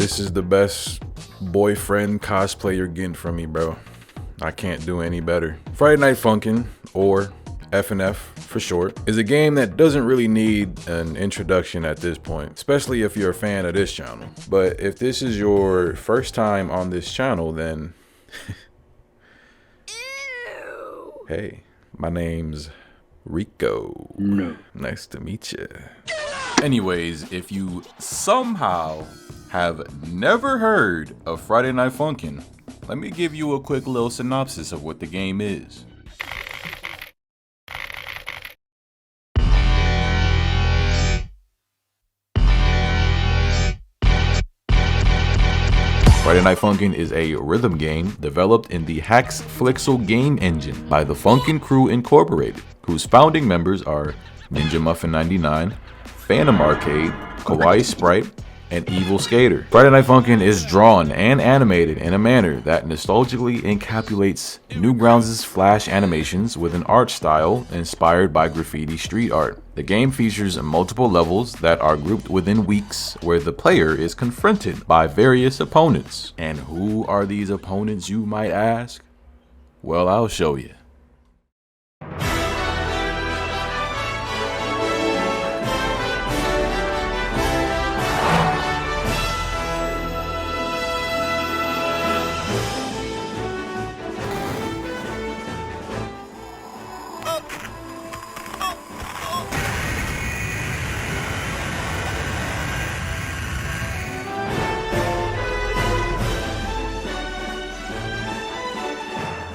This is the best boyfriend cosplay you're getting from me, bro. I can't do any better. Friday Night Funkin', or FNF for short, is a game that doesn't really need an introduction at this point, especially if you're a fan of this channel. But if this is your first time on this channel, then hey, my name's Riqo. No. Nice to meet you. Anyways, if you somehow have never heard of Friday Night Funkin', let me give you a quick little synopsis of what the game is. Friday Night Funkin' is a rhythm game developed in the Hax Flixel game engine by the Funkin' Crew Incorporated, whose founding members are Ninja Muffin 99, Phantom Arcade, Kawaii Sprite, and Evil Skater. Friday Night Funkin' is drawn and animated in a manner that nostalgically encapsulates Newgrounds' flash animations with an art style inspired by graffiti street art. The game features multiple levels that are grouped within weeks, where the player is confronted by various opponents. And who are these opponents, you might ask? Well, I'll show you.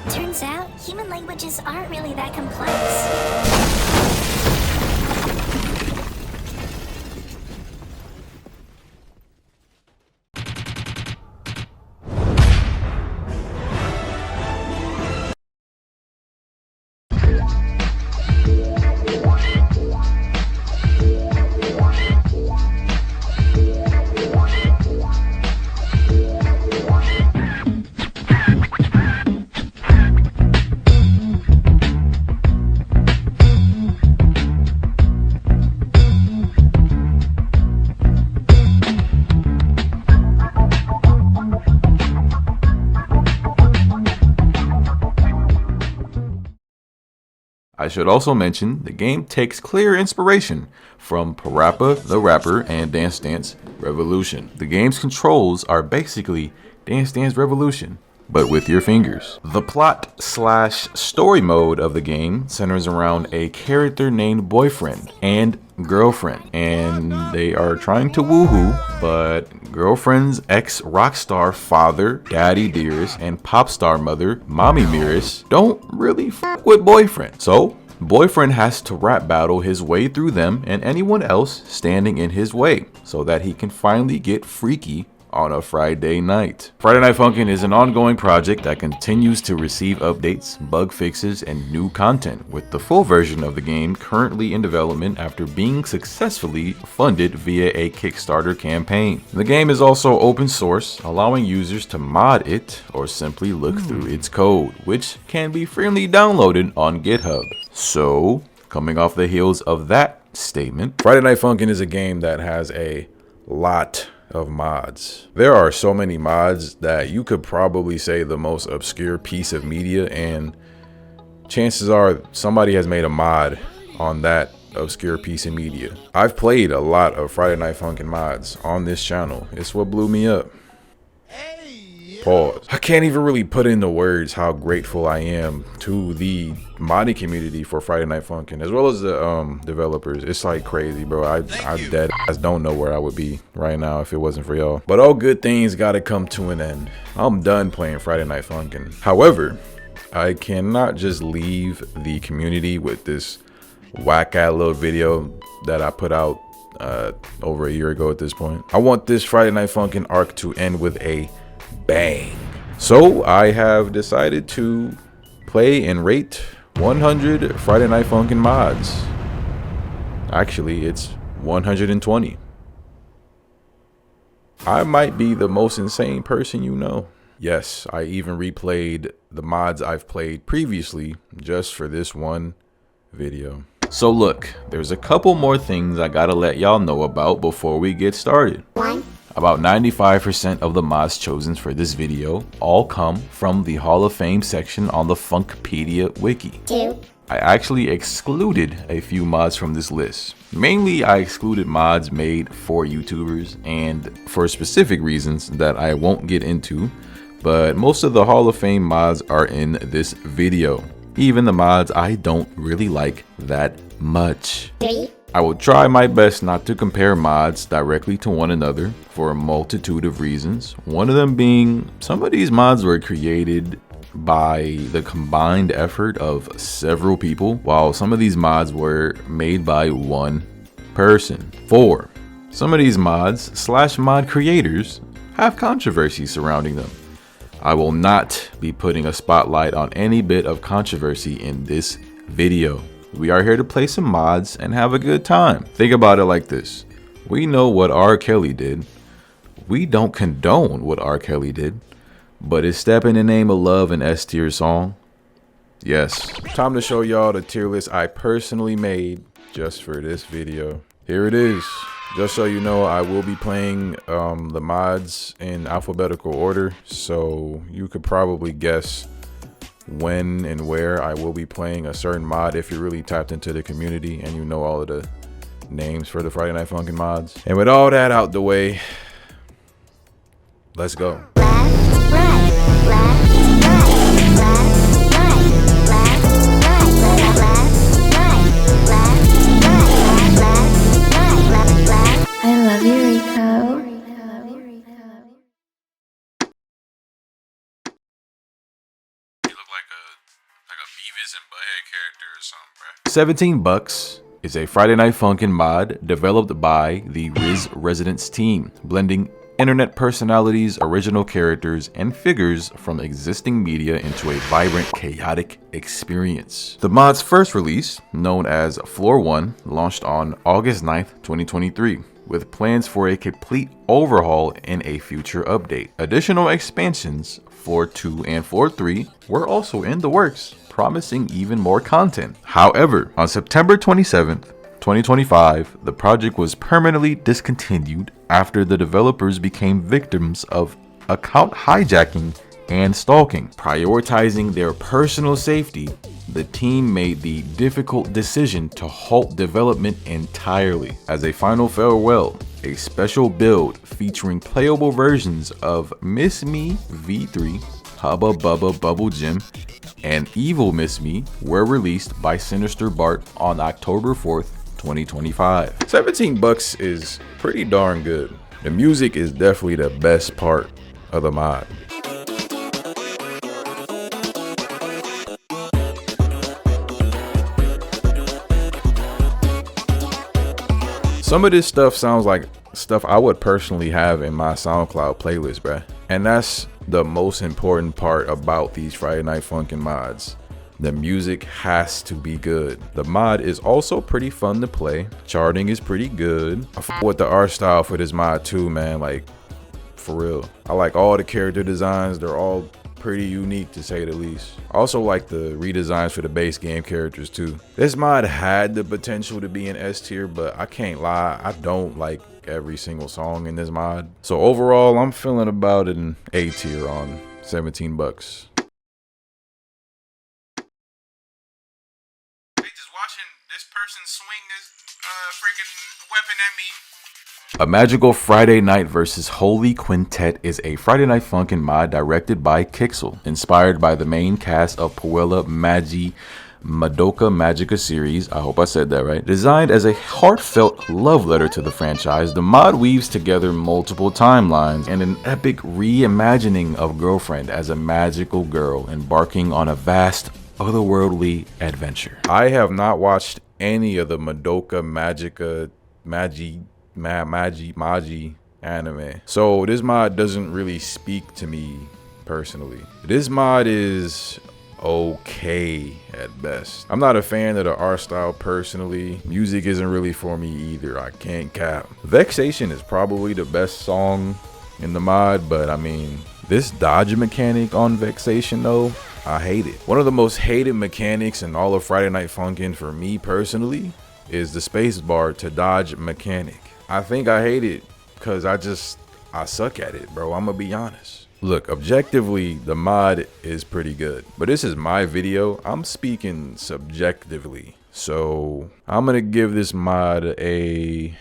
Turns out, human languages aren't really that complex. I should also mention the game takes clear inspiration from Parappa the Rapper and Dance Dance Revolution. The game's controls are basically Dance Dance Revolution, but with your fingers. The plot/story mode of the game centers around a character named Boyfriend and Girlfriend, and they are trying to woohoo, but Girlfriend's ex-rockstar father, Daddy Dearest, and pop star mother, Mommy Mirrors, don't really f with Boyfriend. So Boyfriend has to rap battle his way through them and anyone else standing in his way, so that he can finally get freaky on a Friday night. Friday Night Funkin' is an ongoing project that continues to receive updates, bug fixes, and new content, with the full version of the game currently in development after being successfully funded via a Kickstarter campaign. The game is also open source, allowing users to mod it or simply look through its code, which can be freely downloaded on GitHub. So, coming off the heels of that statement, Friday Night Funkin' is a game that has a lot of mods. There are so many mods that you could probably say the most obscure piece of media, and chances are somebody has made a mod on that obscure piece of media. I've played a lot of Friday Night Funkin' mods on this channel. It's what blew me up. Pause. I can't even really put into words how grateful I am to the modding community for Friday Night Funkin', as well as the developers. It's like crazy, bro. I dead ass don't know where I would be right now if it wasn't for y'all. But all good things gotta come to an end. I'm done playing Friday Night Funkin'. However, I cannot just leave the community with this whack-ass little video that I put out over a year ago at this point. I want this Friday Night Funkin' arc to end with a bang. So I have decided to play and rate 100 Friday Night Funkin' mods. Actually, it's 120. I might be the most insane person you know. Yes, I even replayed the mods I've played previously just for this one video. So look, there's a couple more things I gotta let y'all know about before we get started. About 95% of the mods chosen for this video all come from the Hall of Fame section on the Funkpedia wiki. I actually excluded a few mods from this list. Mainly, I excluded mods made for YouTubers and for specific reasons that I won't get into, but most of the Hall of Fame mods are in this video. Even the mods I don't really like that much. I will try my best not to compare mods directly to one another for a multitude of reasons. One of them being some of these mods were created by the combined effort of several people, while some of these mods were made by one person. 4. Some of these mods / mod creators have controversy surrounding them. I will not be putting a spotlight on any bit of controversy in this video. We are here to play some mods and have a good time. Think about it like this. We know what R. Kelly did. We don't condone what R. Kelly did. But is Step in the Name of Love an S tier song? Yes. Time to show y'all the tier list I personally made just for this video. Here it is. Just so you know, I will be playing the mods in alphabetical order, so you could probably guess when and where I will be playing a certain mod if you're really tapped into the community and you know all of the names for the Friday Night Funkin Mods. And with all that out the way, let's go. I love you, Riqo. You look like a Beavis and Butthead character or something, bruh. $17 is a Friday Night Funkin mod developed by the Riz Residence team, blending internet personalities, original characters, and figures from existing media into a vibrant, chaotic experience. The mod's first release, known as Floor 1, launched on August 9th, 2023. With plans for a complete overhaul in a future update. Additional expansions, Floor 2 and Floor 3, were also in the works, promising even more content. However, on September 27th, 2025, the project was permanently discontinued after the developers became victims of account hijacking and stalking. Prioritizing their personal safety, the team made the difficult decision to halt development entirely. As a final farewell, a special build featuring playable versions of Miss Me V3, Hubba Bubba Bubble Gym, and Evil Miss Me were released by Sinister Bart on October 4th, 2025. $17 is pretty darn good. The music is definitely the best part of the mod. Some of this stuff sounds like stuff I would personally have in my SoundCloud playlist, bruh. And that's the most important part about these Friday Night Funkin mods. The music has to be good. The mod is also pretty fun to play. Charting is pretty good. I fuck with the art style for this mod too, man. Like, for real. I like all the character designs. They're all pretty unique to say the least. I also like the redesigns for the base game characters too. This mod had the potential to be an S tier, but I can't lie, I don't like every single song in this mod. So overall, I'm feeling about an A tier on $17. Watching this person swing this freaking weapon at me. A Magical Friday Night vs. Holy Quintet is a Friday Night Funkin mod directed by Kixel, inspired by the main cast of Puella Magi Madoka Magica series. I hope I said that right. Designed as a heartfelt love letter to the franchise, the mod weaves together multiple timelines and an epic reimagining of Girlfriend as a magical girl embarking on a vast otherworldly adventure. I have not watched any of the Madoka Magica Magi anime, so this mod doesn't really speak to me personally. This mod is okay at best. I'm not a fan of the art style personally. Music isn't really for me either, I can't cap. Vexation is probably the best song in the mod, but I mean, this dodge mechanic on Vexation though, I hate it. One of the most hated mechanics in all of Friday Night Funkin' for me personally is the spacebar to dodge mechanic. I think I hate it because I suck at it, bro. I'm gonna be honest. Look, objectively, the mod is pretty good, but this is my video. I'm speaking subjectively. So I'm gonna give this mod a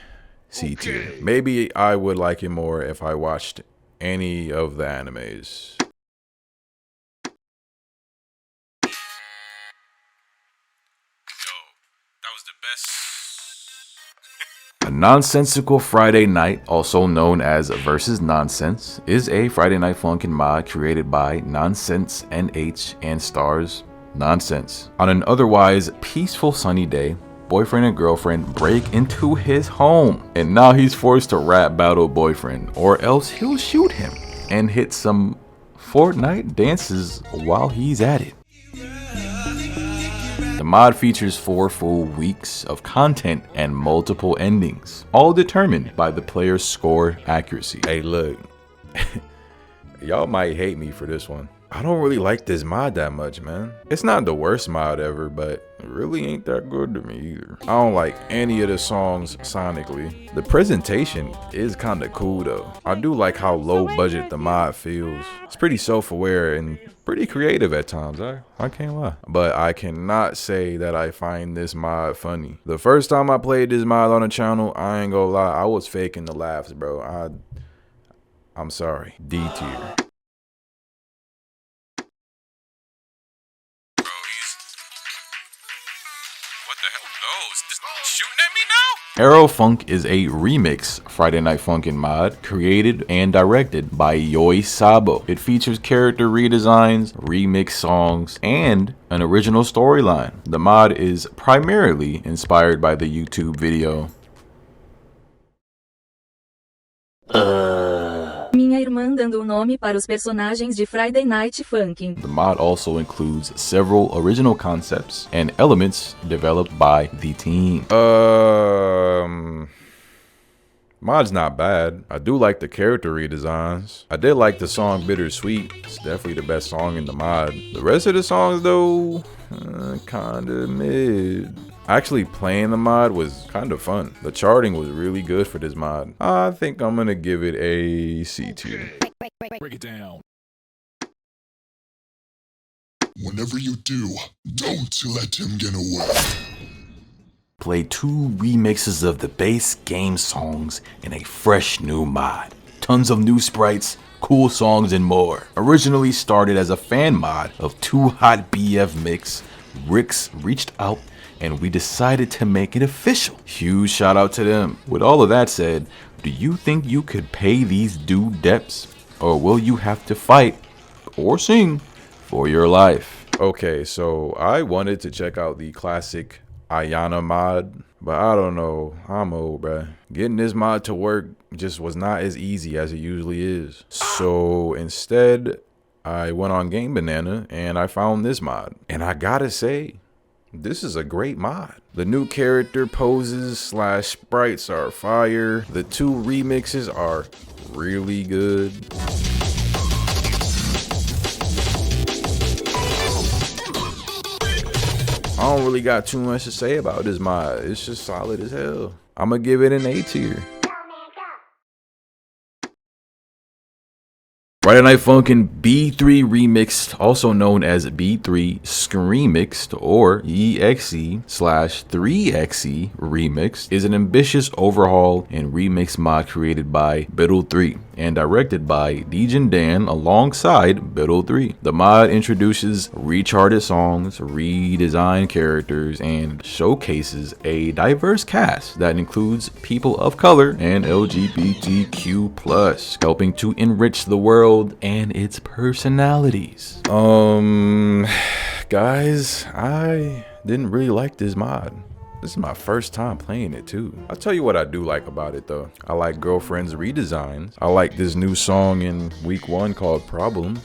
C tier. Maybe I would like it more if I watched any of the animes. That was the best. A nonsensical Friday night, also known as Versus Nonsense, is a Friday Night Funkin mod created by Nonsense NH and stars Nonsense. On an otherwise peaceful sunny day, boyfriend and girlfriend break into his home, and now he's forced to rap battle boyfriend, or else he'll shoot him and hit some Fortnite dances while he's at it. The mod features 4 full weeks of content and multiple endings, all determined by the player's score accuracy. Hey, look, y'all might hate me for this one. I don't really like this mod that much, man. It's not the worst mod ever, but it really ain't that good to me either. I don't like any of the songs sonically. The presentation is kind of cool though. I do like how low budget the mod feels. It's pretty self-aware and pretty creative at times, I can't lie. But I cannot say that I find this mod funny. The first time I played this mod on the channel, I ain't gonna lie, I was faking the laughs, bro. I'm sorry. D tier. Arrow Funk is a remix Friday Night Funkin mod created and directed by Yoi Sabo. It features character redesigns, remix songs, and an original storyline. The mod is primarily inspired by the YouTube video Minha irmã dando o nome para os personagens de Friday Night Funkin'. The mod also includes several original concepts and elements developed by the team. Mod's not bad. I do like the character redesigns. I did like the song Bittersweet. It's definitely the best song in the mod. The rest of the songs though, kinda mid. Actually playing the mod was kind of fun. The charting was really good for this mod. I think I'm gonna give it a C tier. Break it down. Whenever you do, don't let him get away. Play 2 remixes of the base game songs in a fresh new mod. Tons of new sprites, cool songs, and more. Originally started as a fan mod of Too Hot BF Mix, Riqo reached out and we decided to make it official. Huge shout out to them. With all of that said, do you think you could pay these due debts, or will you have to fight or sing for your life? Okay, so I wanted to check out the classic Ayana mod, but I don't know, I'm old, bruh. Getting this mod to work just was not as easy as it usually is. So instead, I went on Game Banana and I found this mod. And I gotta say, this is a great mod. The new character poses / sprites are fire. The 2 remixes are really good. I don't really got too much to say about this mod. It's just solid as hell. I'm gonna give it an A tier. Friday Night Funkin' B3 Remixed, also known as B3 Screamixed or EXE/3XE Remixed, is an ambitious overhaul and remix mod created by Biddle3 and directed by Dejan Dan alongside Biddle3. The mod introduces recharted songs, redesigned characters, and showcases a diverse cast that includes people of color and LGBTQ+, helping to enrich the world and its personalities. Guys, I didn't really like this mod. This is my first time playing it too. I'll tell you what I do like about it though. I like Girlfriend's redesigns. I like this new song in week 1 called Problem.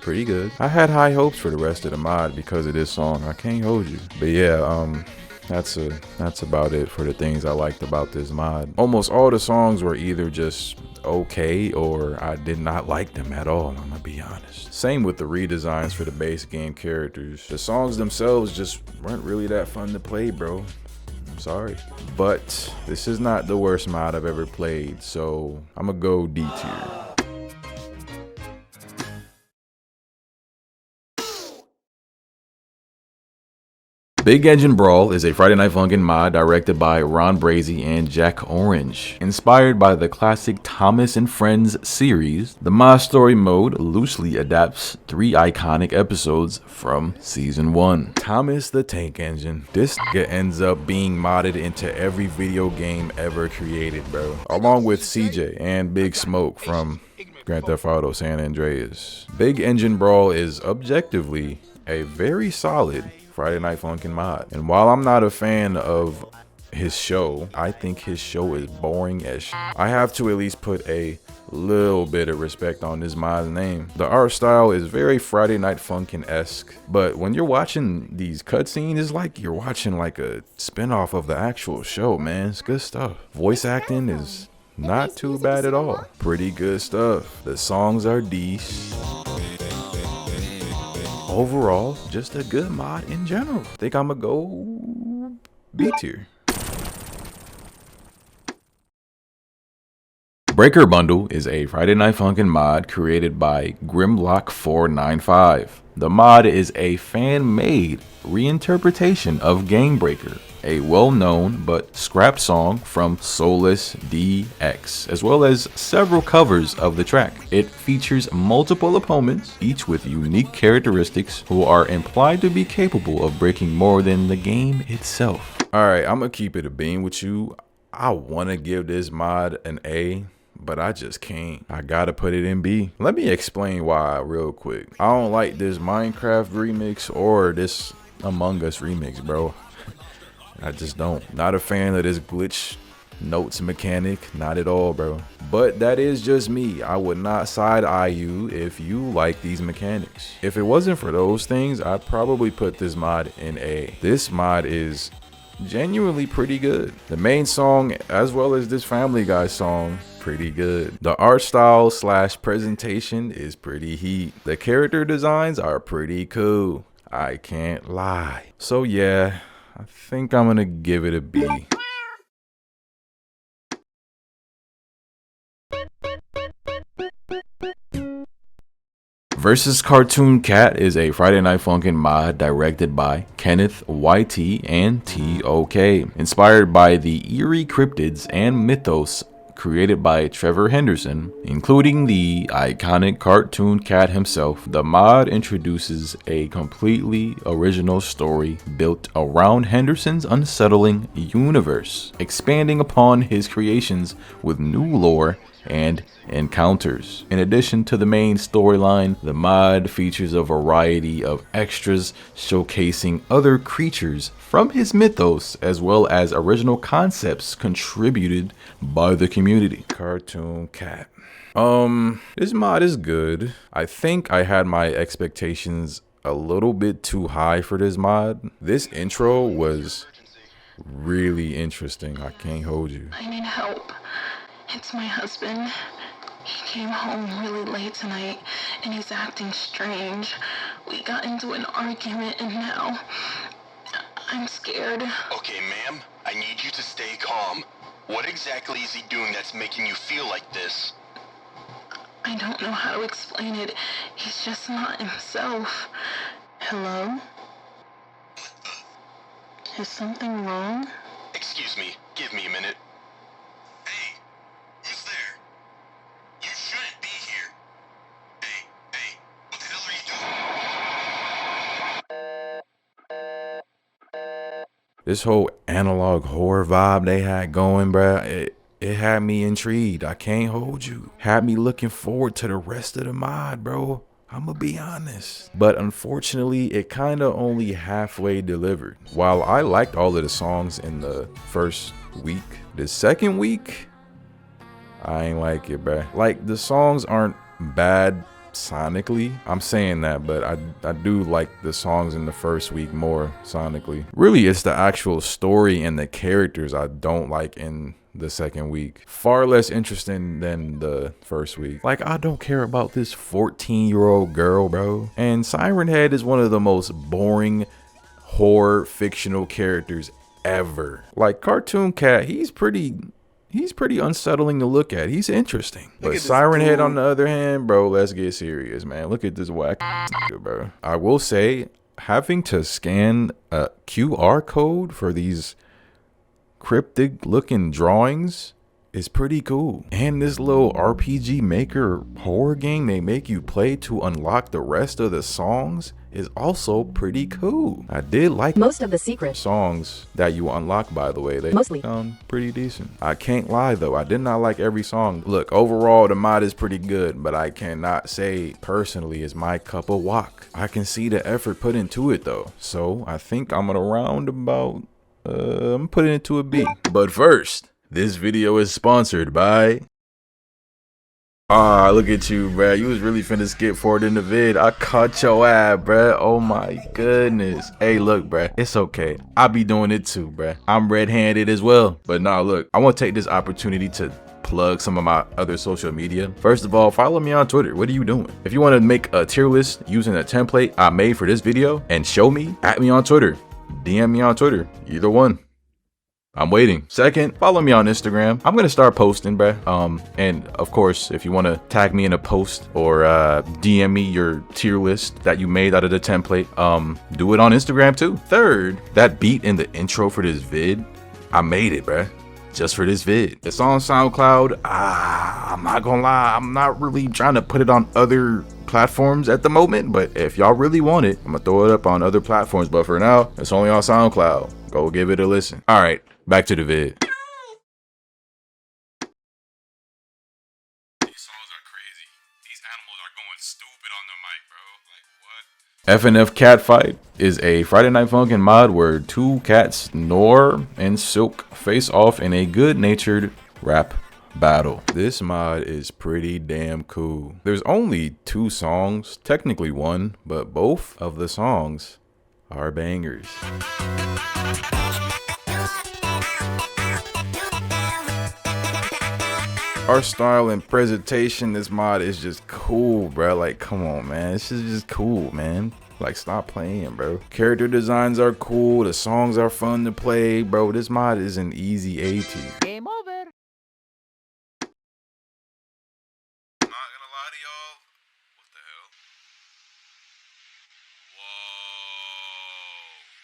Pretty good. I had high hopes for the rest of the mod because of this song. I can't hold you. But yeah, that's about it for the things I liked about this mod. Almost all the songs were either just okay or I did not like them at all, I'm gonna be honest. Same with the redesigns for the base game characters. The songs themselves just weren't really that fun to play, bro. sorry. But this is not the worst mod I've ever played, so I'm gonna go D tier. Big Engine Brawl is a Friday Night Funkin mod directed by Ron Brazy and Jack Orange. Inspired by the classic Thomas and Friends series, the mod story mode loosely adapts 3 iconic episodes from season 1. Thomas the Tank Engine. This nigga ends up being modded into every video game ever created, bro. Along with CJ and Big Smoke from Grand Theft Auto San Andreas. Big Engine Brawl is objectively a very solid Friday Night Funkin mod. And while I'm not a fan of his show, I think his show is boring as shit. I have to at least put a little bit of respect on this mod's name. The art style is very Friday Night Funkin-esque, but when you're watching these cutscenes, it's like you're watching like a spinoff of the actual show, man. It's good stuff. Voice acting is not too bad at all. Pretty good stuff. The songs are decent. Overall, just a good mod in general. I think I'm gonna go B tier. Breaker Bundle is a Friday Night Funkin mod created by Grimlock495. The mod is a fan-made reinterpretation of Game Breaker, a well-known but scrapped song from Soulless DX, as well as several covers of the track. It features multiple opponents, each with unique characteristics who are implied to be capable of breaking more than the game itself. Alright, I'm gonna keep it a bean with you. I wanna give this mod an A, but I just can't. I gotta put it in B. Let me explain why real quick. I don't like this Minecraft remix or this Among Us remix, bro. I just don't. Not a fan of this glitch notes mechanic, not at all, bro. But that is just me. I would not side eye you if you like these mechanics. If it wasn't for those things, I'd probably put this mod in A. This mod is genuinely pretty good. The main song, as well as this Family Guy song, pretty good. The art style / presentation is pretty heat. The character designs are pretty cool. I can't lie. So yeah, I think I'm gonna give it a B. Versus Cartoon Cat is a Friday Night Funkin mod directed by Kenneth YT and TOK. Inspired by the eerie cryptids and mythos created by Trevor Henderson, including the iconic cartoon cat himself, the mod introduces a completely original story built around Henderson's unsettling universe, expanding upon his creations with new lore and encounters. In addition to the main storyline, the mod features a variety of extras showcasing other creatures from his mythos, as well as original concepts contributed by the community. Cartoon Cat. This mod is good. I think I had my expectations a little bit too high for this mod. This intro was really interesting. I can't hold you. I need help. It's my husband. He came home really late tonight and he's acting strange. We got into an argument and now I'm scared. Okay, ma'am, I need you to stay calm. What exactly is he doing that's making you feel like this? I don't know how to explain it. He's just not himself. Hello? Is something wrong? Excuse me, give me a minute. Hey, who's there? You shouldn't be here. Hey, what the hell are you doing? This whole analog horror vibe they had going, bruh, it had me intrigued. I can't hold you. Had me looking forward to the rest of the mod, bro. I'ma be honest. But unfortunately, it kinda only halfway delivered. While I liked all of the songs in the first week, the second week, I ain't like it, bruh. Like, the songs aren't bad sonically. I'm saying that, but I do like the songs in the first week more sonically. Really, it's the actual story and the characters I don't like in the second week. Far less interesting than the first week. Like, I don't care about this 14-year-old girl, bro. And Siren Head is one of the most boring horror fictional characters ever. Like Cartoon Cat, he's pretty unsettling to look at. He's interesting. But Siren Head on the other hand, bro, let's get serious, man. Look at this whack nigga, bro. I will say, having to scan a QR code for these cryptic looking drawings is pretty cool. And this little RPG Maker horror game they make you play to unlock the rest of the songs is also pretty cool. I did like Most of the secret songs that you unlock, by the way. They Mostly. sound pretty decent. I can't lie though, I did not like every song. Look, overall the mod is pretty good, but I cannot say personally it's my cup of wok. I can see the effort put into it though, so I think I'm gonna round about I'm putting it to a B. But first, this video is sponsored by... look at you, bruh. You was really finna skip forward in the vid. I caught your ass, bruh. Oh my goodness. Hey, look, bruh. It's okay. I be doing it too, bruh. I'm red-handed as well. But nah, look. I want to take this opportunity to plug some of my other social media. First of all, follow me on Twitter. What are you doing? If you want to make a tier list using a template I made for this video and show me, at me on Twitter. DM me on Twitter. Either one. I'm waiting. Second, follow me on Instagram. I'm gonna start posting, bruh. And of course, if you want to tag me in a post or DM me your tier list that you made out of the template, do it on Instagram too. Third, that beat in the intro for this vid, I made it, bruh. Just for this vid. It's on SoundCloud. I'm not gonna lie, I'm not really trying to put it on other platforms at the moment, but if y'all really want it, I'm gonna throw it up on other platforms, but for now, it's only on SoundCloud. Go give it a listen. All right. Back to the vid. These songs are crazy. These animals are going stupid on the mic, bro. Like what? FNF Catfight is a Friday Night Funkin mod where two cats, Nor and Silk, face off in a good-natured rap battle. This mod is pretty damn cool. There's only 2 songs, technically 1, but both of the songs are bangers. Art style and presentation, this mod is just cool, bro. Like, come on, man. This is just cool, man. Like, stop playing, bro. Character designs are cool. The songs are fun to play, bro. This mod is an easy A tier. Game over. I'm not gonna lie to y'all. What the hell?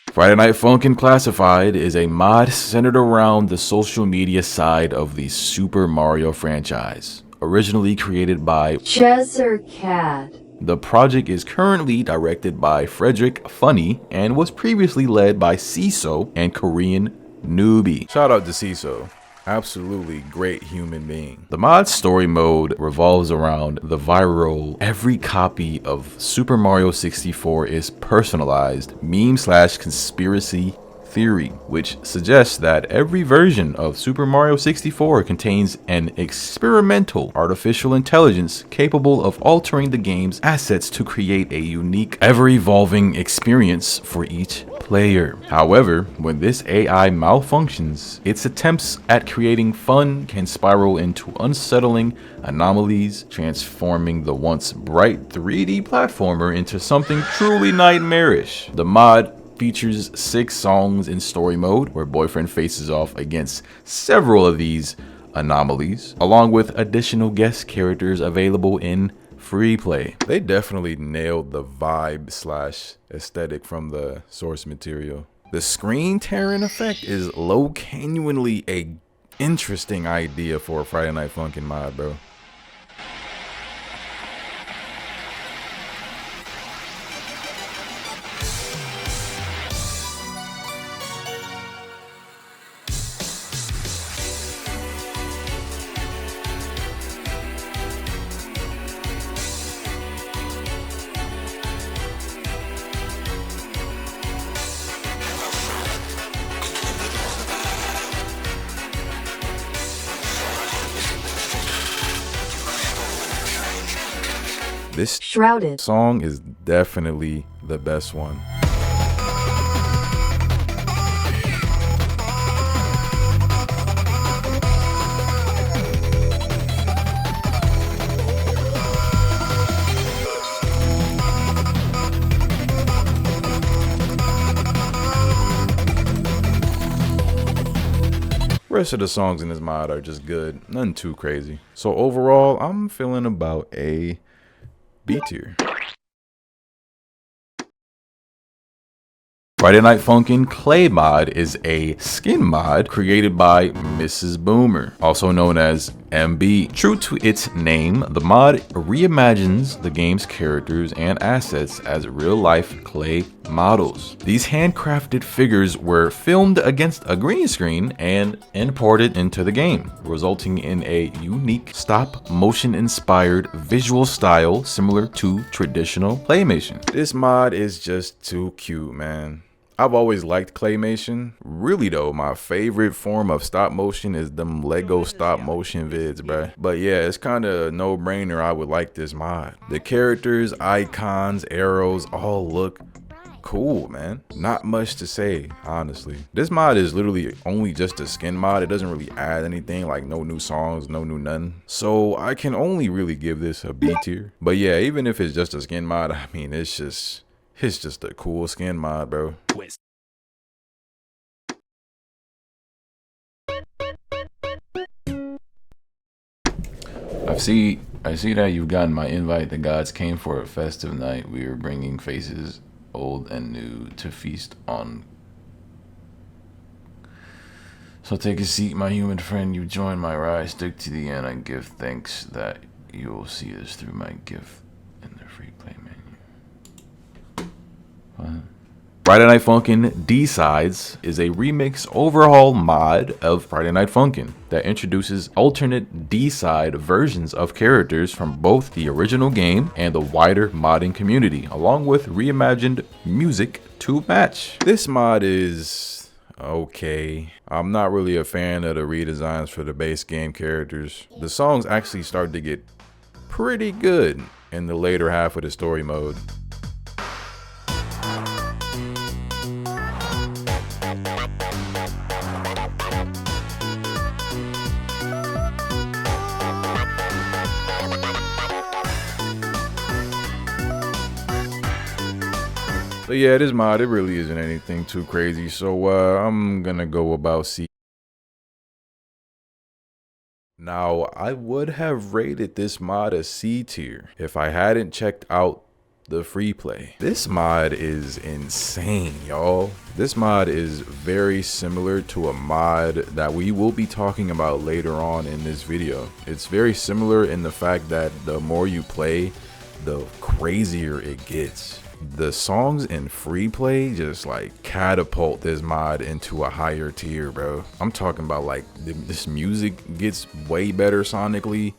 Whoa. Friday Night Funkin' Classified is a mod centered around the social media side of the Super Mario franchise, originally created by Cat. The project is currently directed by Frederick Funny and was previously led by CISO and Korean Newbie. Shout out to CISO. Absolutely great human being. The mod's story mode revolves around the viral every copy of Super Mario 64 is personalized meme/conspiracy theory, which suggests that every version of Super Mario 64 contains an experimental artificial intelligence capable of altering the game's assets to create a unique, ever-evolving experience for each player. However, when this AI malfunctions, its attempts at creating fun can spiral into unsettling anomalies, transforming the once bright 3D platformer into something truly nightmarish. The mod features 6 songs in story mode, where Boyfriend faces off against several of these anomalies, along with additional guest characters available in free play. They definitely nailed the vibe/aesthetic from the source material. The screen tearing effect is genuinely a interesting idea for a Friday Night Funkin' mod, bro. This Shrouded song is definitely the best one. rest of the songs in this mod are just good, nothing too crazy. So overall, I'm feeling about a B tier. Friday Night Funkin Clay Mod is a skin mod created by Mrs. Boomer, also known as MB. True to its name, the mod reimagines the game's characters and assets as real-life clay models. These handcrafted figures were filmed against a green screen and imported into the game, resulting in a unique stop-motion inspired visual style similar to traditional claymation. This mod is just too cute, man. I've always liked claymation. Really though, my favorite form of stop motion is them Lego stop motion vids, bruh. But yeah, it's kind of no brainer I would like this mod. The characters, icons, arrows all look cool, man. Not much to say, honestly. This mod is literally only just a skin mod. It doesn't really add anything, like no new songs, no new nothing. So I can only really give this a B tier. But yeah, even if it's just a skin mod, I mean, it's just a cool skin mod, bro. I see that you've gotten my invite. The gods came for a festive night. We are bringing faces old and new to feast on. So take a seat, my human friend. You join my ride. Stick to the end. I give thanks that you'll see us through my gift in the free play menu. What? Friday Night Funkin D-Sides is a remix overhaul mod of Friday Night Funkin that introduces alternate D-side versions of characters from both the original game and the wider modding community, along with reimagined music to match. This mod is okay. I'm not really a fan of the redesigns for the base game characters. The songs actually start to get pretty good in the later half of the story mode. But yeah, this mod, it really isn't anything too crazy, so I'm gonna go about C. Now, I would have rated this mod a C tier if I hadn't checked out the free play. This mod is insane, y'all. This mod is very similar to a mod that we will be talking about later on in this video. It's very similar in the fact that the more you play, the crazier it gets. The songs in free play just like catapult this mod into a higher tier, bro. I'm talking about like this music gets way better sonically.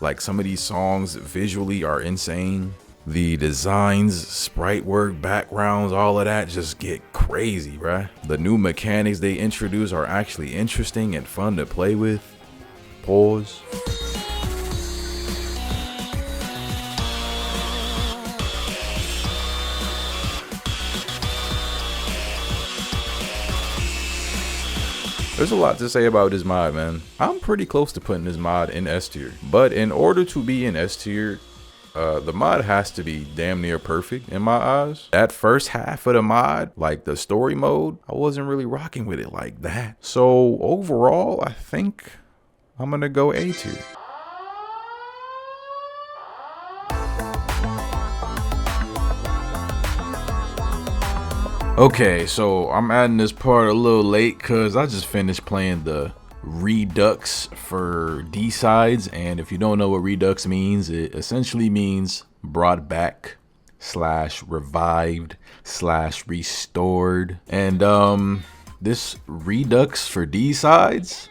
Like some of these songs visually are insane. The designs, sprite work, backgrounds, all of that just get crazy, bruh. The new mechanics they introduce are actually interesting and fun to play with. Pause. There's a lot to say about this mod, man. I'm pretty close to putting this mod in S tier, but in order to be in S tier, the mod has to be damn near perfect in my eyes. That first half of the mod, like the story mode, I wasn't really rocking with it like that. So overall, I think I'm gonna go A tier. Okay, so I'm adding this part a little late because I just finished playing the Redux for D-Sides, and if you don't know what Redux means, it essentially means brought back / revived / restored. And this Redux for D-Sides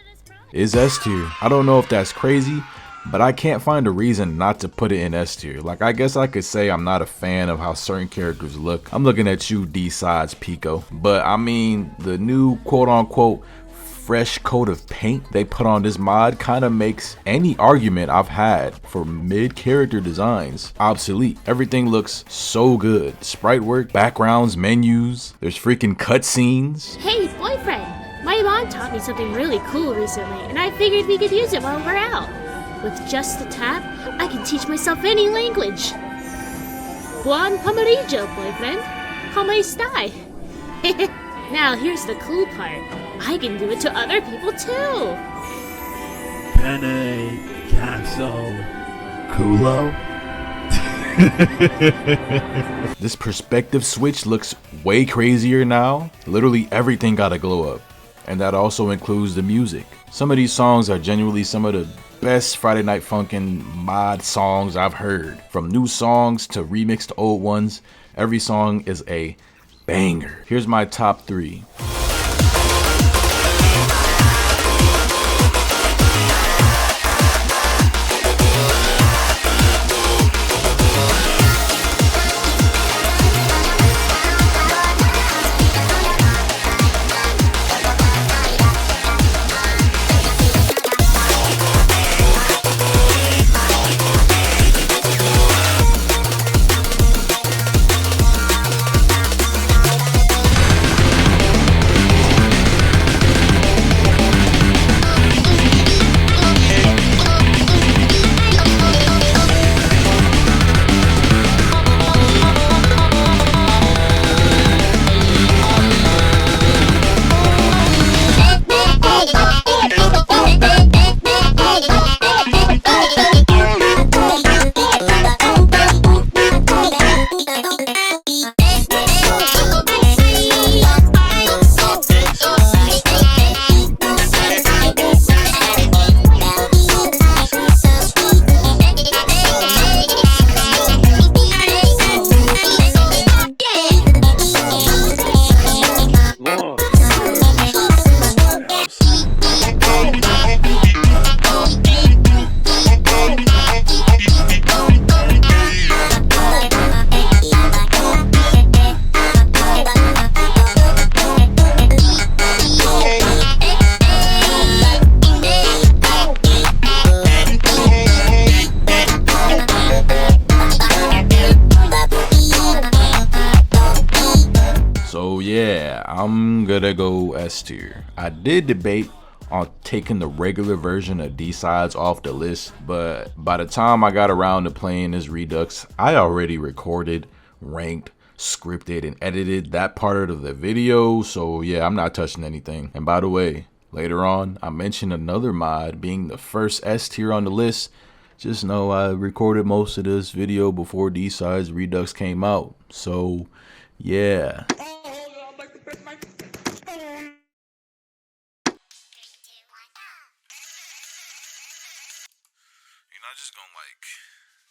is S tier. I don't know if that's crazy, but I can't find a reason not to put it in S tier. Like, I guess I could say I'm not a fan of how certain characters look. I'm looking at you, D-Sides Pico. But I mean, the new quote-unquote fresh coat of paint they put on this mod kind of makes any argument I've had for mid-character designs obsolete. Everything looks so good. Sprite work, backgrounds, menus, there's freaking cutscenes. Hey, boyfriend! My mom taught me something really cool recently, and I figured we could use it while we're out. With just a tap, I can teach myself any language. Buon pomeriggio, boyfriend. Come stai? Now here's the cool part. I can do it to other people too. Penny, Capsule, Kulo. This perspective switch looks way crazier now. Literally everything got a glow up. And that also includes the music. Some of these songs are genuinely some of the best Friday Night Funkin mod songs I've heard. From new songs to remixed old ones, every song is a banger. Here's my top 3. Yeah, I'm gonna go S tier. I did debate on taking the regular version of D-sides off the list, but by the time I got around to playing this Redux, I already recorded, ranked, scripted, and edited that part of the video, so yeah, I'm not touching anything. And by the way, later on, I mentioned another mod being the first S tier on the list. Just know I recorded most of this video before D-sides Redux came out, so yeah. Just gonna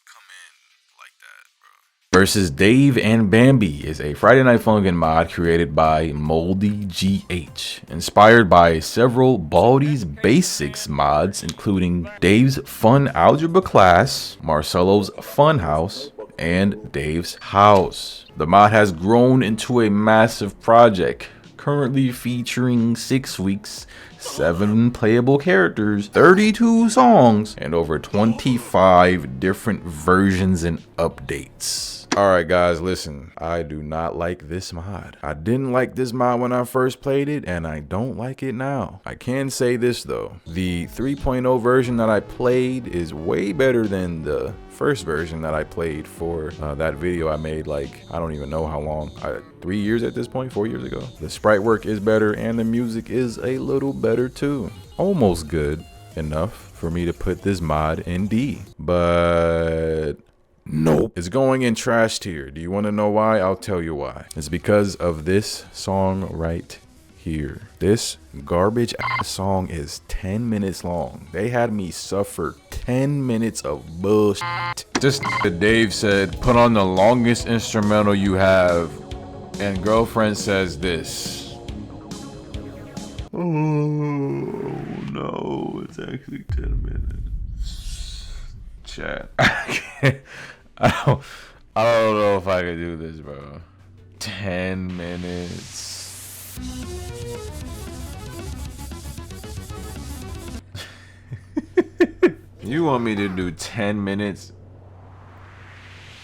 come in like that, bro. Versus Dave and Bambi is a Friday Night Funkin mod created by Moldy GH, inspired by several Baldi's Basics mods, including Dave's Fun Algebra class, Marcelo's Fun House, and Dave's House. The mod has grown into a massive project, currently featuring 6 weeks, 7 playable characters, 32 songs, and over 25 different versions and updates. Alright guys, listen, I do not like this mod. I didn't like this mod when I first played it, and I don't like it now. I can say this though, the 3.0 version that I played is way better than the first version that I played for that video I made, I don't even know how long, 3 years at this point, 4 years ago. The sprite work is better and the music is a little better too. Almost good enough for me to put this mod in D, but nope, it's going in trash tier. Do you want to know why? I'll tell you why. It's because of this song right here. This garbage ass song is 10 minutes long. They had me suffer 10 minutes of bullshit. Just Dave said, put on the longest instrumental you have, and girlfriend says this. Oh no, it's actually 10 minutes. Chat. I don't know if I can do this, bro. 10 minutes. You want me to do 10 minutes?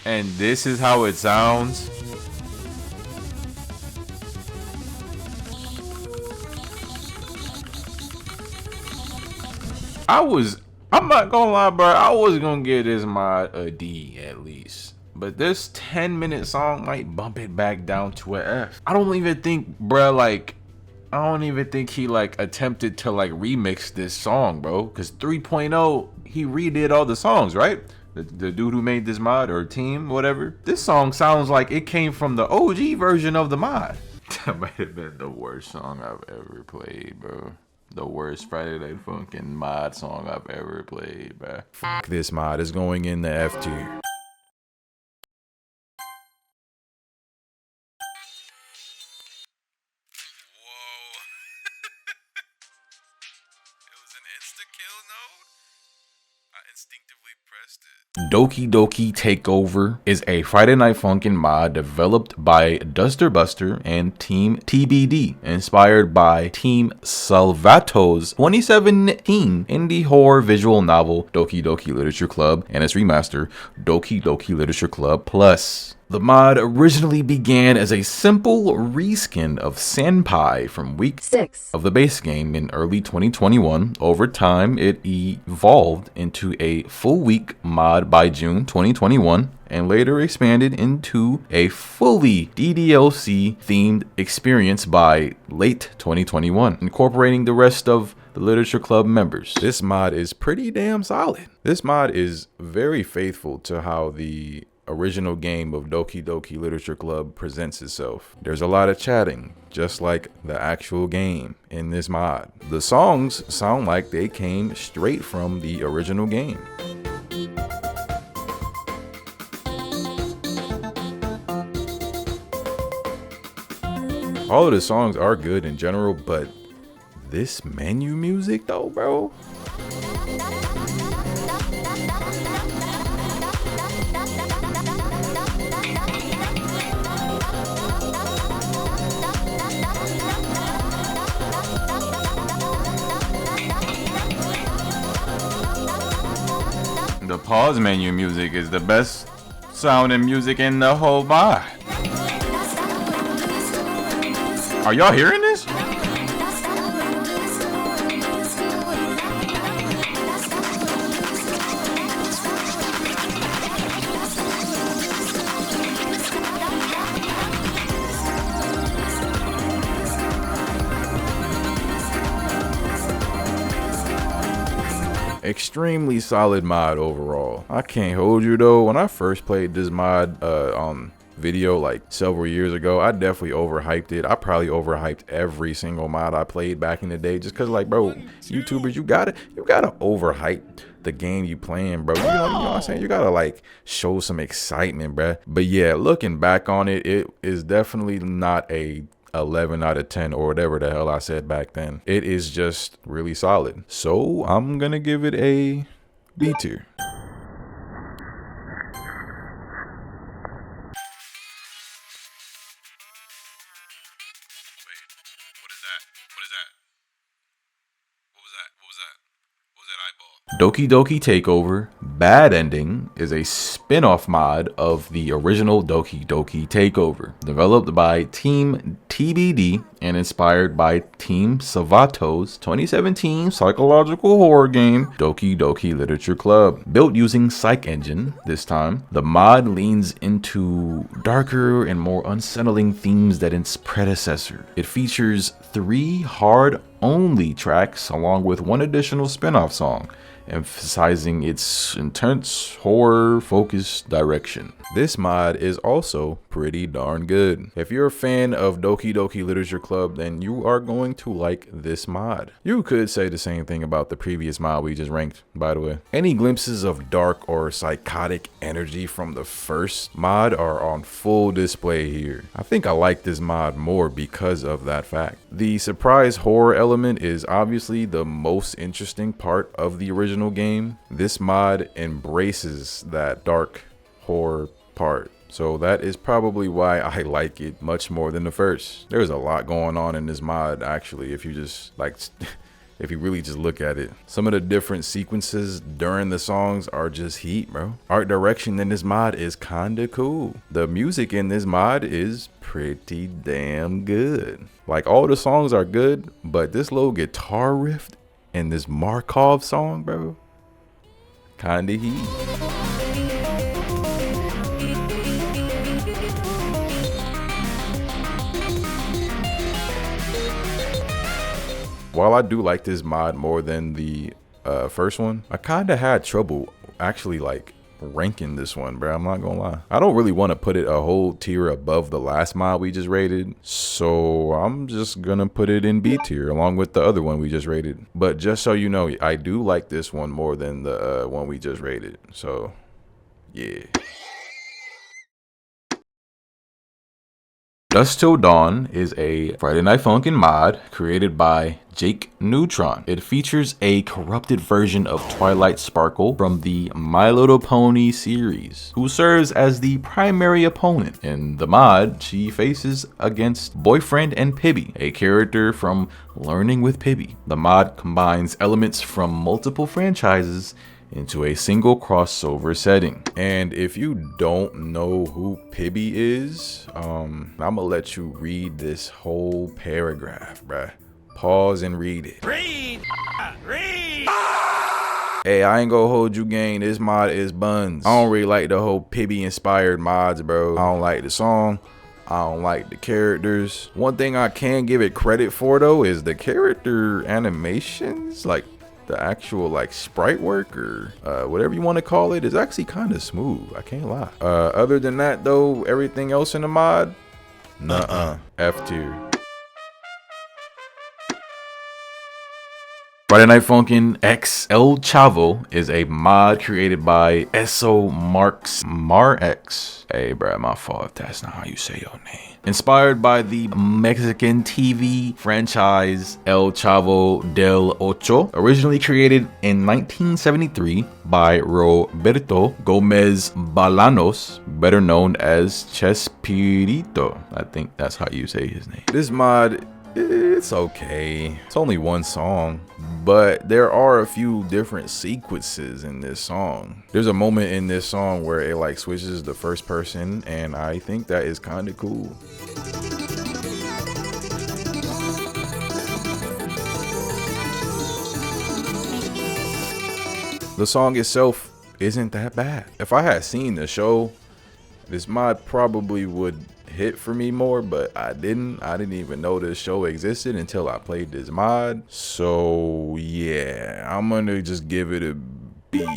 And this is how it sounds? I'm not gonna lie, bro. I was gonna give this mod a D at least. but this 10-minute song might bump it back down to a F. I don't even think, bruh, like, I don't even think he like attempted to like remix this song, bro. Cause 3.0, he redid all the songs, right? The dude who made this mod or team, whatever. This song sounds like it came from the OG version of the mod. That might have been the worst song I've ever played, bro. The worst Friday Night Funkin mod song I've ever played, bro. Fuck this mod, is going in the F tier. Doki Doki Takeover is a Friday Night Funkin mod developed by Duster Buster and Team TBD, inspired by Team Salvato's 2017 indie horror visual novel Doki Doki Literature Club and its remaster Doki Doki Literature Club Plus. The mod originally began as a simple reskin of Senpai from week 6 of the base game in early 2021. Over time, it evolved into a full week mod by June 2021 and later expanded into a fully DDLC themed experience by late 2021, incorporating the rest of the Literature Club members. This mod is pretty damn solid. This mod is very faithful to how the original game of Doki Doki Literature Club presents itself. There's a lot of chatting, just like the actual game in this mod. The songs sound like they came straight from the original game. All of the songs are good in general, but this menu music though, bro. The pause menu music is the best sounding music in the whole mod. Are y'all hearing this? Extremely solid mod overall. I can't hold you though, when I first played this mod on video like several years ago, I definitely overhyped it. I probably overhyped every single mod I played back in the day, just cause like, bro, YouTubers, you gotta overhype the game you playing, bro. You know what I'm saying? You gotta like show some excitement, bro. But yeah, looking back on it, it is definitely not a 11 out of 10 or whatever the hell I said back then. It is just really solid. So I'm gonna give it a B tier. Doki Doki Takeover Bad Ending is a spin-off mod of the original Doki Doki Takeover, developed by Team TBD and inspired by Team Salvato's 2017 psychological horror game Doki Doki Literature Club. Built using Psych Engine this time, the mod leans into darker and more unsettling themes than its predecessor. It features 3 hard-only tracks along with 1 additional spin-off song, emphasizing its intense horror-focused direction. This mod is also pretty darn good. If you're a fan of Doki Doki Literature Club, then you are going to like this mod. You could say the same thing about the previous mod we just ranked, by the way. Any glimpses of dark or psychotic energy from the first mod are on full display here. I think I like this mod more because of that fact. The surprise horror element is obviously the most interesting part of the original game. This mod embraces that dark horror part, so that is probably why I like it much more than the first. There's a lot going on in this mod actually, if you just like if you really just look at it. Some of the different sequences during the songs are just heat, bro. Art direction in this mod is kinda cool. The music in this mod is pretty damn good. Like, all the songs are good, but this little guitar riff in this Markov song, bro, kinda heat. While I do like this mod more than the first one, I kind of had trouble actually like ranking this one, bro. I'm not gonna lie. I don't really want to put it a whole tier above the last mod we just rated, so I'm just gonna put it in B tier along with the other one we just rated. But just so you know, I do like this one more than the one we just rated, so yeah. Dusk Till Dawn is a Friday Night Funkin mod created by Jake Neutron. It features a corrupted version of Twilight Sparkle from the My Little Pony series, who serves as the primary opponent. In the mod, she faces against Boyfriend and Pibby, a character from Learning with Pibby. The mod combines elements from multiple franchises into a single crossover setting. And if you don't know who Pibby is, I'm gonna let you read this whole paragraph, bruh. Pause and read it. Read! Hey, I ain't gonna hold you, gang. This mod is buns. I don't really like the whole Pibby inspired mods, bro. I don't like the song. I don't like the characters. One thing I can give it credit for though is the character animations, like the actual like sprite work or whatever you want to call it, is actually kind of smooth. I can't lie. Other than that though, everything else in the mod, nuh-uh. F tier. Friday Night Funkin' X El Chavo is a mod created by Eso Marx. Hey, bro, my fault if that's not how you say your name. Inspired by the Mexican TV franchise El Chavo del Ocho, originally created in 1973 by Roberto Gomez Bolanos, better known as Chespirito. I think that's how you say his name. This mod, it's okay. It's only one song, but there are a few different sequences in this song. There's a moment in this song where it like switches the first person, and I think that is kind of cool. The song itself isn't that bad. If I had seen the show, this mod probably would hit for me more, but I didn't even know this show existed until I played this mod. So yeah, I'm gonna just give it a B. I'm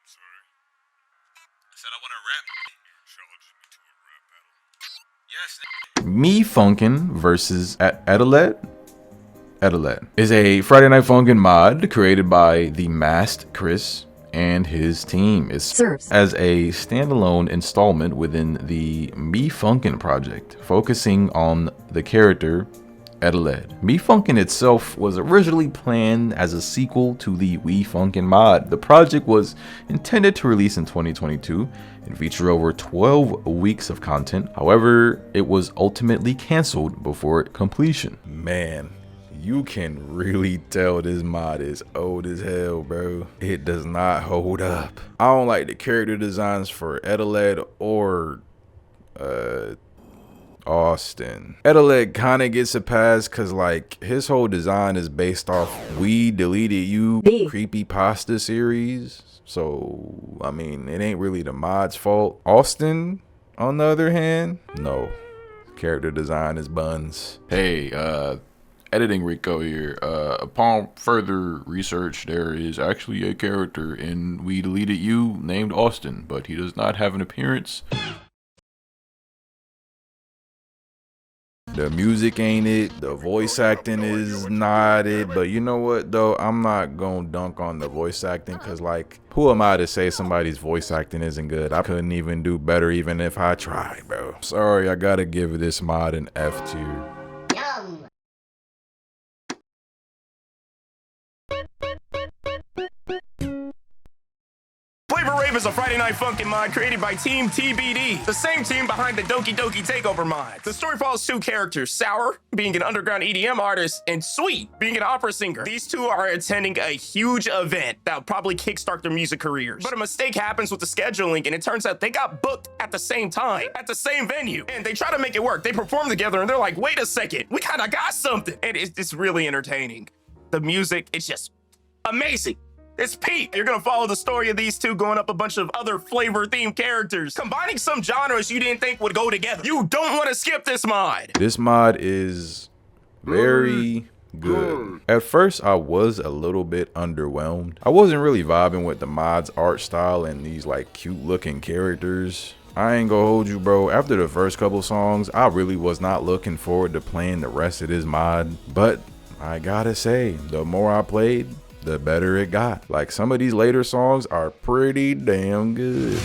sorry. I said I want to rap. Challenge me to a rap battle. Yes. Me Funkin' versus Adelaide is a Friday Night Funkin' mod created by the Masked Chris and his team. It serves as a standalone installment within the Me Funkin' project, focusing on the character Adelaide. Me Funkin' itself was originally planned as a sequel to the We Funkin' mod. The project was intended to release in 2022 and feature over 12 weeks of content. However, it was ultimately canceled before completion. Man, you can really tell this mod is old as hell, bro. It does not hold up. I don't like the character designs for Adelaide or Austin. Adelaide kind of gets a pass because like his whole design is based off We Deleted You creepypasta series. So I mean, it ain't really the mod's fault. Austin, on the other hand, no. Character design is buns. Hey, editing Riqo here. Upon further research, there is actually a character in We Deleted You named Austin, but he does not have an appearance. The music ain't it, the voice acting is not it, but you know what though, I'm not gonna dunk on the voice acting because like, who am I to say somebody's voice acting isn't good? I couldn't even do better even if I tried, bro. Sorry, I gotta give this mod an F tier. Flavor Rave is a Friday Night Funkin' mod created by Team TBD, the same team behind the Doki Doki Takeover mod. The story follows two characters, Sour, being an underground EDM artist, and Sweet, being an opera singer. These two are attending a huge event that will probably kickstart their music careers. But a mistake happens with the scheduling, and it turns out they got booked at the same time, at the same venue. And they try to make it work. They perform together, and they're like, wait a second, we kind of got something. And it's really entertaining. The music, it's just amazing. It's peak. You're gonna follow the story of these two going up a bunch of other flavor-themed characters, combining some genres you didn't think would go together. You don't want to skip this mod. This mod is very good. At first, I was a little bit underwhelmed. I wasn't really vibing with the mod's art style and these like cute looking characters. I ain't gonna hold you, bro. After the first couple songs, I really was not looking forward to playing the rest of this mod. But I gotta say, the more I played, the better it got. Like, some of these later songs are pretty damn good.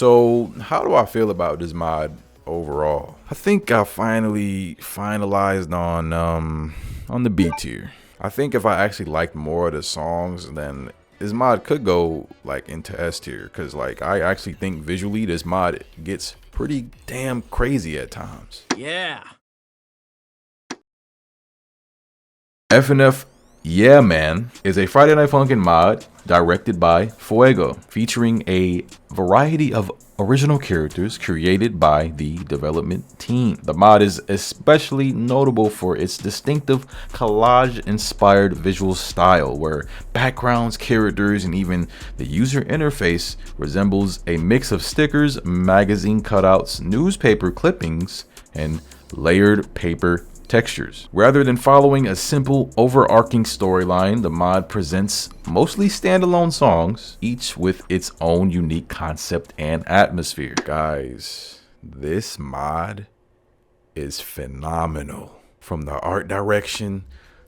So how do I feel about this mod overall? I think I finally finalized on the B tier. I think if I actually liked more of the songs, then this mod could go like into S tier, because like I actually think visually this mod gets pretty damn crazy at times. Yeah. FNF Yeah Man is a Friday Night Funkin mod directed by Fuego, featuring a variety of original characters created by the development team. The mod is especially notable for its distinctive collage-inspired visual style, where backgrounds, characters, and even the user interface resembles a mix of stickers, magazine cutouts, newspaper clippings, and layered paper textures. Rather than following a simple overarching storyline, the mod presents mostly standalone songs, each with its own unique concept and atmosphere. Guys, this mod is phenomenal. From the art direction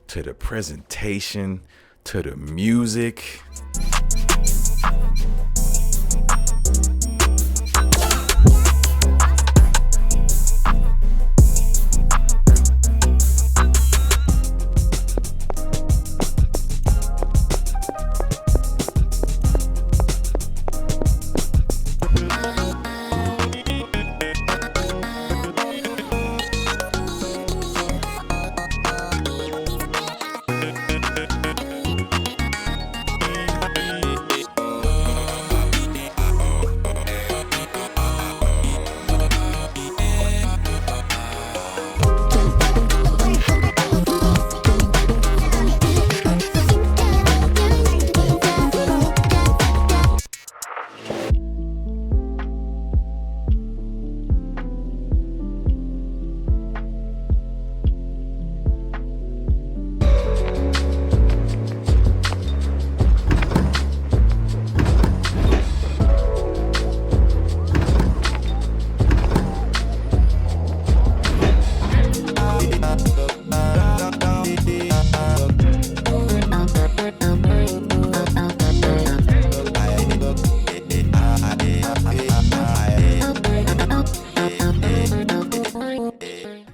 to the presentation to the music.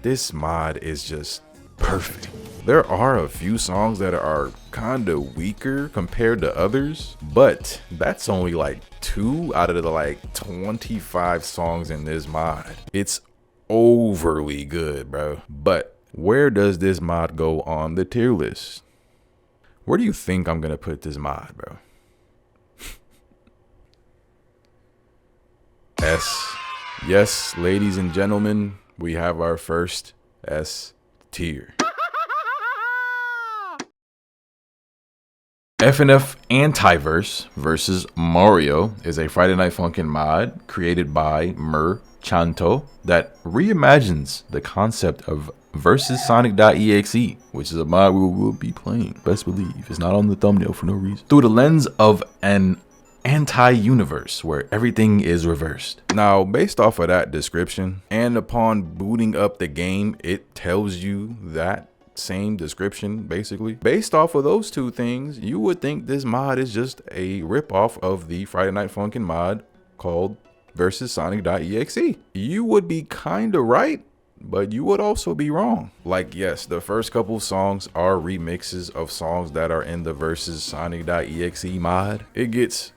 This mod is just perfect. There are a few songs that are kind of weaker compared to others, but that's only like 2 out of the like 25 songs in this mod. It's overly good, bro. But Where does this mod go on the tier list? Where do you think I'm gonna put this mod, bro? S. Yes, ladies and gentlemen, we have our first S tier. FNF Antiverse versus Mario is a Friday Night Funkin mod created by Chanto that reimagines the concept of versus Sonic.exe, which is a mod we will be playing. Best believe it's not on the thumbnail for no reason. Through the lens of an anti-universe where everything is reversed. Now, based off of that description, and upon booting up the game, it tells you that same description basically. Based off of those two things, you would think this mod is just a ripoff of the Friday Night Funkin mod called versus Sonic.exe. You would be kind of right, but you would also be wrong. Like, yes, the first couple songs are remixes of songs that are in the versus Sonic.exe mod. It gets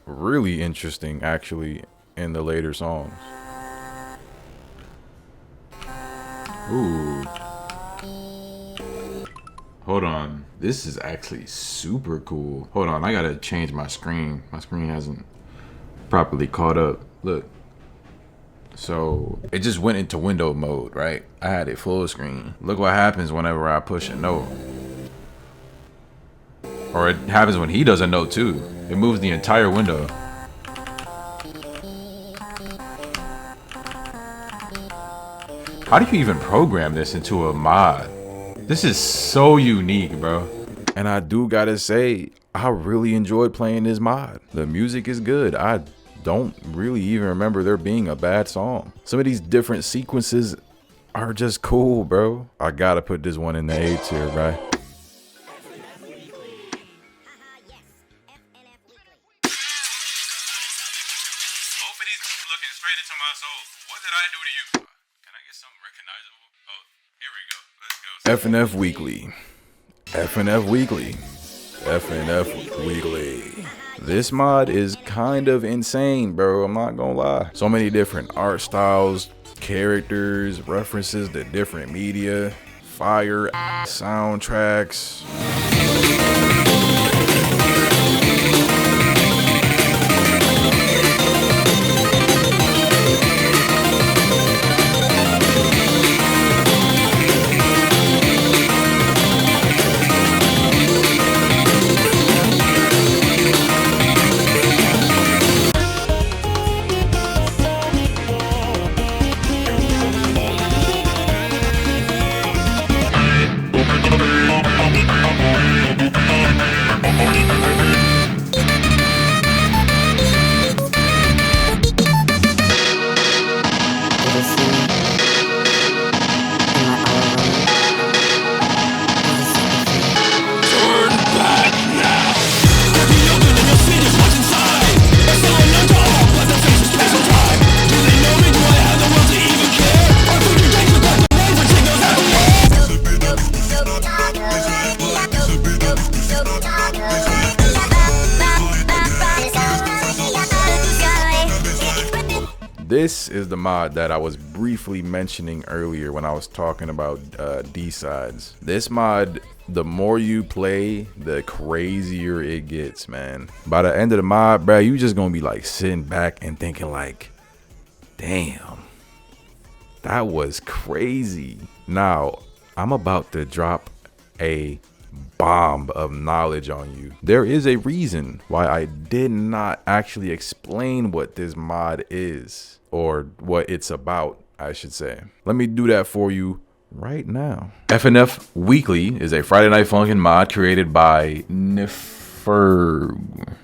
really interesting actually in the later songs. Ooh. Hold on. This is actually super cool. Hold on, I gotta change my screen. My screen hasn't properly caught up. Look. So it just went into window mode, right? I had it full screen. Look what happens whenever I push a note. Or it happens when he does a note too. It moves the entire window. How do you even program this into a mod? This is so unique, bro. And I do gotta say, I really enjoyed playing this mod. The music is good. I don't really even remember there being a bad song. Some of these different sequences are just cool, bro. I gotta put this one in the A tier, right? Both of these looking straight into my soul. What did I do to you? Can I get something recognizable? Oh, here we go. Let's go. FNF Weekly. FNF Weekly. FNF Weekly. This mod is kind of insane, bro. I'm not gonna lie. So many different art styles, characters, references to different media, fire, soundtracks. This is the mod that I was briefly mentioning earlier when I was talking about D-sides. This mod, the more you play, the crazier it gets, man. By the end of the mod, bro, you just gonna be like sitting back and thinking like, damn, that was crazy. Now, I'm about to drop a bomb of knowledge on you. There is a reason why I did not actually explain what this mod is, or what it's about, I should say. Let me do that for you right now. FNF Weekly is a Friday Night Funkin mod created by Nifurg.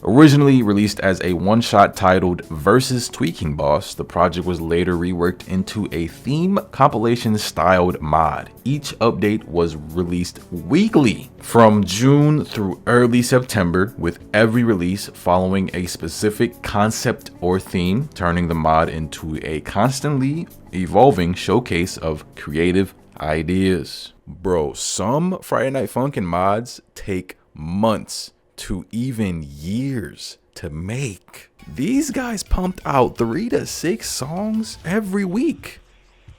Originally released as a one-shot titled Versus Tweaking Boss, the project was later reworked into a theme compilation styled mod. Each update was released weekly from June through early September, with every release following a specific concept or theme, turning the mod into a constantly evolving showcase of creative ideas. Bro, some Friday Night Funkin mods take months to even years to make. These guys pumped out 3 to 6 songs every week,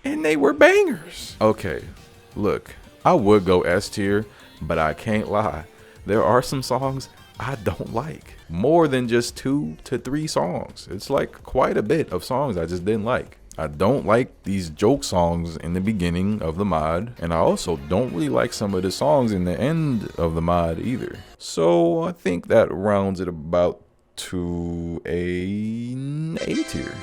and they were bangers. Okay, look, I would go S tier, but I can't lie. There are some songs I don't like. More than just 2 to 3 songs. It's like quite a bit of songs I just didn't like. I don't like these joke songs in the beginning of the mod, and I also don't really like some of the songs in the end of the mod either. So I think that rounds it about to an A tier.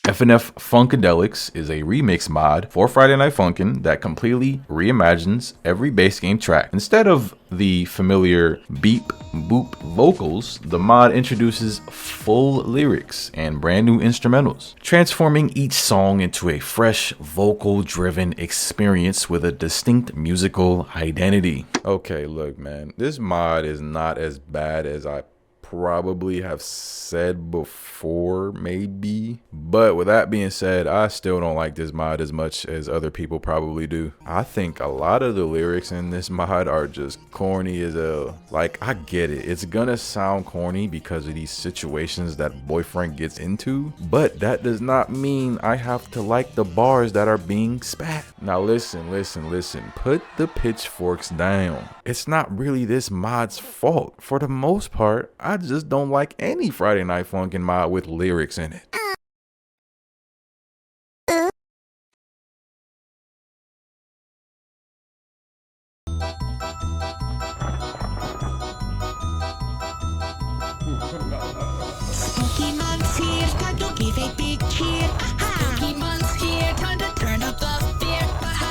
FNF Funkadelics is a remix mod for Friday Night Funkin' that completely reimagines every base game track. Instead of the familiar beep boop vocals, the mod introduces full lyrics and brand new instrumentals, transforming each song into a fresh vocal driven experience with a distinct musical identity. Okay, look man, this mod is not as bad as I probably have said before, maybe, but with that being said, I still don't like this mod as much as other people probably do. I think a lot of the lyrics in this mod are just corny as hell. Like, I get it, it's gonna sound corny because of these situations that boyfriend gets into, but that does not mean I have to like the bars that are being spat. Now listen, put the pitchforks down. It's not really this mod's fault. For the most part, I just don't like any Friday Night Funkin' mod with lyrics in it. Spooky months here, time to give a big cheer. Spooky months here, time to turn up the fear.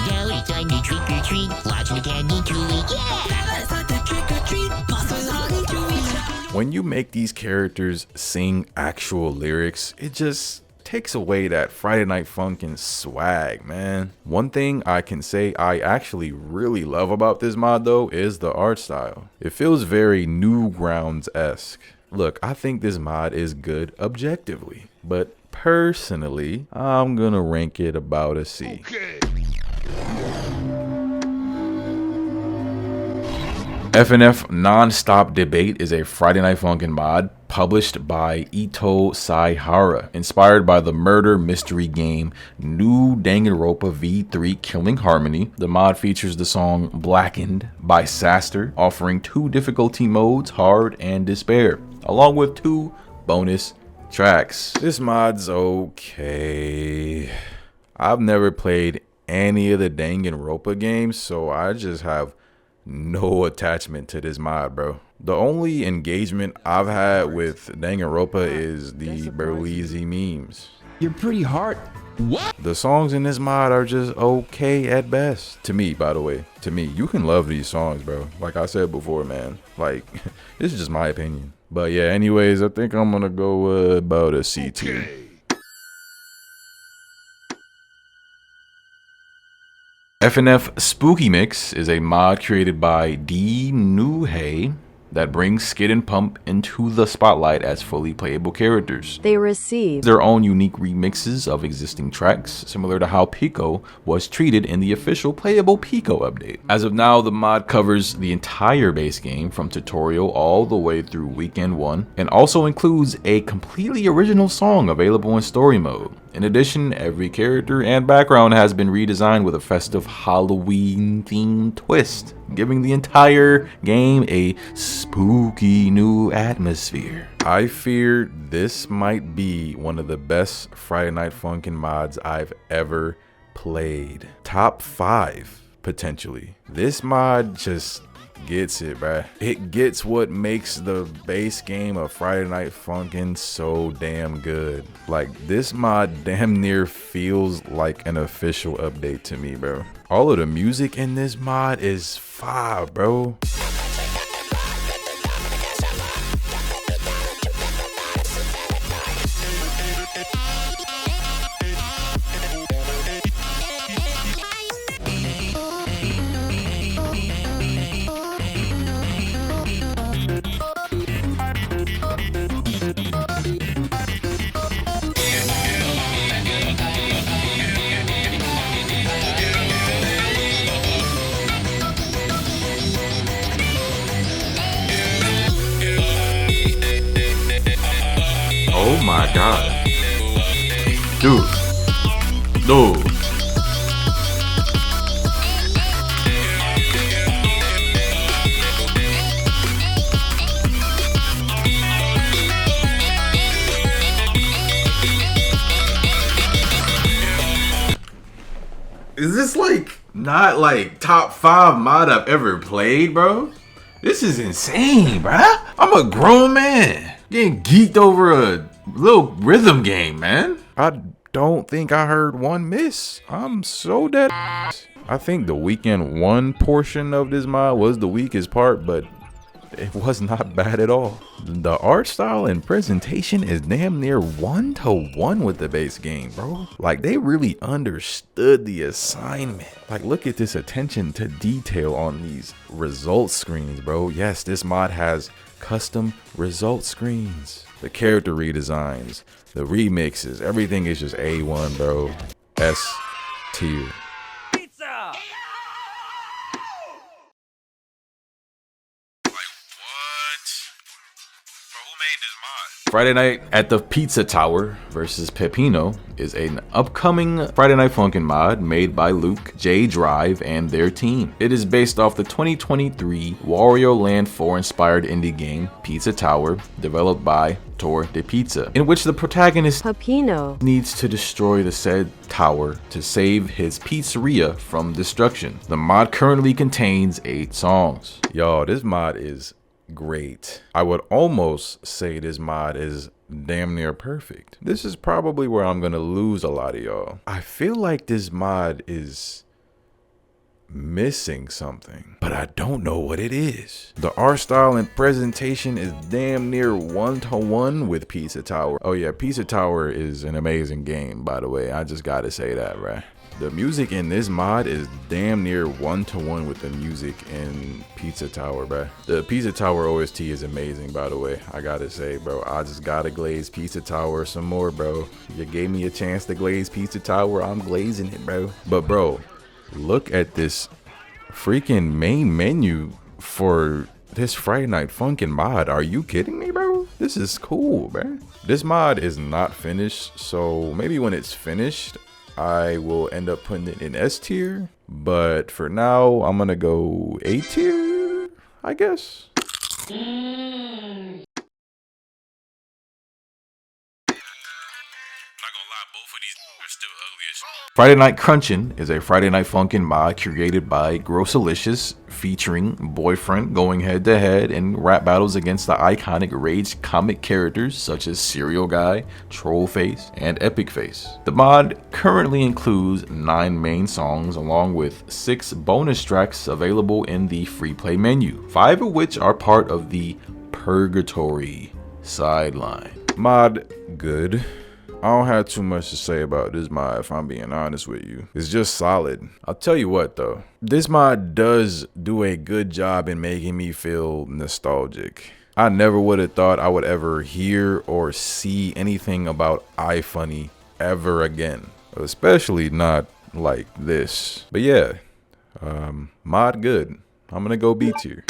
Now it's time to trick or treat, watching the candy tree. Yeah! It's time to trick or treat, monsters running to each other. When you make these characters sing actual lyrics, it just takes away that Friday Night Funkin' swag, man. One thing I can say I actually really love about this mod though is the art style. It feels very Newgrounds-esque. Look, I think this mod is good objectively, but personally, I'm gonna rank it about a C. Okay. FNF Non-Stop Debate is a Friday Night Funkin' mod published by Ito Saihara, inspired by the murder mystery game New Danganronpa V3 Killing Harmony. The mod features the song Blackened by Saster, offering 2 difficulty modes, Hard and Despair, along with 2 bonus tracks. This mod's okay. I've never played any of the Danganronpa games, so I just have no attachment to this mod, bro. The only engagement I've had with Danganronpa is the Berleezy memes. You're pretty hard. What? The songs in this mod are just okay at best. To me, by the way. To me, you can love these songs, bro. Like I said before, man. Like, this is just my opinion. But yeah, anyways, I think I'm gonna go about a C tier. FNF Spooky Mix is a mod created by D. Nuhei that brings Skid and Pump into the spotlight as fully playable characters. They receive their own unique remixes of existing tracks, similar to how Pico was treated in the official playable Pico update. As of now, the mod covers the entire base game from tutorial all the way through weekend 1, and also includes a completely original song available in story mode. In addition, every character and background has been redesigned with a festive Halloween-themed twist, giving the entire game a spooky new atmosphere. I fear this might be one of the best Friday Night Funkin' mods I've ever played. Top 5, potentially. This mod just gets it, bruh. It gets what makes the base game of Friday Night Funkin' so damn good. Like, this mod damn near feels like an official update to me, bro. All of the music in this mod is fire, bro. my god. Dude. No. Is this like not like top 5 mod I've ever played, bro? This is insane, bruh. I'm a grown man getting geeked over a little rhythm game, man. I don't think I heard one miss. I'm so dead. I think the weekend 1 portion of this mod was the weakest part, but it was not bad at all. The art style and presentation is damn near 1-to-1 with the base game, bro. Like, they really understood the assignment. Like, look at this attention to detail on these result screens, bro. Yes, this mod has custom result screens. The character redesigns, the remixes, everything is just A1, bro. S tier. Friday Night at the Pizza Tower versus Pepino is an upcoming Friday Night Funkin mod made by Luke, J Drive, and their team. It is based off the 2023 Wario Land 4 inspired indie game Pizza Tower, developed by Tor de Pizza, in which the protagonist Pepino needs to destroy the said tower to save his pizzeria from destruction. The mod currently contains 8 songs. Y'all, this mod is great. I would almost say this mod is damn near perfect. This is probably where I'm gonna lose a lot of y'all. I feel like this mod is missing something, but I don't know what it is. The art style and presentation is damn near 1-to-1 with Pizza Tower. Oh yeah, Pizza Tower is an amazing game, by the way. I just gotta say that, right? The music in this mod is damn near 1-to-1 with the music in Pizza Tower, bro. The Pizza Tower OST is amazing, by the way. I gotta say, bro, I just gotta glaze Pizza Tower some more, bro. You gave me a chance to glaze Pizza Tower, I'm glazing it, bro. But bro, look at this freaking main menu for this Friday Night Funkin mod. Are you kidding me, bro? This is cool, bro. This mod is not finished, so maybe when it's finished, I will end up putting it in S tier, but for now, I'm gonna go A tier, I guess. Friday Night Crunchin' is a Friday Night Funkin' mod created by Grossalicious, featuring Boyfriend going head to head in rap battles against the iconic Rage comic characters such as Cereal Guy, Trollface, and Epic Face. The mod currently includes 9 main songs along with 6 bonus tracks available in the free play menu, 5 of which are part of the Purgatory sideline. Mod good. I don't have too much to say about this mod if I'm being honest with you. It's just solid. I'll tell you what though, this mod does do a good job in making me feel nostalgic. I never would have thought I would ever hear or see anything about iFunny ever again, especially not like this. But yeah, mod good. I'm gonna go B tier.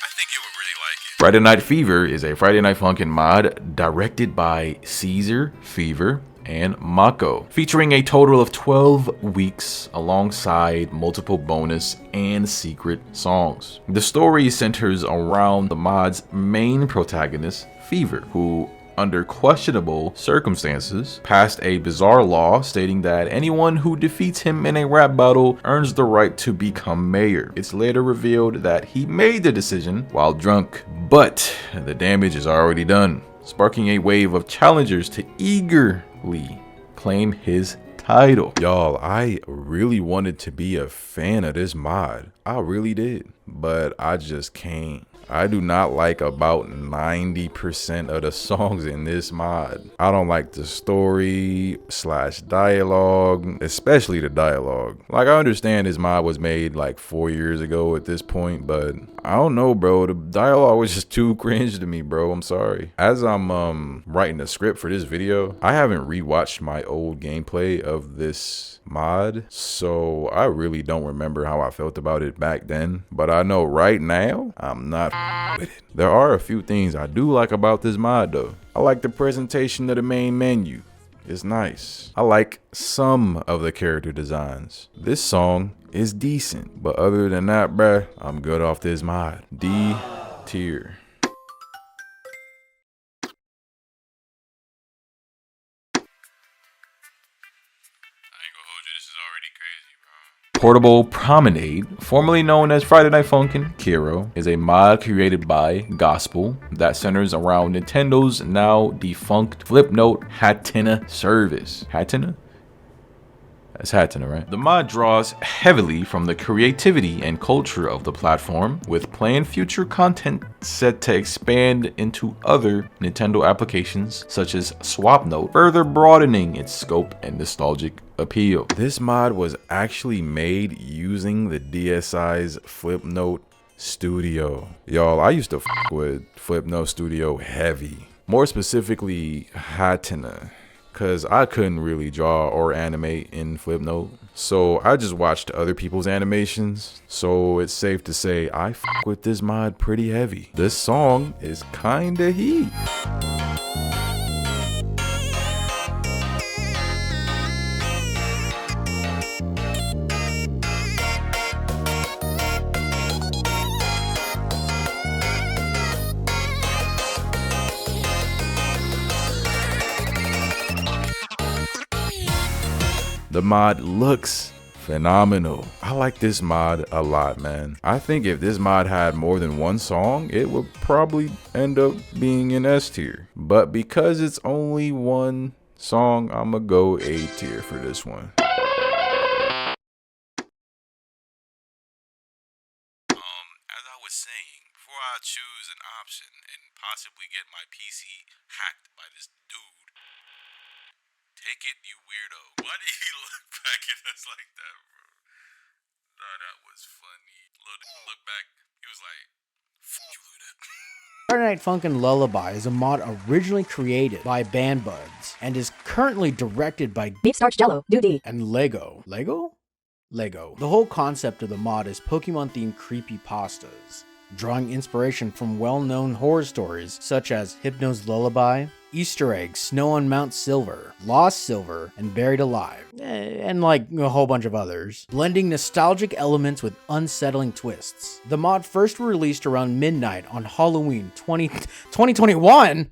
I think you would really like it. Friday Night Fever is a Friday Night Funkin' mod directed by Caesar Fever and Mako, featuring a total of 12 weeks alongside multiple bonus and secret songs. The story centers around the mod's main protagonist, Fever, who under questionable circumstances, passed a bizarre law stating that anyone who defeats him in a rap battle earns the right to become mayor. It's later revealed that he made the decision while drunk, but the damage is already done, sparking a wave of challengers to eagerly claim his title. Y'all, I really wanted to be a fan of this mod. I really did, but I just can't. I do not like about 90% of the songs in this mod. I don't like the story / dialogue, especially the dialogue. Like, I understand this mod was made like 4 years ago at this point, but I don't know, bro. The dialogue was just too cringe to me, bro. I'm sorry. As I'm writing the script for this video, I haven't rewatched my old gameplay of this mod, so I really don't remember how I felt about it back then. But I know right now, I'm not with it. There are a few things I do like about this mod though. I like the presentation of the main menu. It's nice. I like some of the character designs. This song is decent, but other than that, bruh, I'm good off this mod. D tier. Portable Promenade, formerly known as Friday Night Funkin Kiro, is a mod created by Gospel that centers around Nintendo's now defunct Flipnote Hatenna service. Hatenna? That's Hatenna, right? The mod draws heavily from the creativity and culture of the platform, with planned future content set to expand into other Nintendo applications such as Swapnote, further broadening its scope and nostalgic appeal. This mod was actually made using the DSi's Flipnote Studio. Y'all, I used to f with Flipnote Studio heavy. More specifically, Hatenna, because I couldn't really draw or animate in Flipnote. So I just watched other people's animations. So it's safe to say I f with this mod pretty heavy. This song is kinda heat. The mod looks phenomenal. I like this mod a lot, man. I think if this mod had more than one song, it would probably end up being in S tier. But because it's only one song, I'ma go A tier for this one. As I was saying, before I choose an option and possibly get my PC hacked by this dude, take it, you weirdo. Why did he look back at us like that, bro? Nah, that was funny. Look back, he was like, fuck you, look at that. Friday Night Funkin Lullaby is a mod originally created by BandBuds and is currently directed by Deep Starch Jello, Duty, and Lego. Lego. The whole concept of the mod is Pokemon-themed creepypastas, drawing inspiration from well-known horror stories such as Hypno's Lullaby, Easter eggs, Snow on Mount Silver, Lost Silver, and Buried Alive, and like a whole bunch of others, blending nostalgic elements with unsettling twists. The mod first released around midnight on Halloween 2021.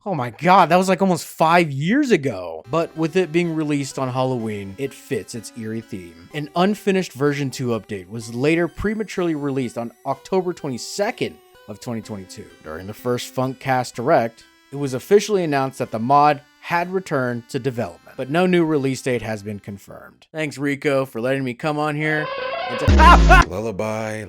Oh my god, that was like almost 5 years ago. But with it being released on Halloween, it fits its eerie theme. An unfinished version 2 update was later prematurely released on October 22nd of 2022. During the first Funkcast Direct, it was officially announced that the mod had returned to development, but no new release date has been confirmed. Thanks, Riqo, for letting me come on here. Lullaby.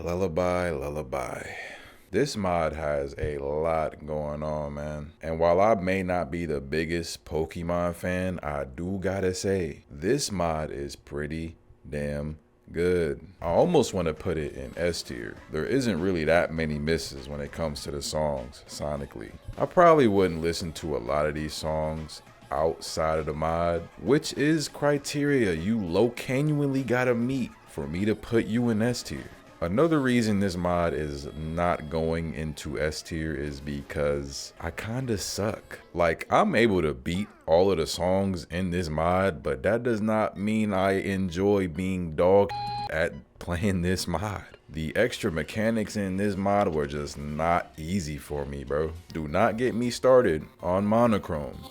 This mod has a lot going on, man. And while I may not be the biggest Pokemon fan, I do gotta say, this mod is pretty damn good. I almost want to put it in S tier. There isn't really that many misses when it comes to the songs sonically. I probably wouldn't listen to a lot of these songs outside of the mod, which is criteria you low-canually gotta meet for me to put you in S tier. Another reason this mod is not going into S tier is because I kinda suck. Like, I'm able to beat all of the songs in this mod, but that does not mean I enjoy being dog at playing this mod. The extra mechanics in this mod were just not easy for me, bro. Do not get me started on monochrome.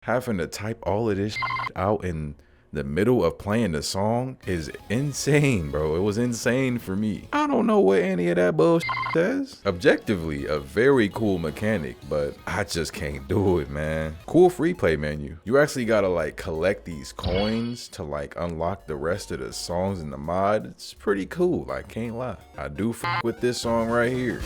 Having to type all of this out in the middle of playing the song is insane, bro. It was insane for me. I don't know what any of that bullshit says. Objectively, a very cool mechanic, but I just can't do it, man. Cool free play menu. You actually gotta like collect these coins to like unlock the rest of the songs in the mod. It's pretty cool, I can't lie. I do f with this song right here.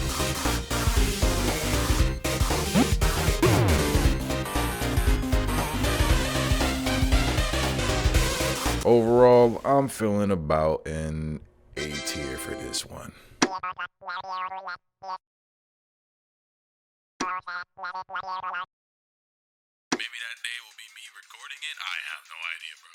Overall, I'm feeling about an A tier for this one. Maybe that day will be me recording it. I have no idea, bro.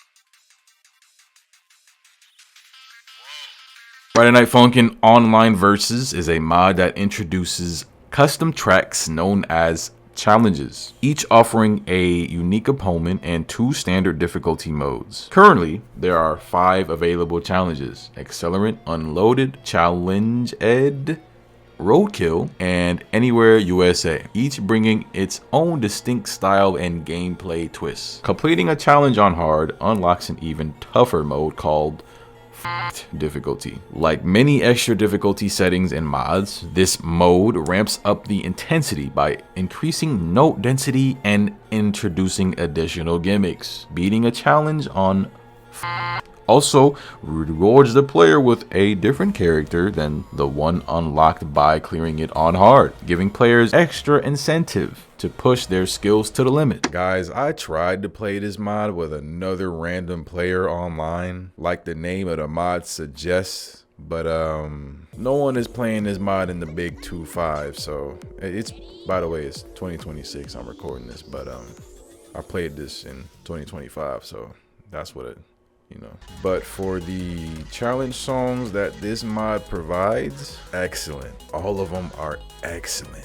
Friday Night Funkin Online Versus is a mod that introduces custom tracks known as challenges, each offering a unique opponent and 2 standard difficulty modes. Currently, there are 5 available challenges: Accelerant, Unloaded, Challenge Ed, Roadkill, and Anywhere USA, each bringing its own distinct style and gameplay twists. Completing a challenge on hard unlocks an even tougher mode called difficulty. Like many extra difficulty settings and mods, this mode ramps up the intensity by increasing note density and introducing additional gimmicks. Beating a challenge on also rewards the player with a different character than the one unlocked by clearing it on hard, giving players extra incentive to push their skills to the limit. Guys, I tried to play this mod with another random player online, like the name of the mod suggests, but no one is playing this mod in the big 2.5, so it's, by the way, it's 2026 I'm recording this, but I played this in 2025, so that's what it, you know. But for the challenge songs that this mod provides, excellent. All of them are excellent.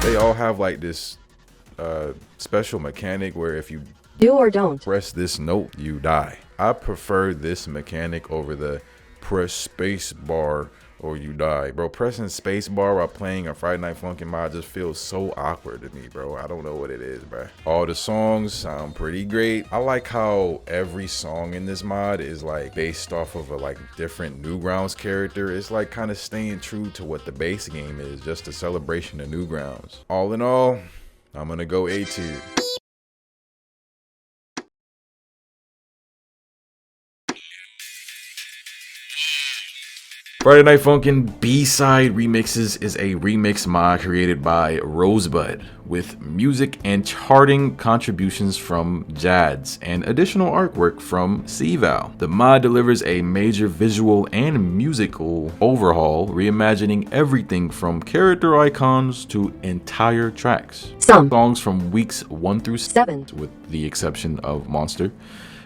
They all have like this special mechanic where if you do or don't press this note, you die. I prefer this mechanic over the press space bar or you die. Bro, pressing space bar while playing a Friday Night Funkin mod just feels so awkward to me, bro. I don't know what it is, bro. All the songs sound pretty great. I like how every song in this mod is like based off of a like different Newgrounds character. It's like kind of staying true to what the base game is, just a celebration of Newgrounds. All in all, I'm gonna go A tier. Friday Night Funkin B-Side Remixes is a remix mod created by Rosebud with music and charting contributions from Jads and additional artwork from CVal. The mod delivers a major visual and musical overhaul, reimagining everything from character icons to entire tracks. Some songs from weeks 1 through 7, with the exception of Monster,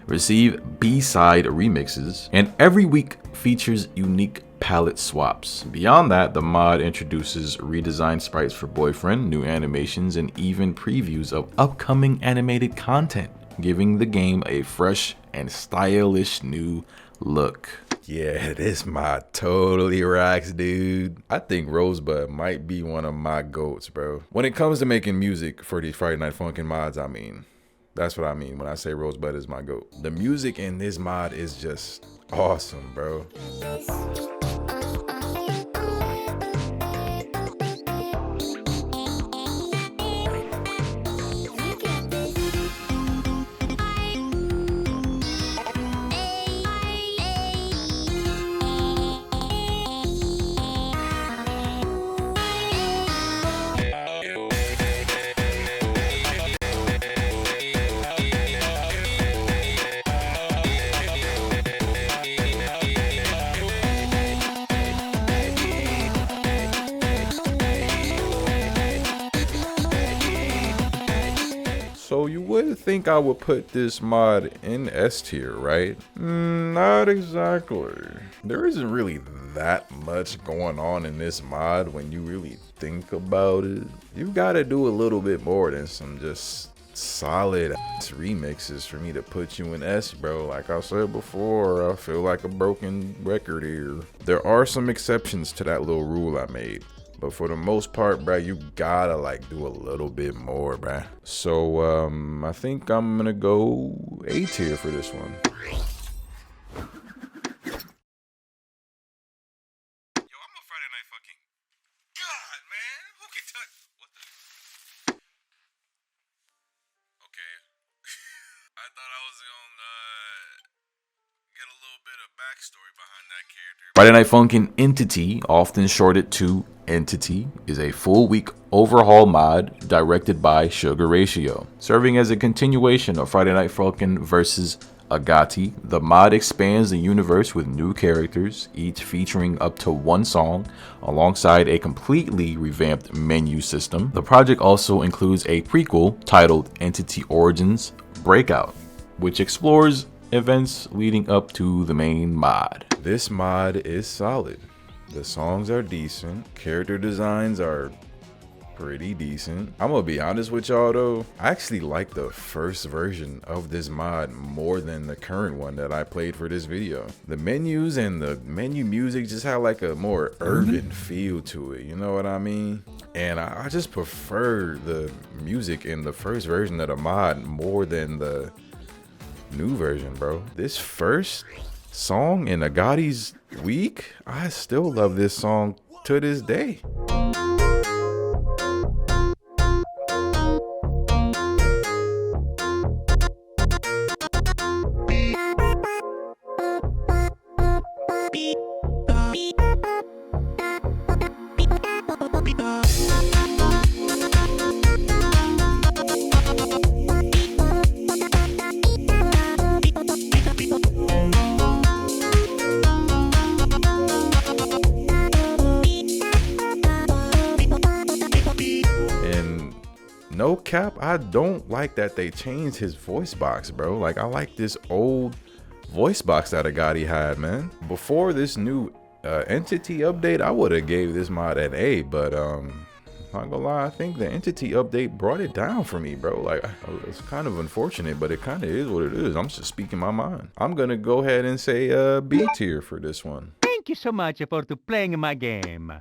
receive B-Side remixes, and every week features unique palette swaps. Beyond that, the mod introduces redesigned sprites for Boyfriend, new animations, and even previews of upcoming animated content, giving the game a fresh and stylish new look. Yeah, this mod totally rocks, dude. I think Rosebud might be one of my goats, bro. When it comes to making music for these Friday Night Funkin mods, I mean, that's what I mean when I say Rosebud is my goat. The music in this mod is just awesome, bro. So you would think I would put this mod in S tier, right? Not exactly. There isn't really that much going on in this mod when you really think about it. You gotta do a little bit more than some just solid ass remixes for me to put you in S, bro. Like I said before, I feel like a broken record here. There are some exceptions to that little rule I made, but for the most part, bro, you gotta like do a little bit more, bro. So I think I'm gonna go A tier for this one. I thought I was gonna get a little bit of backstory behind that character. Friday Night Funkin Entity, often shorted to Entity, is a full week overhaul mod directed by Sugar Ratio. Serving as a continuation of Friday Night Funkin vs. Agati, the mod expands the universe with new characters, each featuring up to one song, alongside a completely revamped menu system. The project also includes a prequel titled Entity Origins Breakout, which explores events leading up to the main mod. This mod is solid. The songs are decent. Character designs are pretty decent. I'm gonna be honest with y'all though, I actually like the first version of this mod more than the current one that I played for this video. The menus and the menu music just had like a more urban feel to it, you know what I mean? And I just prefer the music in the first version of the mod more than the new version, bro. This first song in Agati's week, I still love this song to this day. No cap, I don't like that they changed his voice box, bro. Like, I like this old voice box that Agati had, man. Before this new Entity update, I would have gave this mod an A, but not gonna lie, I think the Entity update brought it down for me, bro. Like, it's kind of unfortunate, but it kind of is what it is. I'm just speaking my mind. I'm gonna go ahead and say B tier for this one. Thank you so much for playing my game.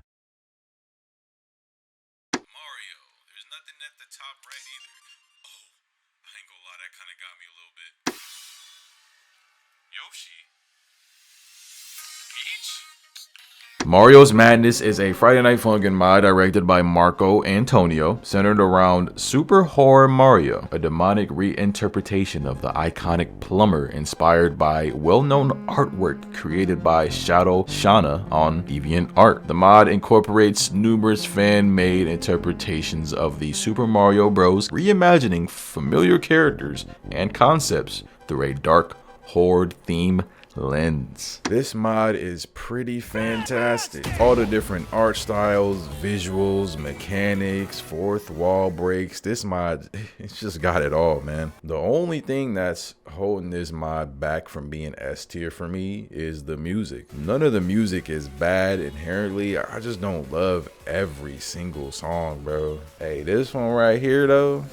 Mario's Madness is a Friday Night Funkin mod directed by Marco Antonio, centered around Super Horror Mario, a demonic reinterpretation of the iconic plumber inspired by well-known artwork created by Shadow Shana on DeviantArt. The mod incorporates numerous fan-made interpretations of the Super Mario Bros., reimagining familiar characters and concepts through a dark horde theme lens. This mod is pretty fantastic. All the different art styles, visuals, mechanics, fourth wall breaks. This mod, it's just got it all, man. The only thing that's holding this mod back from being S tier for me is the music. None of the music is bad inherently. I just don't love every single song, bro. Hey, this one right here though,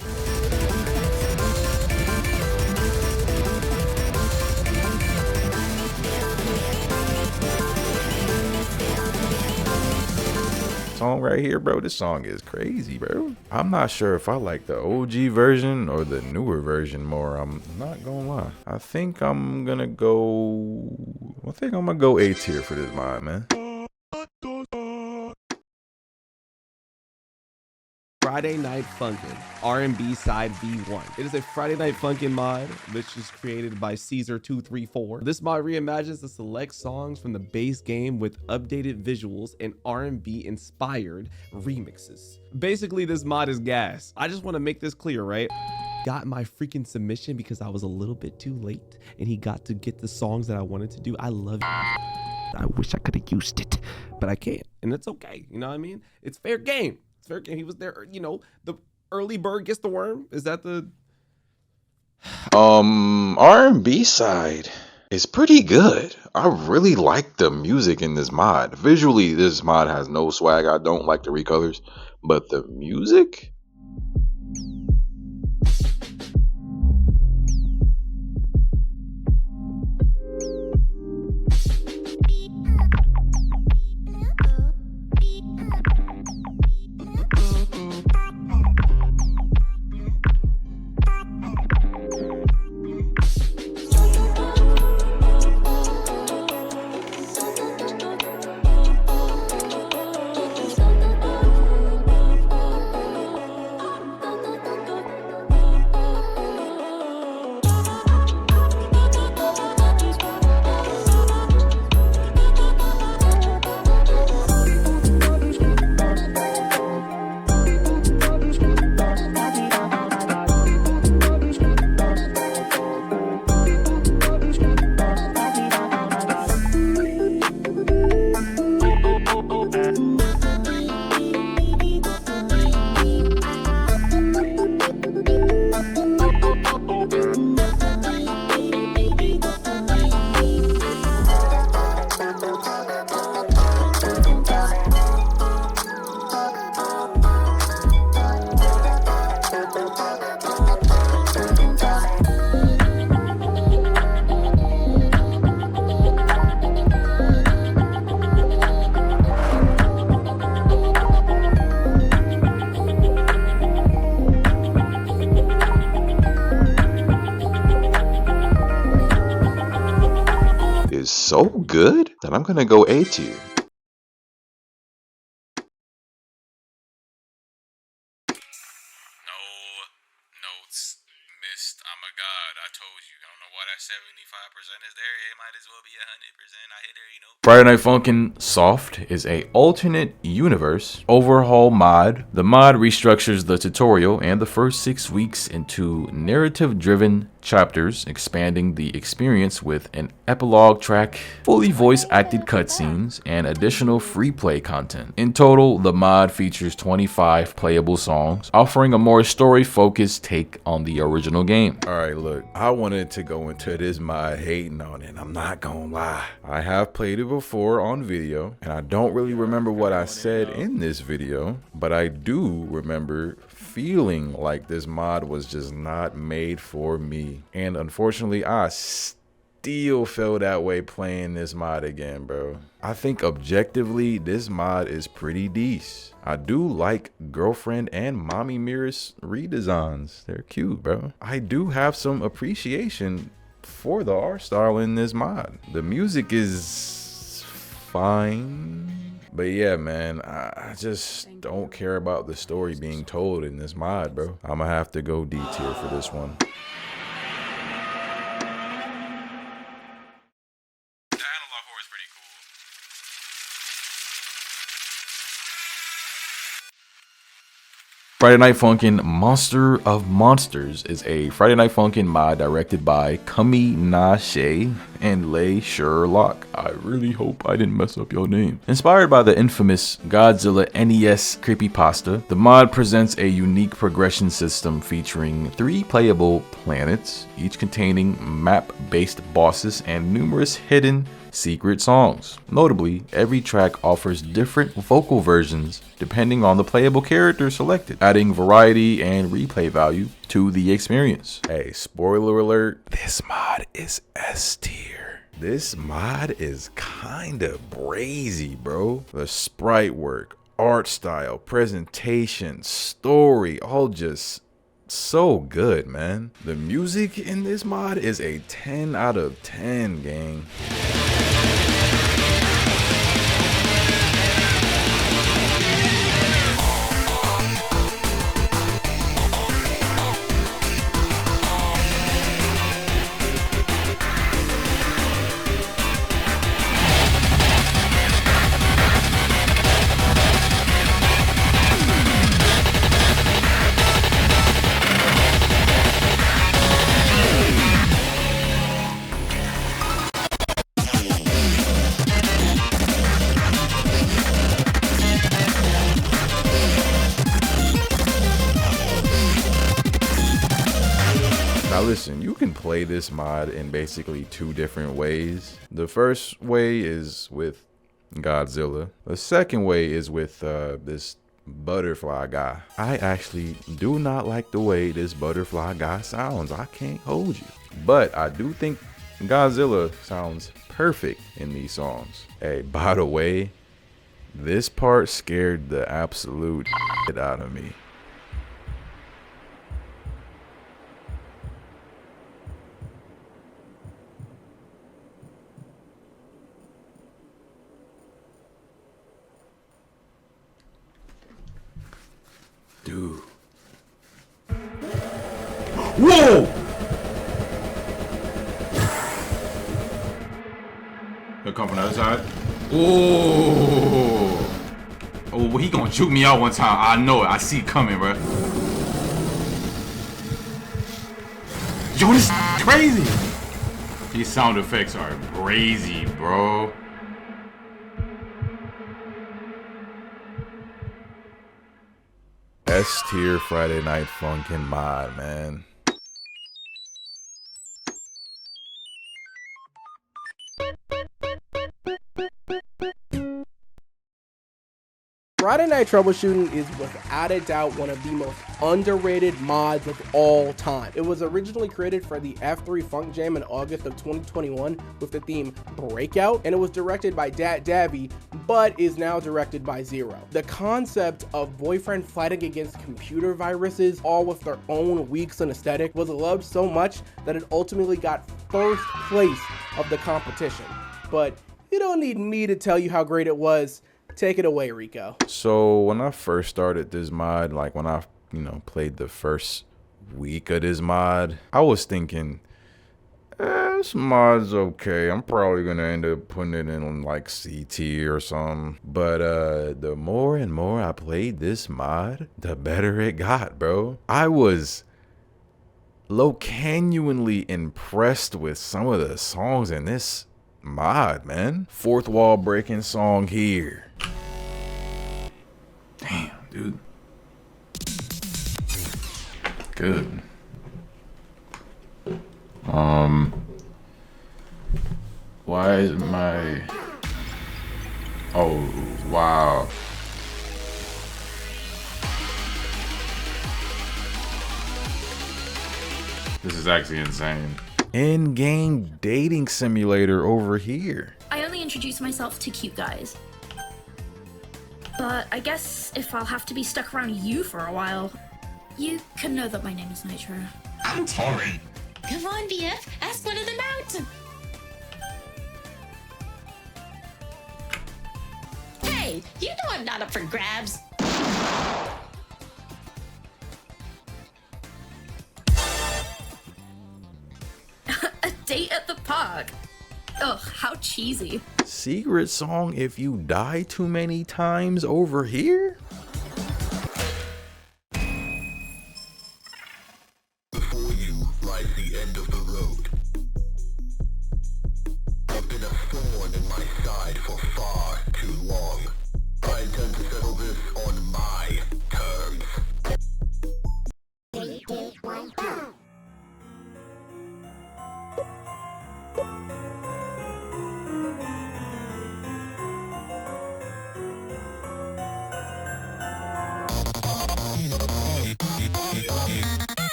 song right here, bro. This song is crazy, bro. I'm not sure if I like the OG version or the newer version more. I'm not gonna lie. I think I'm gonna go A tier for this mod, man. Friday Night Funkin R&B Side V1. It is a Friday Night Funkin mod which is created by Caesar234. This mod reimagines the select songs from the base game with updated visuals and R&B inspired remixes. Basically, this mod is gas. I just want to make this clear, right? Got my freaking submission because I was a little bit too late and he got to get the songs that I wanted to do. I love you. I wish I could have used it, but I can't, and it's okay. You know what I mean? It's fair game. It's fair game. He was there, you know, the early bird gets the worm. Is that the R&B side is pretty good. I really like the music in this mod. Visually, this mod has no swag. I don't like the recolors, but the music, good, then I'm gonna go A tier. Notes missed. I'm a god. I told you. I don't know why that 75% is there. It might as well be 100%. I hit her, you know. Friday Night Funkin' Soft is a alternate universe overhaul mod. The mod restructures the tutorial and the first 6 weeks into narrative-driven chapters, expanding the experience with an epilogue track, fully voice-acted cutscenes, and additional free play content. In total, the mod features 25 playable songs, offering a more story-focused take on the original game. Alright, look, I wanted to go into this mod hating on it, I'm not gonna lie. I have played it before on video, and I don't really remember what I said in this video, but I do remember feeling like this mod was just not made for me. And unfortunately, I still feel that way playing this mod again, bro. I think objectively, this mod is pretty decent. I do like Girlfriend and Mommy Mirror's redesigns. They're cute, bro. I do have some appreciation for the art style in this mod. The music is fine. But yeah, man, I just don't care about the story being told in this mod, bro. I'm gonna have to go D tier for this one. Friday Night Funkin' Monster of Monsters is a Friday Night Funkin' mod directed by Kumi Na Shea and Lei Sherlock. I really hope I didn't mess up your name. Inspired by the infamous Godzilla NES creepypasta, the mod presents a unique progression system featuring 3 playable planets, each containing map-based bosses and numerous hidden secret songs. Notably, every track offers different vocal versions depending on the playable character selected, adding variety and replay value to the experience. Hey, spoiler alert, this mod is S tier. This mod is kinda brazy, bro. The sprite work, art style, presentation, story, all just so good, man. The music in this mod is a 10 out of 10, gang. Now listen, you can play this mod in basically 2 different ways. The first way is with Godzilla. The second way is with this butterfly guy. I actually do not like the way this butterfly guy sounds. I can't hold you. But I do think Godzilla sounds perfect in these songs. Hey, by the way, this part scared the absolute shit out of me. Dude. Whoa! He'll come from the other side. Oh! Oh, he gonna juke me out one time. I know it. I see it coming, bro. Yo, this is crazy. These sound effects are crazy, bro. S tier Friday Night Funkin' mod, man. Friday Night Troubleshooting is without a doubt one of the most underrated mods of all time. It was originally created for the F3 Funk Jam in August of 2021 with the theme Breakout, and it was directed by Dat Davy, but is now directed by Zero. The concept of boyfriend fighting against computer viruses, all with their own weeks and aesthetic, was loved so much that it ultimately got first place of the competition. But don't need me to tell you how great it was. Take it away, Riqo. So when I first started this mod, like when I, played the first week of this mod, I was thinking, this mod's okay. I'm probably gonna end up putting it in like C tier or something. But the more and more I played this mod, the better it got, bro. I was genuinely impressed with some of the songs in this mod, man. Fourth wall breaking song here. Damn, dude. Good. Why is my... Oh, wow. This is actually insane. In-game dating simulator over here. I only introduce myself to cute guys. But I guess if I'll have to be stuck around you for a while, you can know that my name is Nitro. I'm sorry. Come on, BF, ask one of them out. Hey, you know I'm not up for grabs. A date at the park? Ugh, how cheesy. Secret song if you die too many times over here? Before you lies the end of the road. I've been a thorn in my side for far too long. I intend to settle this on my terms.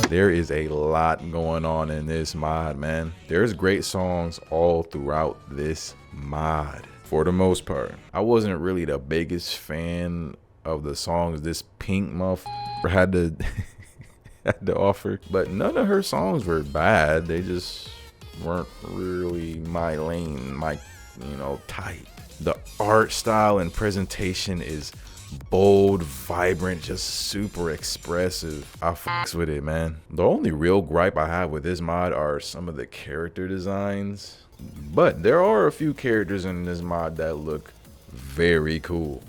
There is a lot going on in this mod, man. There's great songs all throughout this mod. For the most part, I wasn't really the biggest fan of the songs this pink muff had to had to offer, but none of her songs were bad. They just weren't really my lane, my type. The art style and presentation is bold, vibrant, just super expressive. I fucks with it, man. The only real gripe I have with this mod are some of the character designs, but there are a few characters in this mod that look very cool.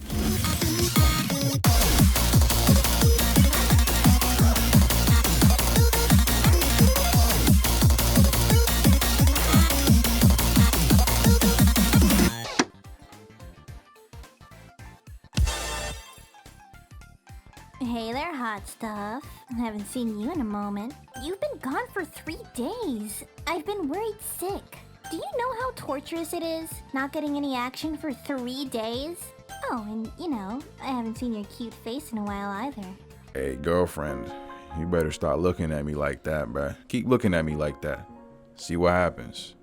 Hey there, hot stuff. I haven't seen you in a moment. You've been gone for 3 days. I've been worried sick. Do you know how torturous it is not getting any action for 3 days? Oh, and I haven't seen your cute face in a while either. Hey, girlfriend, you better start looking at me like that, bruh. Keep looking at me like that. See what happens.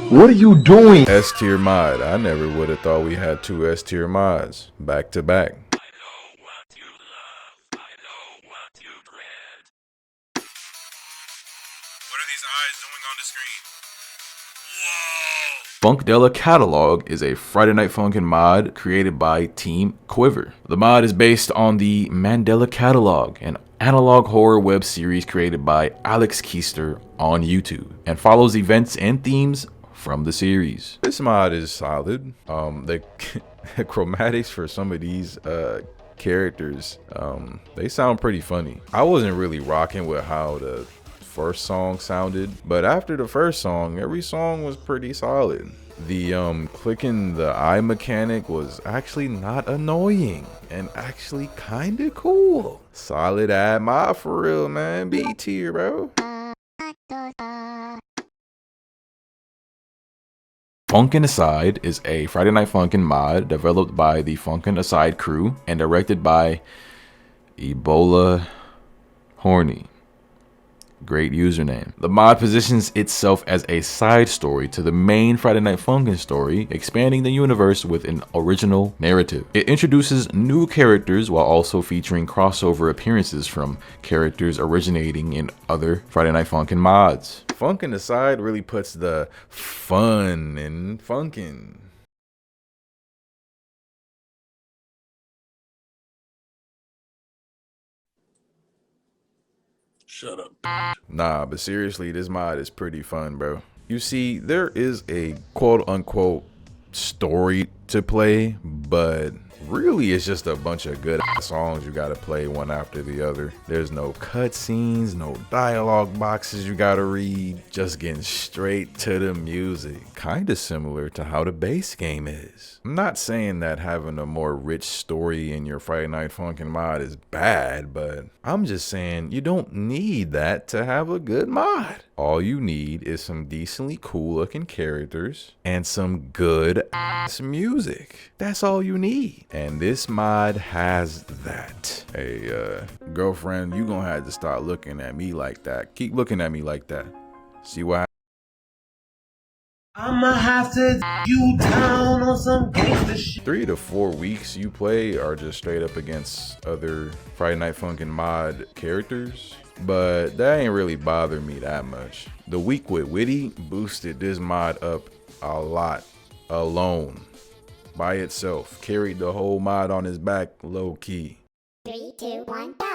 What are you doing? S tier mod. I never would have thought we had 2 S tier mods back to back. What are these eyes doing on the screen? Funkdella Catalog is a Friday Night Funkin mod created by Team Quiver. The mod is based on the Mandela Catalog, an analog horror web series created by Alex Keister on YouTube, and follows events and themes from the series. This mod is solid. The chromatics for some of these characters, they sound pretty funny. I wasn't really rocking with how the first song sounded, but after the first song, every song was pretty solid. The clicking the eye mechanic was actually not annoying and actually kind of cool. Solid ad mod for real, man. B tier, bro. Funkin' Aside is a Friday Night Funkin' mod developed by the Funkin' Aside crew and directed by Ebola Horny. Great username. The mod positions itself as a side story to the main Friday Night Funkin' story, expanding the universe with an original narrative. It introduces new characters while also featuring crossover appearances from characters originating in other Friday Night Funkin' mods. Funkin' aside really puts the fun in funkin'. Shut up. Nah, but seriously, this mod is pretty fun, bro. You see, there is a quote-unquote story to play, but really it's just a bunch of good songs you gotta play one after the other. There's no cutscenes, no dialogue boxes you gotta read, just getting straight to the music. Kinda similar to how the base game is. I'm not saying that having a more rich story in your Friday Night Funkin' mod is bad, but I'm just saying you don't need that to have a good mod. All you need is some decently cool looking characters and some good ass music. That's all you need. And this mod has that. Hey, girlfriend, you gonna have to start looking at me like that. Keep looking at me like that. See why? I'ma have to you down on some gangster shit. 3 to 4 weeks you play are just straight up against other Friday Night Funkin' mod characters, but that ain't really bothered me that much. The week with Witty boosted this mod up a lot alone. By itself, carried the whole mod on his back low key. 3, 2, 1, go!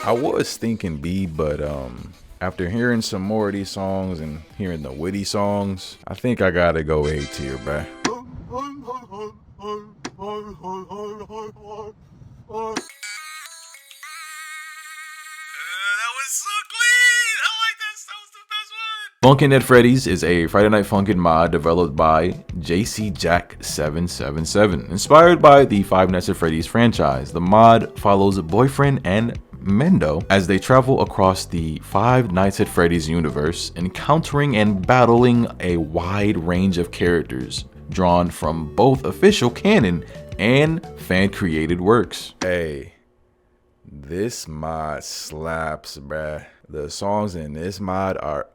I was thinking B, but after hearing some more of these songs and hearing the Witty songs, I think I gotta go A tier, bruh. Funkin' at Freddy's is a Friday Night Funkin' mod developed by JCJack777. Inspired by the Five Nights at Freddy's franchise, the mod follows Boyfriend and Mendo as they travel across the Five Nights at Freddy's universe, encountering and battling a wide range of characters drawn from both official canon and fan-created works. Hey, this mod slaps, bruh. The songs in this mod are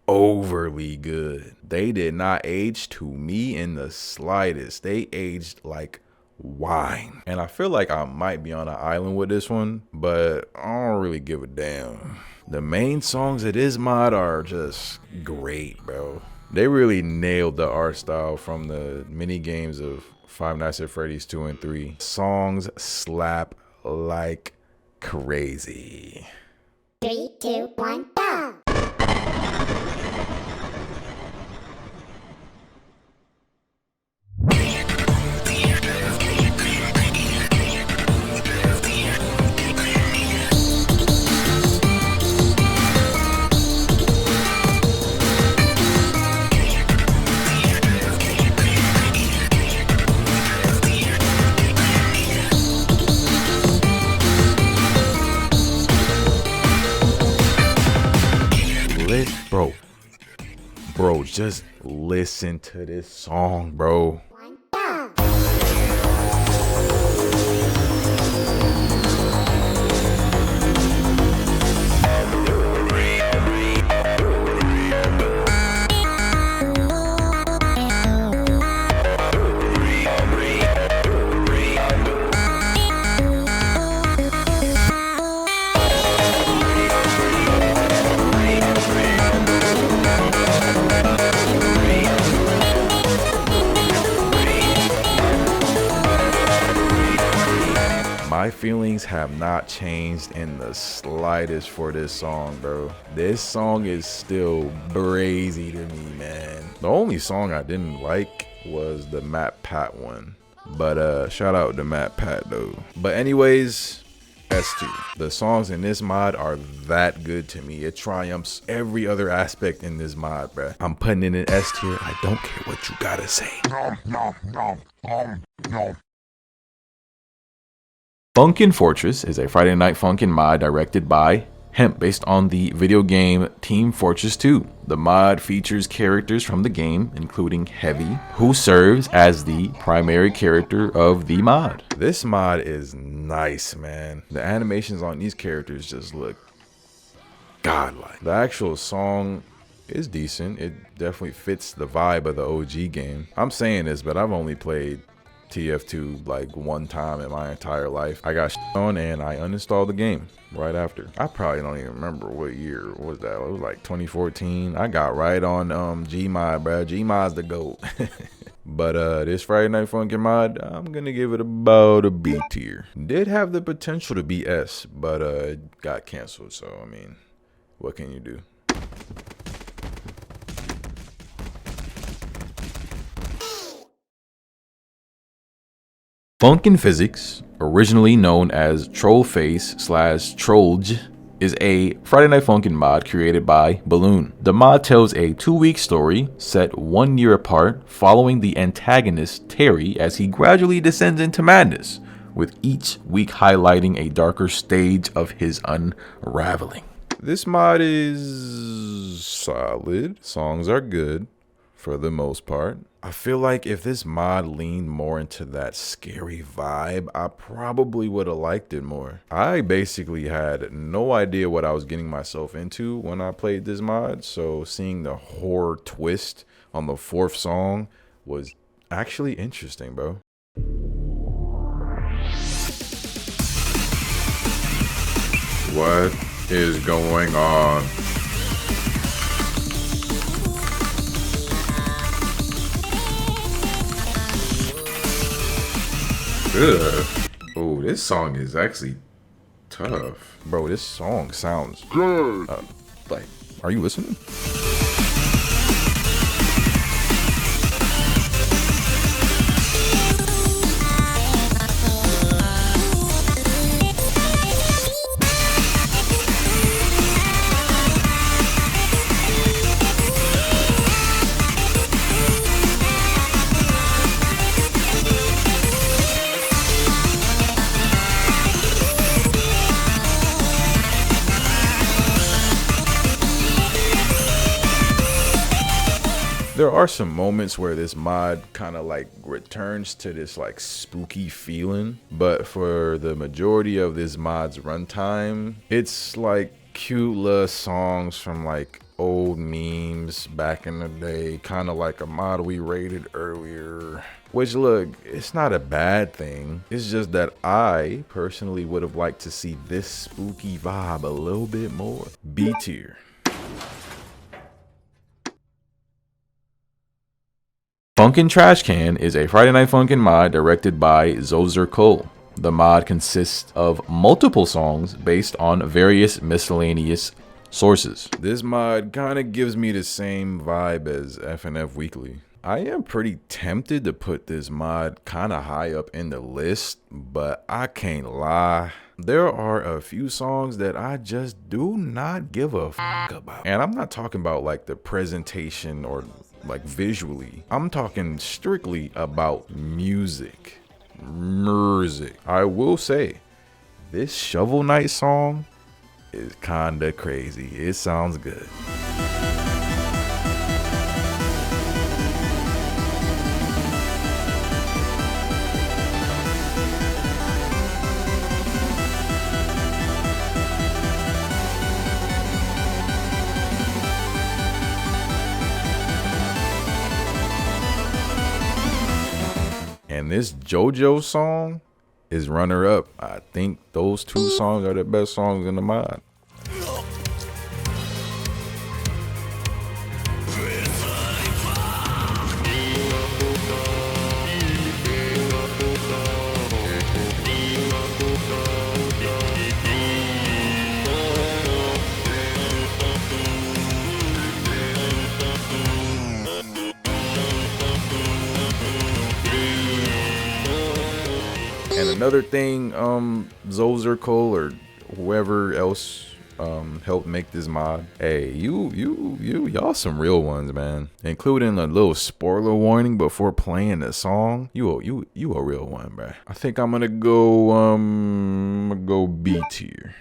overly good. They did not age to me in the slightest. They aged like wine. And I feel like I might be on an island with this one, but I don't really give a damn. The main songs of this mod are just great, bro. They really nailed the art style from the mini games of Five Nights at Freddy's 2 and 3. Songs slap like crazy. 3, 2, 1, go! Bro, just listen to this song, bro. My feelings have not changed in the slightest for this song, bro. This song is still brazy to me, man. The only song I didn't like was the Matt Pat one. But shout out to Matt Pat though. But anyways, S2. The songs in this mod are that good to me. It triumphs every other aspect in this mod, bruh. I'm putting it in S tier. I don't care what you gotta say. Funkin' Fortress is a Friday Night Funkin' mod directed by Hemp based on the video game Team Fortress 2. The mod features characters from the game, including Heavy, who serves as the primary character of the mod. This mod is nice, man. The animations on these characters just look godlike. The actual song is decent. It definitely fits the vibe of the OG game. I'm saying this, but I've only played TF2 like one time in my entire life. I got on and I uninstalled the game right after. I probably don't even remember what year was that. It was like 2014. I got right on Gmod, bro. Gmod's the GOAT. But this Friday Night Funkin' mod, I'm gonna give it about a B tier. Did have the potential to be S, but it got canceled. So I mean, what can you do? Funkin' Physics, originally known as Trollface/Trollj, is a Friday Night Funkin' mod created by Balloon. The mod tells a 2-week story set 1 year apart, following the antagonist Terry as he gradually descends into madness, with each week highlighting a darker stage of his unraveling. This mod is solid. Songs are good for the most part. I feel like if this mod leaned more into that scary vibe, I probably would have liked it more. I basically had no idea what I was getting myself into when I played this mod, so seeing the horror twist on the 4th song was actually interesting, bro. What is going on? Ugh. Oh, this song is actually tough. Bro, this song sounds good. Like, are you listening? There are some moments where this mod kind of like returns to this like spooky feeling, but for the majority of this mod's runtime, it's like cute little songs from like old memes back in the day, kind of like a mod we rated earlier. Which, look, it's not a bad thing. It's just that I personally would have liked to see this spooky vibe a little bit more. B tier. Funkin' Trash Can is a Friday Night Funkin' mod directed by Zozer Cole. The mod consists of multiple songs based on various miscellaneous sources. This mod kind of gives me the same vibe as FNF Weekly. I am pretty tempted to put this mod kind of high up in the list, but I can't lie. There are a few songs that I just do not give a fuck about. And I'm not talking about like the presentation or like visually. I'm talking strictly about music. I will say, this Shovel Knight song is kinda crazy. It sounds good. And this JoJo song is runner up. I think those 2 songs are the best songs in the mod. And another thing, Zozer Cole or whoever else helped make this mod. Hey, y'all some real ones, man. Including a little spoiler warning before playing the song. You a real one, bruh. I think I'm gonna go B tier.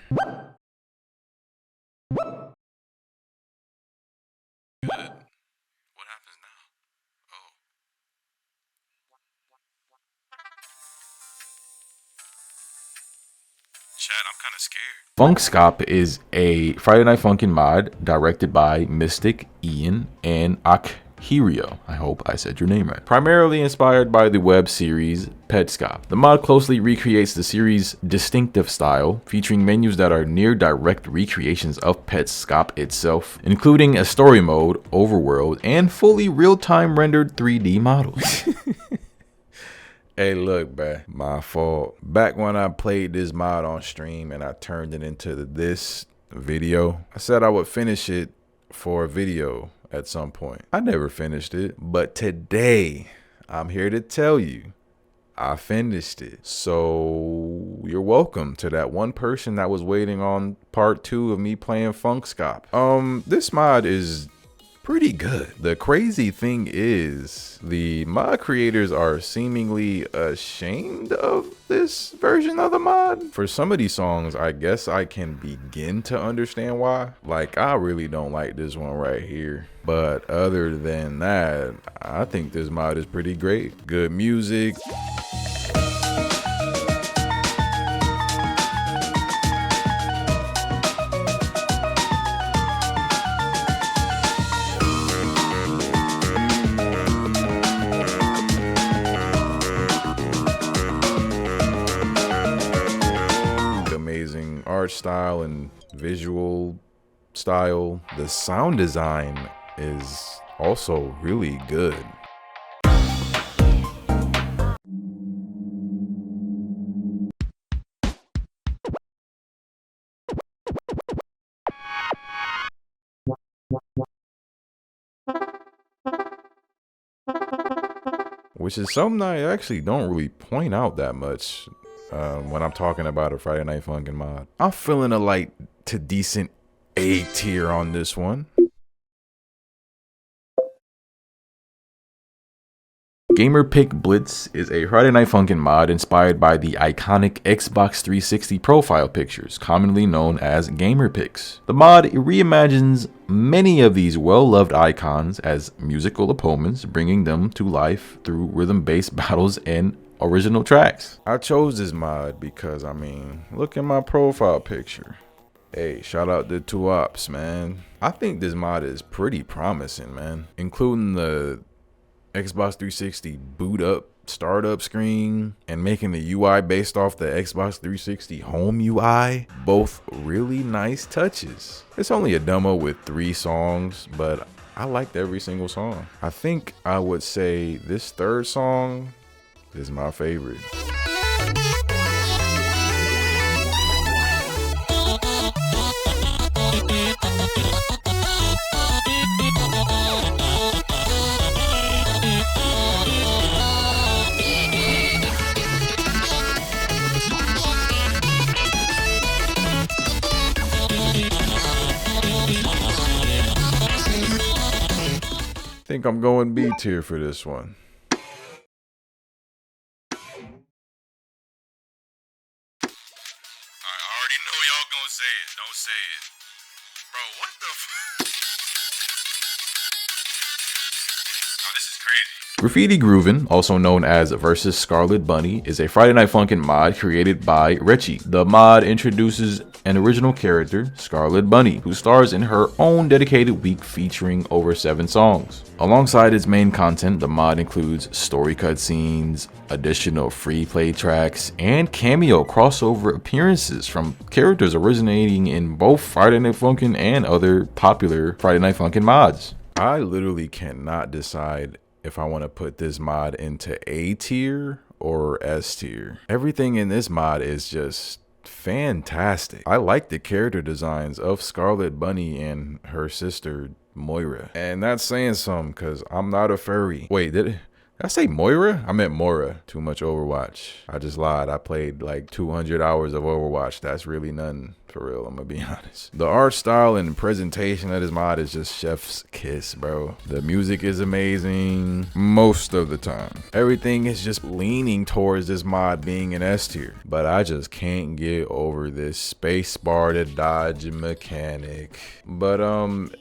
Chat, I'm kind of scared. Funkskop is a Friday Night Funkin' mod directed by Mystic, Ian, and Akhirio. I hope I said your name right. Primarily inspired by the web series Petskop. The mod closely recreates the series' distinctive style, featuring menus that are near direct recreations of Petskop itself, including a story mode, overworld, and fully real-time rendered 3D models. Hey, look, bruh, my fault. Back when I played this mod on stream and I turned it into this video, I said I would finish it for a video at some point. I never finished it, but today I'm here to tell you I finished it. So you're welcome to that one person that was waiting on part 2 of me playing Funkskop. This mod is pretty good. The crazy thing is the mod creators are seemingly ashamed of this version of the mod. For some of these songs, I guess I can begin to understand why. Like, I really don't like this one right here. But other than that, I think this mod is pretty great. Good music. Art style and visual style. The sound design is also really good. Which is something I actually don't really point out that much when I'm talking about a Friday Night Funkin' mod. I'm feeling a light to decent A tier on this one. Gamer Pick Blitz is a Friday Night Funkin' mod inspired by the iconic Xbox 360 profile pictures, commonly known as Gamer Picks. The mod reimagines many of these well-loved icons as musical opponents, bringing them to life through rhythm-based battles and original tracks. I chose this mod because, I mean, look at my profile picture. Hey, shout out to Two Ops, man. I think this mod is pretty promising, man. Including the Xbox 360 boot up startup screen and making the UI based off the Xbox 360 home UI. Both really nice touches. It's only a demo with 3 songs, but I liked every single song. I think I would say this third song is my favorite. I think I'm going B tier for this one. Don't say it. Bro, what the Oh, this is crazy. Graffiti Groovin', also known as Versus Scarlet Bunny, is a Friday Night Funkin' mod created by Riqo. The mod introduces an original character, Scarlet Bunny, who stars in her own dedicated week featuring over 7 songs. Alongside its main content, the mod includes story cutscenes, additional free play tracks, and cameo crossover appearances from characters originating in both Friday Night Funkin' and other popular Friday Night Funkin' mods. I literally cannot decide if I want to put this mod into A tier or S tier. Everything in this mod is just fantastic. I like the character designs of Scarlet Bunny and her sister Moira. And that's saying something because I'm not a furry. Wait, did I say Moira? I meant Mora. Too much Overwatch. I just lied. I played like 200 hours of Overwatch. That's really nothing. For real, I'm gonna be honest. The art style and presentation of this mod is just chef's kiss, bro. The music is amazing most of the time. Everything is just leaning towards this mod being an S tier. But I just can't get over this space bar to dodge mechanic. But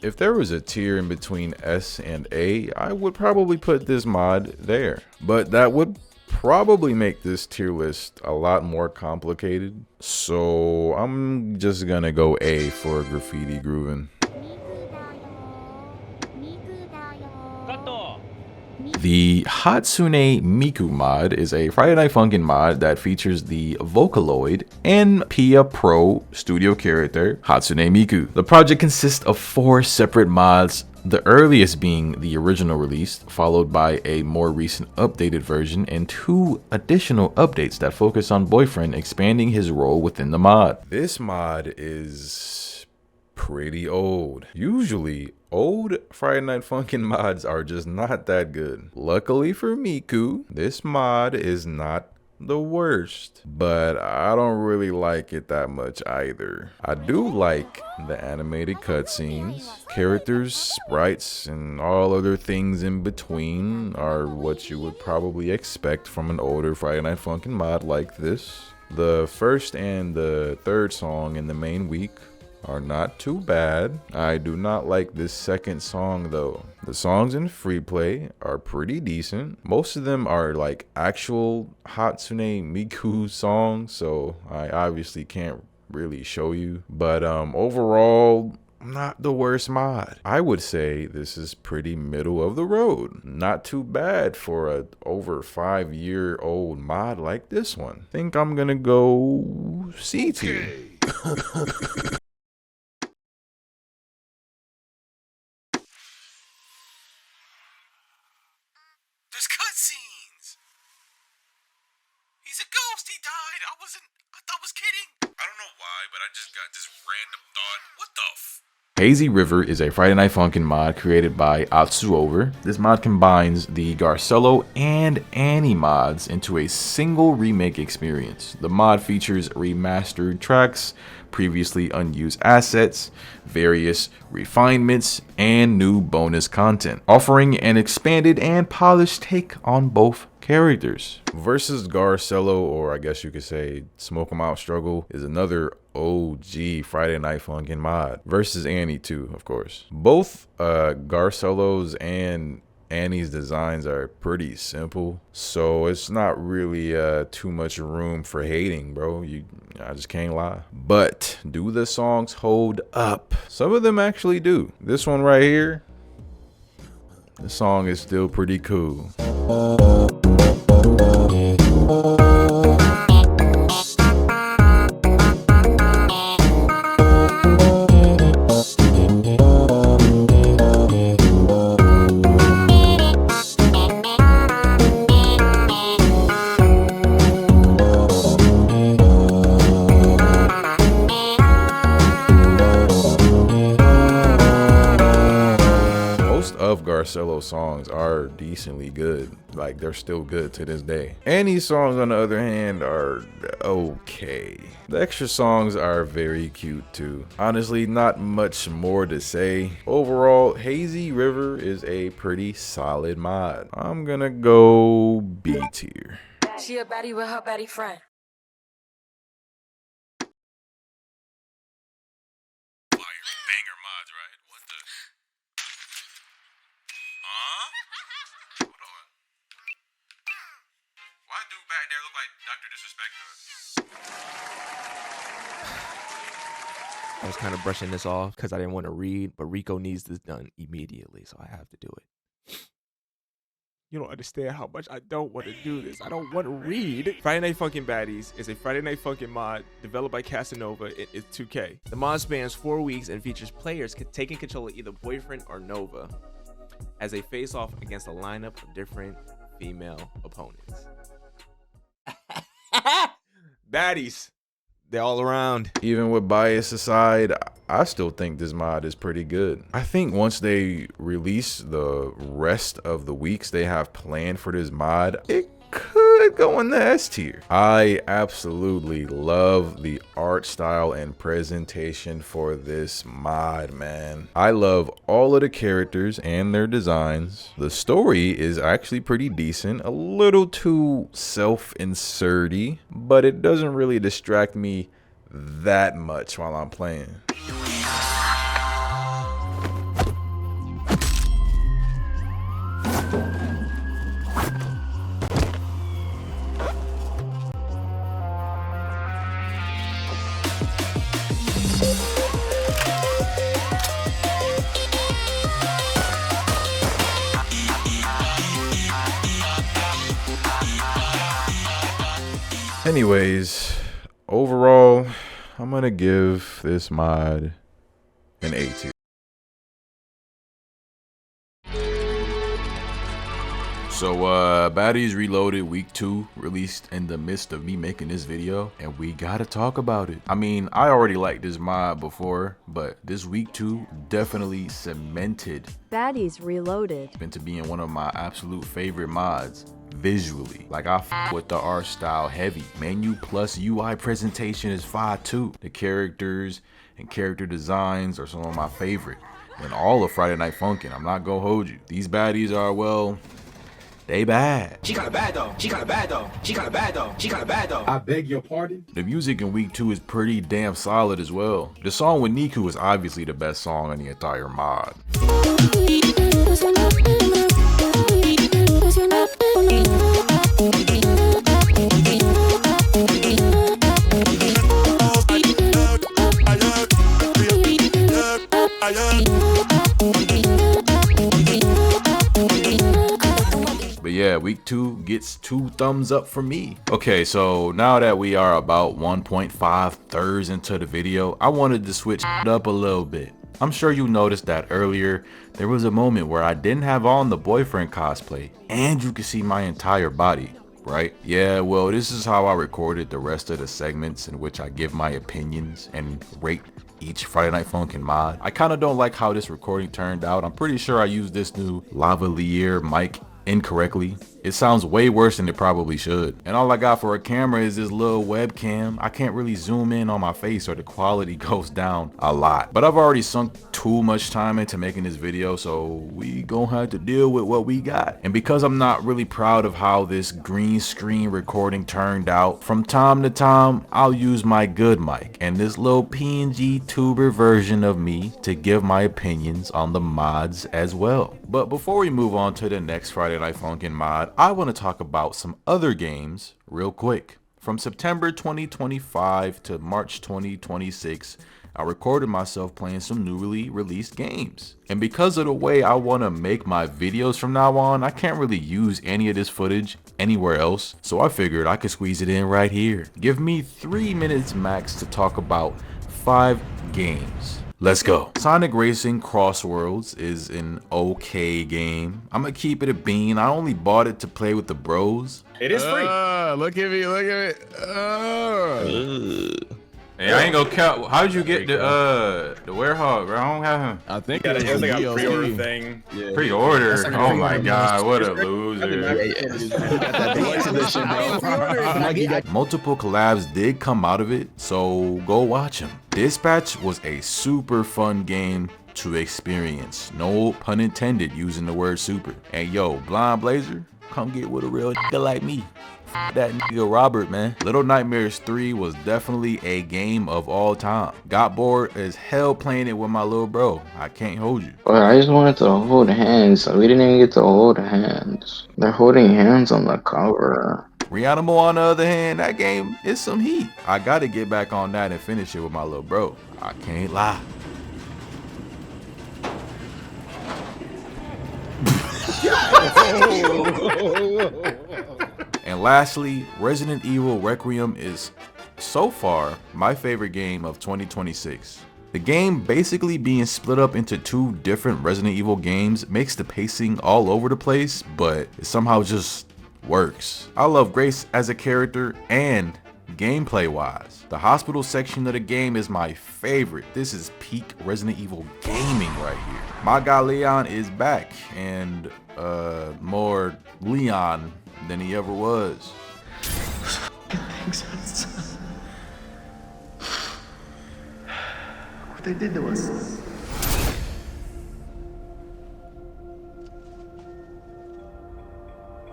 if there was a tier in between S and A, I would probably put this mod there. But that would probably make this tier list a lot more complicated. So I'm just gonna go A for graffiti grooving. The Hatsune Miku mod is a Friday Night Funkin mod that features the Vocaloid and Pia Pro studio character Hatsune Miku. The project consists of 4 separate mods, the earliest being the original release, followed by a more recent updated version and 2 additional updates that focus on Boyfriend expanding his role within the mod. This mod is pretty old. Usually, old Friday Night Funkin mods are just not that good. Luckily for Miku, this mod is not the worst, but I don't really like it that much either. I do like the animated cutscenes. Characters, sprites, and all other things in between are what you would probably expect from an older Friday Night Funkin mod like this. The first and the third song in the main week are not too bad. I do not like this second song though. The songs in free play are pretty decent. Most of them are like actual Hatsune Miku songs, so I obviously can't really show you. But overall, not the worst mod. I would say this is pretty middle of the road. Not too bad for a over 5-year-old mod like this one. I think I'm gonna go C tier. Hazy River is a Friday Night Funkin mod created by Atsuover. This mod combines the Garcello and Annie mods into a single remake experience. The mod features remastered tracks, previously unused assets, various refinements, and new bonus content, offering an expanded and polished take on both characters. Versus Garcello, or I guess you could say Smoke 'em Out Struggle, is another OG Friday Night Funkin mod. Versus Annie too, of course. Both Garcello's and Annie's designs are pretty simple, so it's not really too much room for hating, bro. I just can't lie. But do the songs hold up? Some of them actually do. This one right here, the song is still pretty cool. Garcello songs are decently good. Like, they're still good to this day. Annie's songs, on the other hand, are okay. The extra songs are very cute too. Honestly, not much more to say. Overall, Hazy River is a pretty solid mod. I'm gonna go B tier. She a baddie with her baddie friend. Banger mods, right? What the? Huh? Hold on. Why dude back there look like Dr. Disrespect? I was kind of brushing this off because I didn't want to read, but Riqo needs this done immediately, so I have to do it. You don't understand how much I don't want to do this. I don't want to read. Friday Night Funkin' Baddies is a Friday Night Funkin' mod developed by Casanova. It's 2K. The mod spans 4 weeks and features players taking control of either Boyfriend or Nova as they face off against a lineup of different female opponents. Baddies. They're all around. Even with bias aside, I still think this mod is pretty good. I think once they release the rest of the weeks they have planned for this mod, it could go in the S tier. I absolutely love the art style and presentation for this mod, man. I love all of the characters and their designs. The story is actually pretty decent, a little too self-inserty, but it doesn't really distract me that much while I'm playing. Anyways, overall, I'm gonna give this mod an A tier. So Baddies Reloaded Week 2 released in the midst of me making this video, and we gotta talk about it. I mean, I already liked this mod before, but this Week 2 definitely cemented Baddies Reloaded into being one of my absolute favorite mods. Visually, like I f with the art style heavy. Menu plus UI presentation is fire too. The characters and character designs are some of my favorite in all of Friday Night Funkin'. I'm not gonna hold you. These baddies are, well, they bad. She got a bad though. She got a bad though. She got a bad though. She got a bad though. I beg your pardon? The music in Week 2 is pretty damn solid as well. The song with Niku is obviously the best song in the entire mod. But yeah, Week 2 gets 2 thumbs up for me. Okay, so now that we are about 1.5 thirds into the video, I wanted to switch it up a little bit. I'm sure you noticed that earlier, there was a moment where I didn't have on the boyfriend cosplay, and you could see my entire body, right? Yeah, well, this is how I recorded the rest of the segments in which I give my opinions and rate each Friday Night Funkin' mod. I kind of don't like how this recording turned out. I'm pretty sure I used this new lavalier mic incorrectly. It sounds way worse than it probably should. And all I got for a camera is this little webcam. I can't really zoom in on my face or the quality goes down a lot. But I've already sunk too much time into making this video, so we gonna have to deal with what we got. And because I'm not really proud of how this green screen recording turned out, from time to time, I'll use my good mic and this little PNGTuber version of me to give my opinions on the mods as well. But before we move on to the next Friday Night Funkin' mod, I want to talk about some other games real quick. From September 2025 to March 2026, I recorded myself playing some newly released games. And because of the way I want to make my videos from now on, I can't really use any of this footage anywhere else. So I figured I could squeeze it in right here. Give me 3 minutes max to talk about 5 games. Let's go. Sonic Racing Crossworlds is an okay game. I'm gonna keep it a bean. I only bought it to play with the bros. It is free. Look at me, look at me. Hey, I ain't gonna count. How'd you get the Werehog, bro? I don't have him. I think it was like a DLC. pre-order thing. Yeah. Pre-order? Oh my god, what a loser. Multiple collabs did come out of it, so go watch them. Dispatch was a super fun game to experience. No pun intended using the word super. And yo, Blind Blazer, come get with a real nigga like me. That nigga Robert, man. Little Nightmares 3 was definitely a game of all time. Got bored as hell playing it with my little bro. I can't hold you. But I just wanted to hold hands. We didn't even get to hold hands. They're holding hands on the cover. Reanimo, on the other hand, that game is some heat. I gotta get back on that and finish it with my little bro. I can't lie. And lastly, Resident Evil Requiem is so far my favorite game of 2026. The game basically being split up into 2 different Resident Evil games makes the pacing all over the place, but it somehow just works. I love Grace as a character and gameplay wise. The hospital section of the game is my favorite. This is peak Resident Evil gaming right here. My guy Leon is back, and more Leon than he ever was. What they did to us.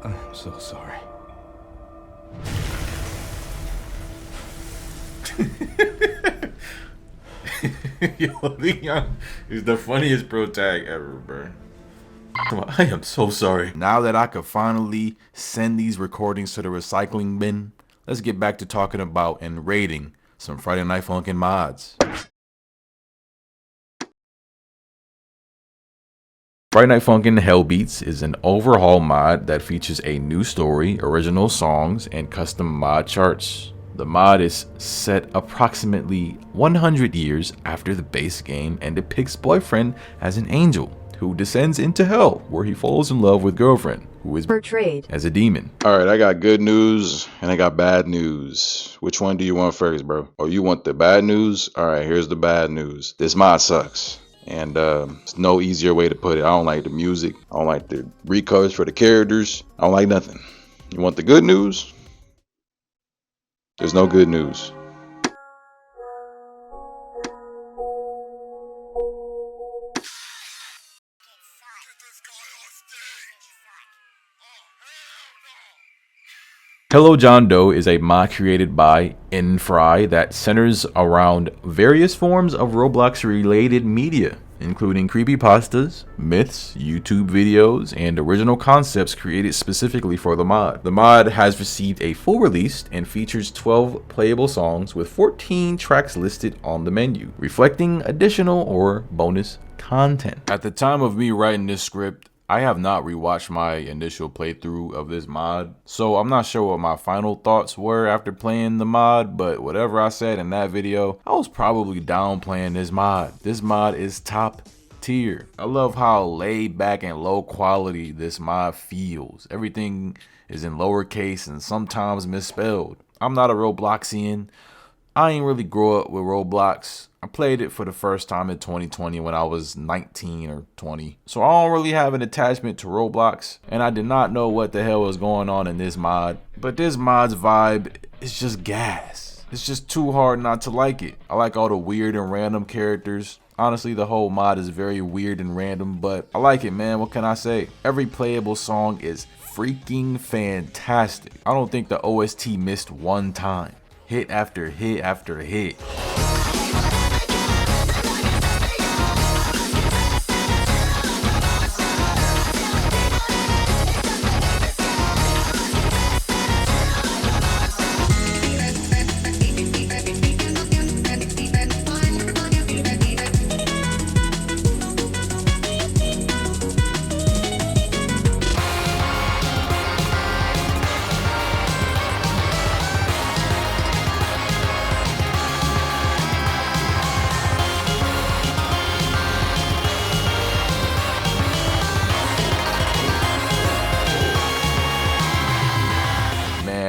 I'm so sorry. Yo, Leon is the funniest pro tag ever, bro. I am so sorry. Now that I could finally send these recordings to the recycling bin, let's get back to talking about and rating some Friday Night Funkin mods. Friday Night Funkin' Hellbeats is an overhaul mod that features a new story, original songs, and custom mod charts. The mod is set approximately 100 years after the base game and depicts Boyfriend as an angel who descends into hell, where he falls in love with Girlfriend, who is portrayed as a demon. All right, I got good news and I got bad news. Which one do you want first, bro? Oh, you want the bad news? All right, here's the bad news. This mod sucks. And there's no easier way to put it. I don't like the music. I don't like the recolors for the characters. I don't like nothing. You want the good news? There's no good news. Hello John Doe is a mod created by Fry that centers around various forms of Roblox related media, including creepypastas, myths, YouTube videos, and original concepts created specifically for the mod. The mod has received a full release and features 12 playable songs with 14 tracks listed on the menu, reflecting additional or bonus content. At the time of me writing this script, I have not rewatched my initial playthrough of this mod, so I'm not sure what my final thoughts were after playing the mod, but whatever I said in that video, I was probably downplaying this mod. This mod is top tier. I love how laid back and low quality this mod feels. Everything is in lowercase and sometimes misspelled. I'm not a Robloxian. I ain't really grow up with Roblox. I played it for the first time in 2020 when I was 19 or 20. So I don't really have an attachment to Roblox, and I did not know what the hell was going on in this mod. But this mod's vibe is just gas. It's just too hard not to like it. I like all the weird and random characters. Honestly, the whole mod is very weird and random, but I like it, man. What can I say? Every playable song is freaking fantastic. I don't think the OST missed one time. Hit after hit after hit.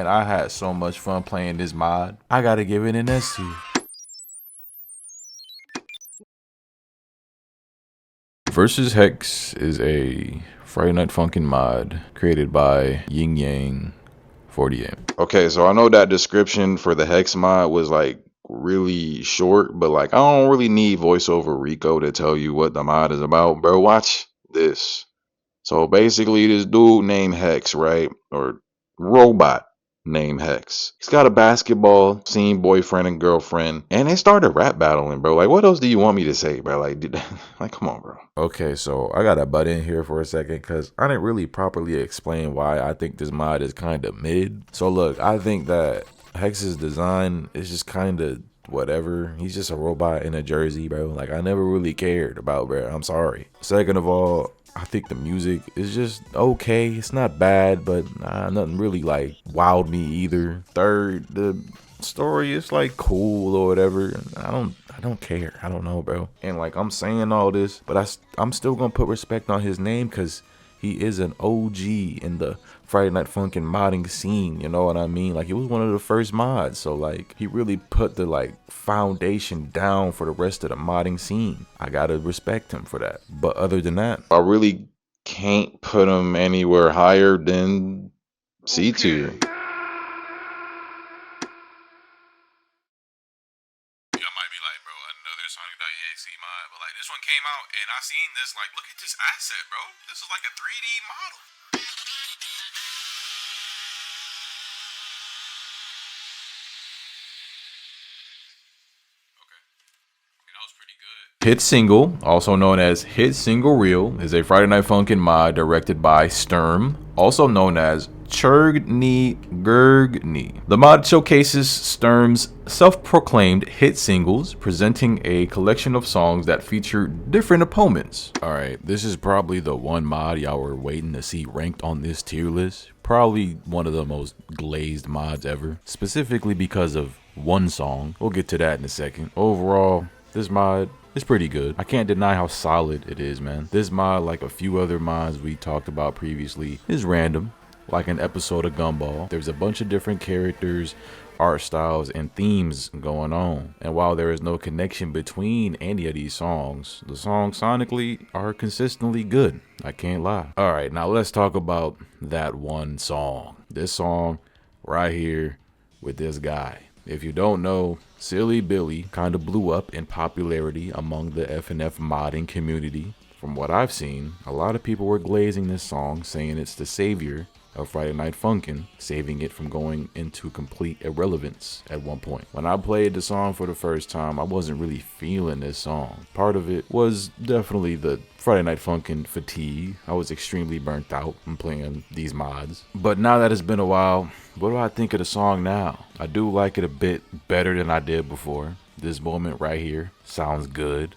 I had so much fun playing this mod. I gotta give it an S tier. Versus Hex is a Friday Night Funkin mod created by Yin Yang 48. Okay, so I know that description for the Hex mod was like really short, but like I don't really need voiceover Riqo to tell you what the mod is about, bro. Watch this. So basically this dude named Hex, right? Or robot named Hex. He's got a basketball scene boyfriend and girlfriend, and they started rap battling, bro. Like, what else do you want me to say, bro? Like, like, come on, bro. Okay, so I gotta butt in here for a second because I didn't really properly explain why I think this mod is kind of mid. So look, I think that Hex's design is just kind of whatever. He's just a robot in a jersey, bro. Like, I never really cared about, bro. I'm sorry. Second of all, I think the music is just okay. It's not bad, but nothing really like wowed me either. Third, the story is like cool or whatever. I don't care. I don't know, bro. And like I'm saying all this, but I'm still gonna put respect on his name because he is an OG in the Friday Night Funkin modding scene, you know what I mean? Like, he was one of the first mods, so like he really put the like foundation down for the rest of the modding scene. I gotta respect him for that. But other than that, I really can't put him anywhere higher than C tier. Y'all might be like, bro, another Sonic.exe mod, but like this one came out and I seen this, like, look at this asset, bro. This is like a 3D model. Hit Single, also known as Hit Single Reel, is a Friday Night Funkin' mod directed by Sturm, also known as Churgny Gurgny. The mod showcases Sturm's self-proclaimed hit singles, presenting a collection of songs that feature different opponents. Alright, this is probably the one mod y'all were waiting to see ranked on this tier list. Probably one of the most glazed mods ever, specifically because of one song. We'll get to that in a second. Overall, this mod is pretty good. I can't deny how solid it is, man. This mod, like a few other mods we talked about previously, is random, like an episode of Gumball. There's a bunch of different characters, art styles, and themes going on. And while there is no connection between any of these songs, the songs sonically are consistently good. I can't lie. Alright, now let's talk about that one song. This song right here with this guy. If you don't know, Silly Billy kind of blew up in popularity among the FNF modding community. From what I've seen, a lot of people were glazing this song, saying it's the savior of Friday Night Funkin', saving it from going into complete irrelevance at one point. When I played the song for the first time, I wasn't really feeling this song. Part of it was definitely the Friday Night Funkin' fatigue. I was extremely burnt out from playing these mods. But now that it's been a while, what do I think of the song now? I do like it a bit better than I did before. This moment right here sounds good.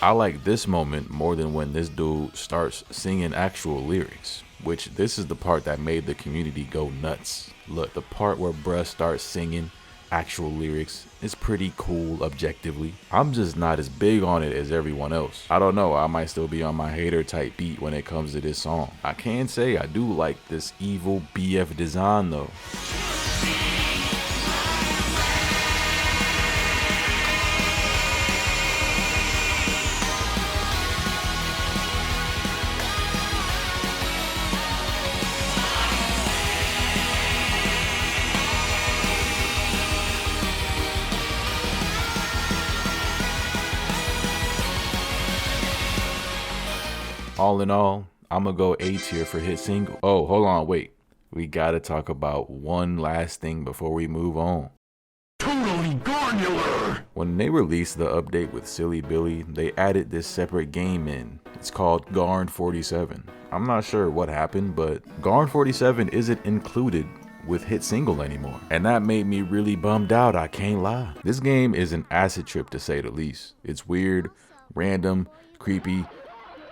I like this moment more than when this dude starts singing actual lyrics, which this is the part that made the community go nuts. Look, the part where bruh starts singing actual lyrics is pretty cool objectively. I'm just not as big on it as everyone else. I don't know, I might still be on my hater type beat when it comes to this song. I can say I do like this evil BF design though. All in all, I'm gonna go A tier for hit single. Oh, hold on, wait. We gotta talk about one last thing before we move on. Totally granular! When they released the update with Silly Billy, they added this separate game in. It's called Garn 47. I'm not sure what happened, but Garn 47 isn't included with hit single anymore. And that made me really bummed out, I can't lie. This game is an acid trip to say the least. It's weird, random, creepy,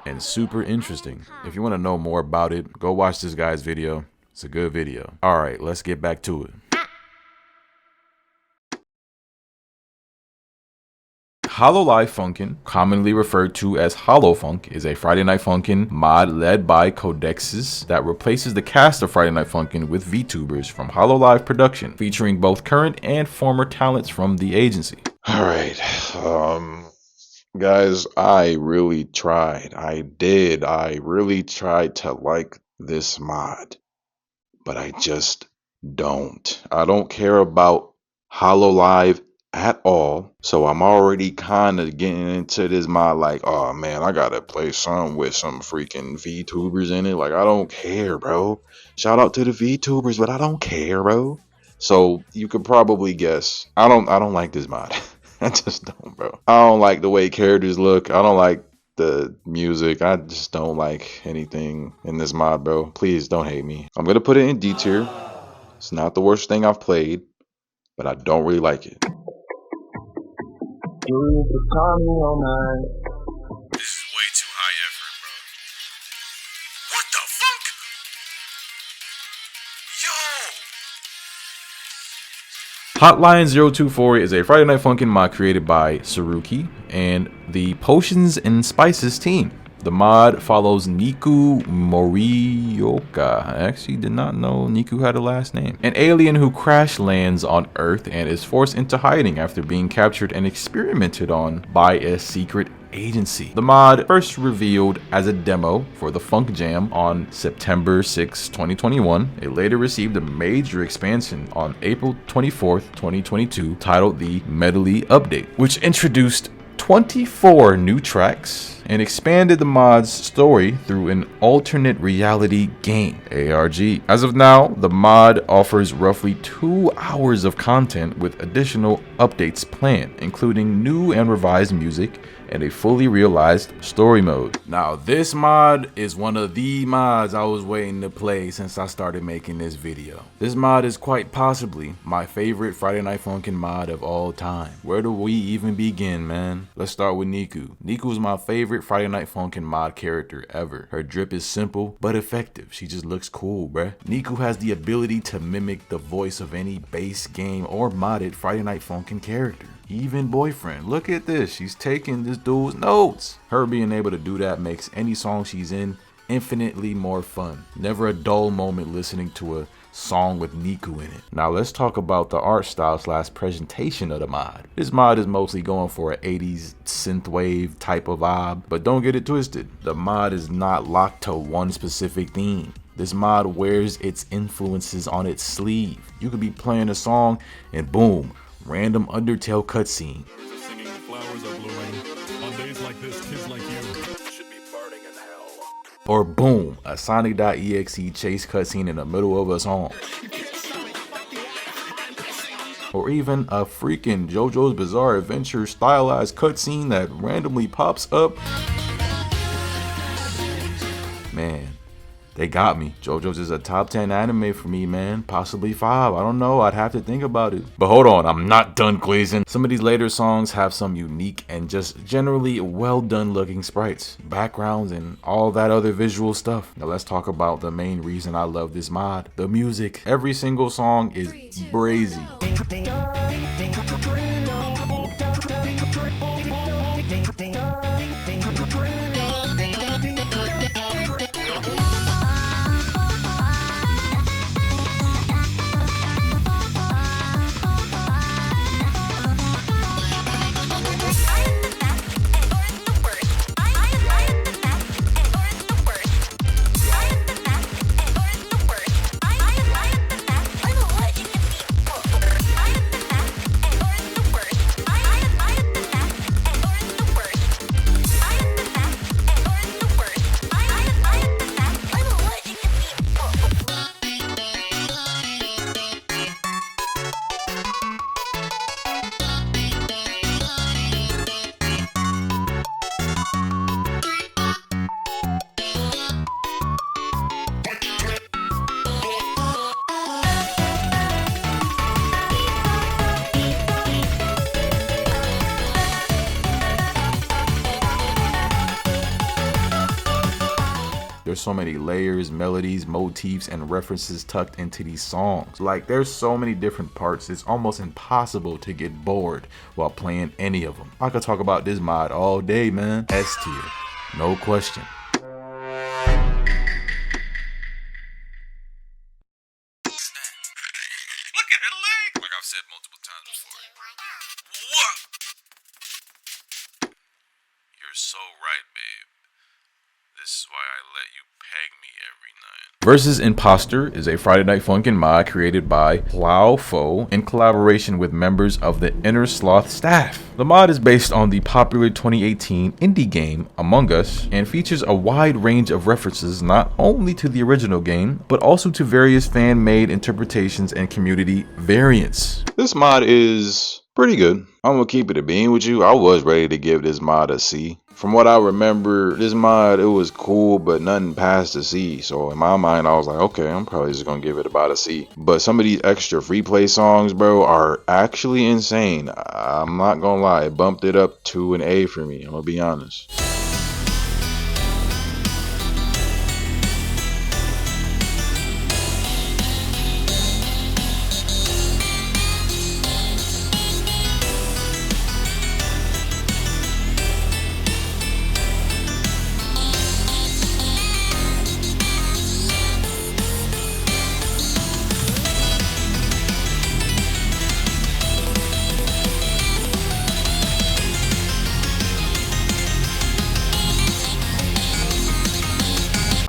and super interesting. If you want to know more about it, go watch this guy's video. It's a good video. All right, let's get back to it. Hololive Funkin', commonly referred to as HoloFunk, is a Friday Night Funkin' mod led by Codexes that replaces the cast of Friday Night Funkin' with VTubers from Hololive production, featuring both current and former talents from the agency. All right. Guys, I really tried. I really tried to like this mod, but I just don't. I don't care about Hololive at all. So I'm already kind of getting into this mod like, oh man, I gotta play some with some freaking VTubers in it. Like, I don't care, bro. Shout out to the VTubers, but I don't care, bro. So you could probably guess. I don't like this mod. I just don't, bro. I don't like the way characters look. I don't like the music. I just don't like anything in this mod, bro. Please don't hate me. I'm gonna put it in D tier. It's not the worst thing I've played, but I don't really like it. This is way too high effort, bro. What the fuck? Yo! Hotline 024 is a Friday Night Funkin' mod created by Saruki and the Potions and Spices team. The mod follows Niku Morioka. I actually did not know Niku had a last name. An alien who crash lands on Earth and is forced into hiding after being captured and experimented on by a secret agency. The mod first revealed as a demo for the Funk Jam on September 6, 2021. It later received a major expansion on April 24th, 2022, titled the Medley Update, which introduced 24 new tracks and expanded the mod's story through an alternate reality game, ARG. As of now, the mod offers roughly 2 hours of content with additional updates planned, including new and revised music and a fully realized story mode. Now, this mod is one of the mods I was waiting to play since I started making this video. This mod is quite possibly my favorite Friday Night Funkin' mod of all time. Where do we even begin, man? Let's start with Niku. Niku is my favorite Friday Night Funkin' mod character ever. Her drip is simple but effective. She just looks cool, bruh. Niku has the ability to mimic the voice of any base game or modded Friday Night Funkin' character. Even Boyfriend, look at this, she's taking this dude's notes. Her being able to do that makes any song she's in infinitely more fun. Never a dull moment listening to a song with Niku in it. Now let's talk about the art style / presentation of the mod. This mod is mostly going for an 80s synthwave type of vibe, but don't get it twisted. The mod is not locked to one specific theme. This mod wears its influences on its sleeve. You could be playing a song and boom, random Undertale cutscene. Or boom, a Sonic.exe chase cutscene in the middle of a song. Or even a freaking JoJo's Bizarre Adventure stylized cutscene that randomly pops up. Man, they got me. JoJo's is a top 10 anime for me, man. Possibly 5. I don't know. I'd have to think about it. But hold on, I'm not done glazing. Some of these later songs have some unique and just generally well done looking sprites, backgrounds, and all that other visual stuff. Now let's talk about the main reason I love this mod. The music. Every single song is brazy. There's so many layers, melodies, motifs, and references tucked into these songs. Like, there's so many different parts, it's almost impossible to get bored while playing any of them. I could talk about this mod all day, man. S tier, no question. Look at her leg! Like I've said multiple times before. What? You're so right, babe. This is why I let you peg me every night. Versus Imposter is a Friday Night Funkin' mod created by Plow in collaboration with members of the Inner Sloth staff. The mod is based on the popular 2018 indie game Among Us and features a wide range of references not only to the original game, but also to various fan-made interpretations and community variants. This mod is pretty good. I'm gonna keep it a bean with you. I was ready to give this mod a C. From what I remember, this mod, it was cool, but nothing past a C. So in my mind, I was like, okay, I'm probably just gonna give it about a C. But some of these extra free play songs, bro, are actually insane. I'm not gonna lie, it bumped it up to an A for me. I'm gonna be honest.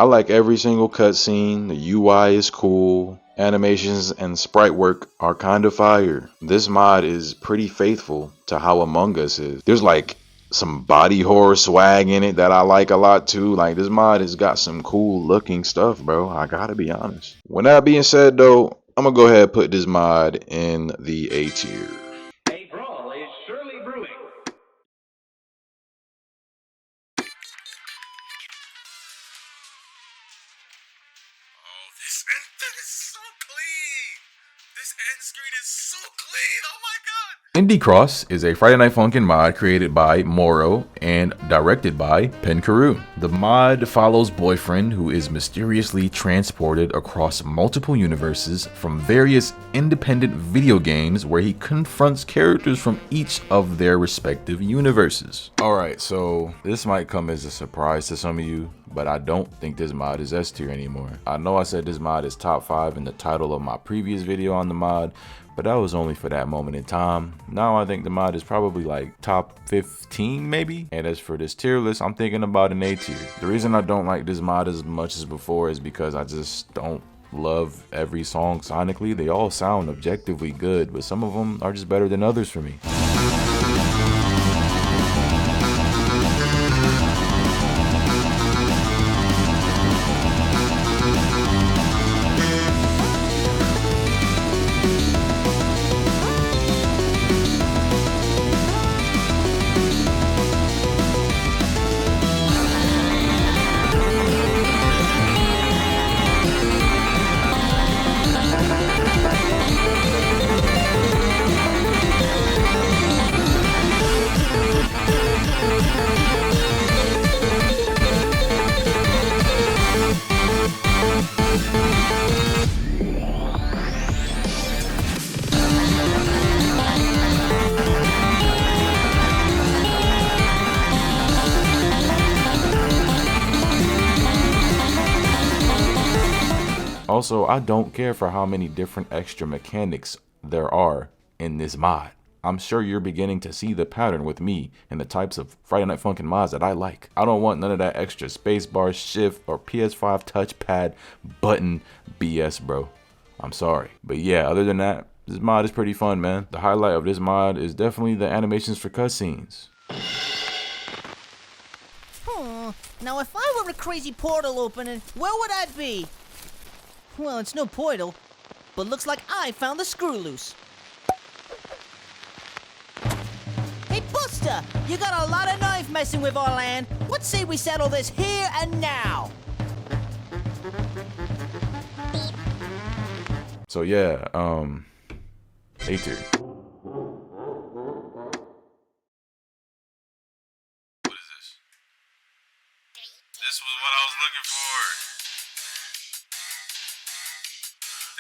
I like every single cutscene. The UI is cool. Animations and sprite work are kind of fire. This mod is pretty faithful to how Among Us is. There's like some body horror swag in it that I like a lot too. Like this mod has got some cool looking stuff, bro. I gotta be honest. With that being said though, I'm gonna go ahead and put this mod in the A tier. A brawl is surely brewing. This is so clean. This end screen is so clean. Oh my god. Indie Cross is a Friday Night Funkin mod created by Moro and directed by Penkaru. The mod follows Boyfriend, who is mysteriously transported across multiple universes from various independent video games where he confronts characters from each of their respective universes. Alright, so this might come as a surprise to some of you, but I don't think this mod is S tier anymore. I know I said this mod is top 5 in the title of my previous video on the mod, but that was only for that moment in time. Now I think the mod is probably like top 15 maybe. And as for this tier list, I'm thinking about an A tier. The reason I don't like this mod as much as before is because I just don't love every song sonically. They all sound objectively good, but some of them are just better than others for me. Also, I don't care for how many different extra mechanics there are in this mod. I'm sure you're beginning to see the pattern with me and the types of Friday Night Funkin mods that I like. I don't want none of that extra spacebar, shift, or PS5 touchpad button BS, bro. I'm sorry. But yeah, other than that, this mod is pretty fun, man. The highlight of this mod is definitely the animations for cutscenes. Now if I were a crazy portal opening, where would I be? Well, it's no portal, but looks like I found the screw loose. Hey, Buster! You got a lot of knife messing with our land. What say we settle this here and now? So yeah, A tier. This was what I was looking for.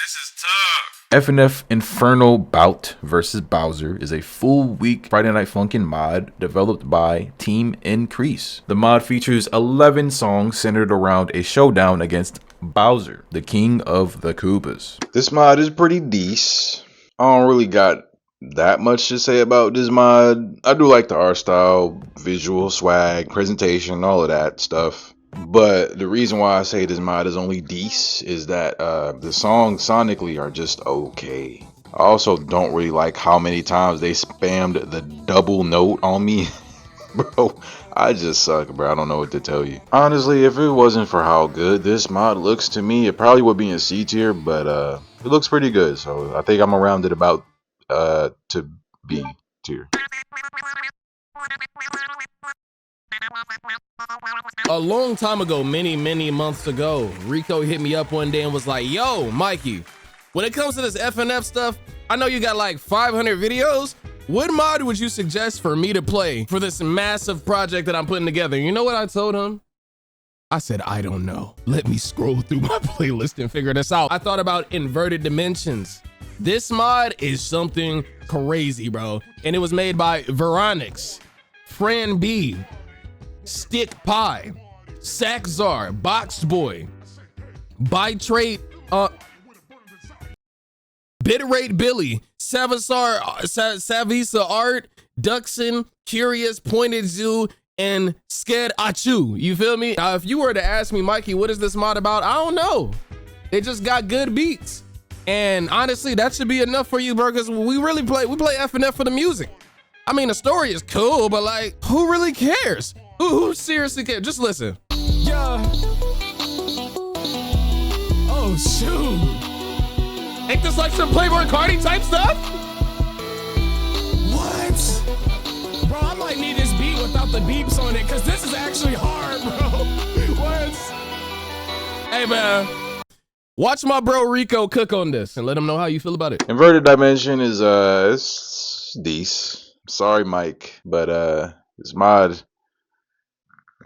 This is tough. FNF Infernal Bout vs. Bowser is a full-week Friday Night Funkin mod developed by Team Increase. The mod features 11 songs centered around a showdown against Bowser, the king of the Koopas. This mod is pretty decent. I don't really got that much to say about this mod. I do like the art style, visual swag, presentation, all of that stuff. But the reason why I say this mod is only decent is that the songs sonically are just okay. I also don't really like how many times they spammed the double note on me. Bro, I just suck, bro. I don't know what to tell you. Honestly, if it wasn't for how good this mod looks to me, it probably would be in C tier, but it looks pretty good. So I think I'm around it about to B tier. A long time ago, many months ago, Riqo hit me up one day and was like, yo, Mikey, when it comes to this FNF stuff, I know you got like 500 videos. What mod would you suggest for me to play for this massive project that I'm putting together? You know what I told him? I said, I don't know. Let me scroll through my playlist and figure this out. I thought about Inverted Dimensions. This mod is something crazy, bro. And it was made by Veronix, Fran B, Stick Pie, Saxzar, Boxed Boy, Bitrate, Bitrate Billy, Savisa Art, Duxon, Curious, Pointed Zoo, and scared achu. You feel me? If you were to ask me, Mikey, what is this mod about? I don't know. It just got good beats. And honestly, that should be enough for you, bro, because we play FNF for the music. I mean, the story is cool, but like, who really cares? Who seriously cares? Just listen. Yeah. Oh, shoot. Ain't this like some Playboy Cardi type stuff? What? Bro, I might need this beat without the beeps on it, because this is actually hard, bro. What? Hey, man. Watch my bro Riqo cook on this and let him know how you feel about it. Inverted Dimension is it's decent. Sorry, Mike, but this mod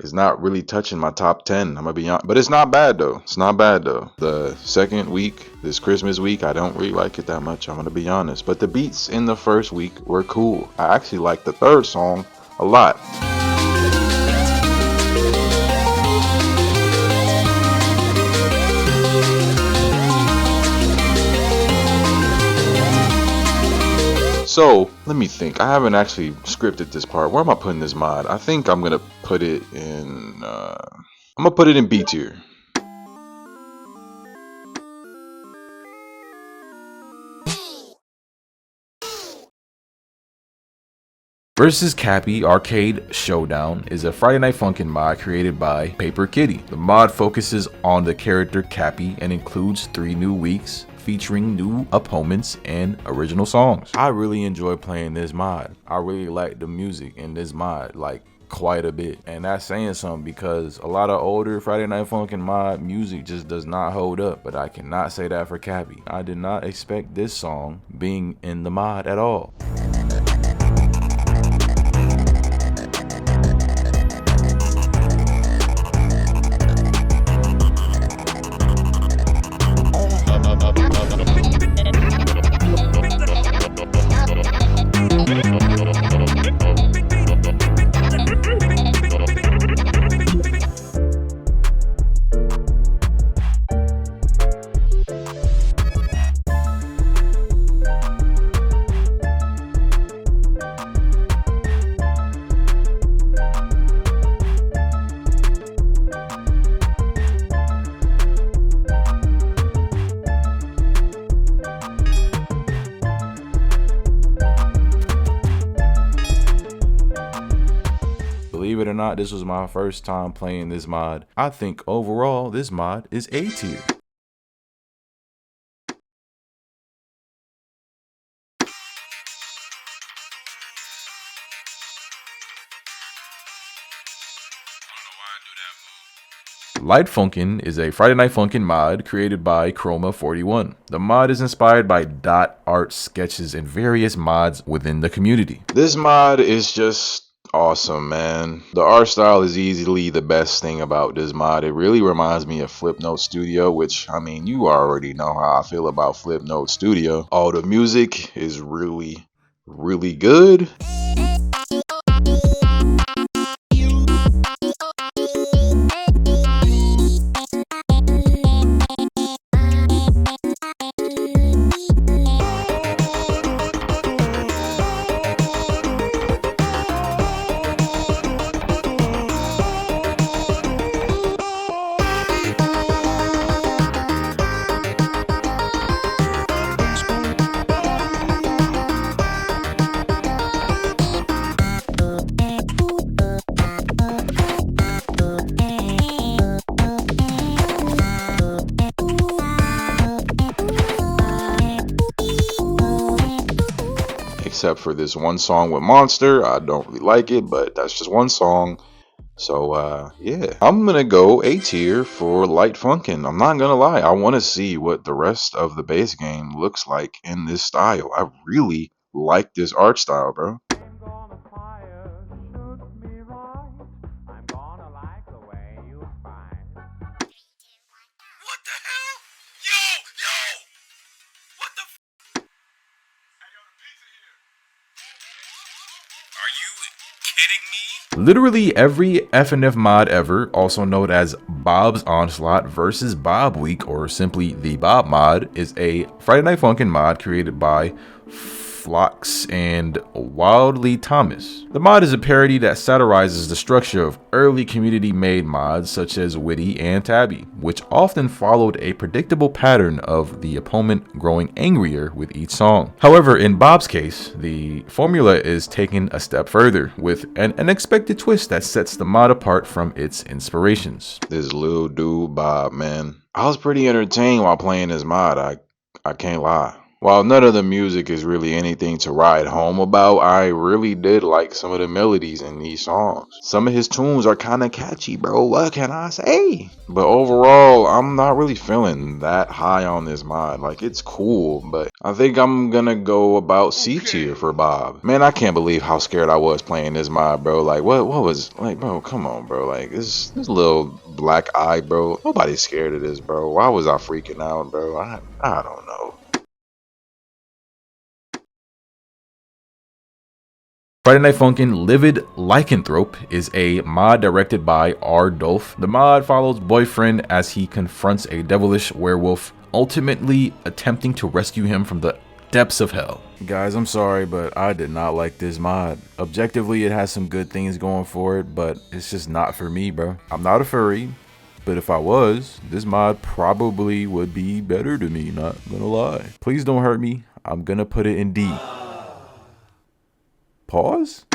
is not really touching my top 10. I'm gonna be honest, but it's not bad though. It's not bad though. The second week, this Christmas week, I don't really like it that much. I'm gonna be honest, but the beats in the first week were cool. I actually like the third song a lot. So let me think. I haven't actually scripted this part. Where am I putting this mod? I think I'm gonna put it in. I'm gonna put it in B tier. Versus Cappy Arcade Showdown is a Friday Night Funkin mod created by Paper Kitty. The mod focuses on the character Cappy and includes 3 new weeks, featuring new opponents and original songs. I really enjoy playing this mod. I really like the music in this mod, like quite a bit. And that's saying something because a lot of older Friday Night Funkin mod music just does not hold up. But I cannot say that for Cappy. I did not expect this song being in the mod at all. Believe it or not, this was my first time playing this mod. I think overall, this mod is A tier. Light Funkin is a Friday Night Funkin mod created by Chroma41. The mod is inspired by dot art sketches and various mods within the community. This mod is just awesome, man. The art style is easily the best thing about this mod. It really reminds me of Flipnote Studio, which, I mean, you already know how I feel about Flipnote Studio. All the music is really, really good. Except for this one song with Monster. I don't really like it, but that's just one song. So yeah, I'm gonna go A tier for Light Funkin. I'm not gonna lie, I want to see what the rest of the base game looks like in this style. I really like this art style, bro. Literally every FNF mod ever, also known as Bob's Onslaught versus Bob Week, or simply the Bob mod, is a Friday Night Funkin mod created by Phlox, and Wildly Thomas. The mod is a parody that satirizes the structure of early community-made mods such as Witty and Tabby, which often followed a predictable pattern of the opponent growing angrier with each song. However, in Bob's case, the formula is taken a step further with an unexpected twist that sets the mod apart from its inspirations. This little dude Bob, man, I was pretty entertained while playing this mod. I can't lie. While none of the music is really anything to ride home about, I really did like some of the melodies in these songs. Some of his tunes are kind of catchy, bro. What can I say? But overall, I'm not really feeling that high on this mod. Like, it's cool, but I think I'm gonna go about C tier for Bob. Man, I can't believe how scared I was playing this mod, bro. Like, what was, like, bro, come on, bro. Like, this little black eye, bro. Nobody's scared of this, bro. Why was I freaking out, bro? I don't know. Friday Night Funkin' Livid Lycanthrope is a mod directed by R. Dolph. The mod follows Boyfriend as he confronts a devilish werewolf, ultimately attempting to rescue him from the depths of hell. Guys, I'm sorry, but I did not like this mod. Objectively, it has some good things going for it, but it's just not for me, bro. I'm not a furry, but if I was, this mod probably would be better to me, not gonna lie. Please don't hurt me. I'm gonna put it in D. Pause?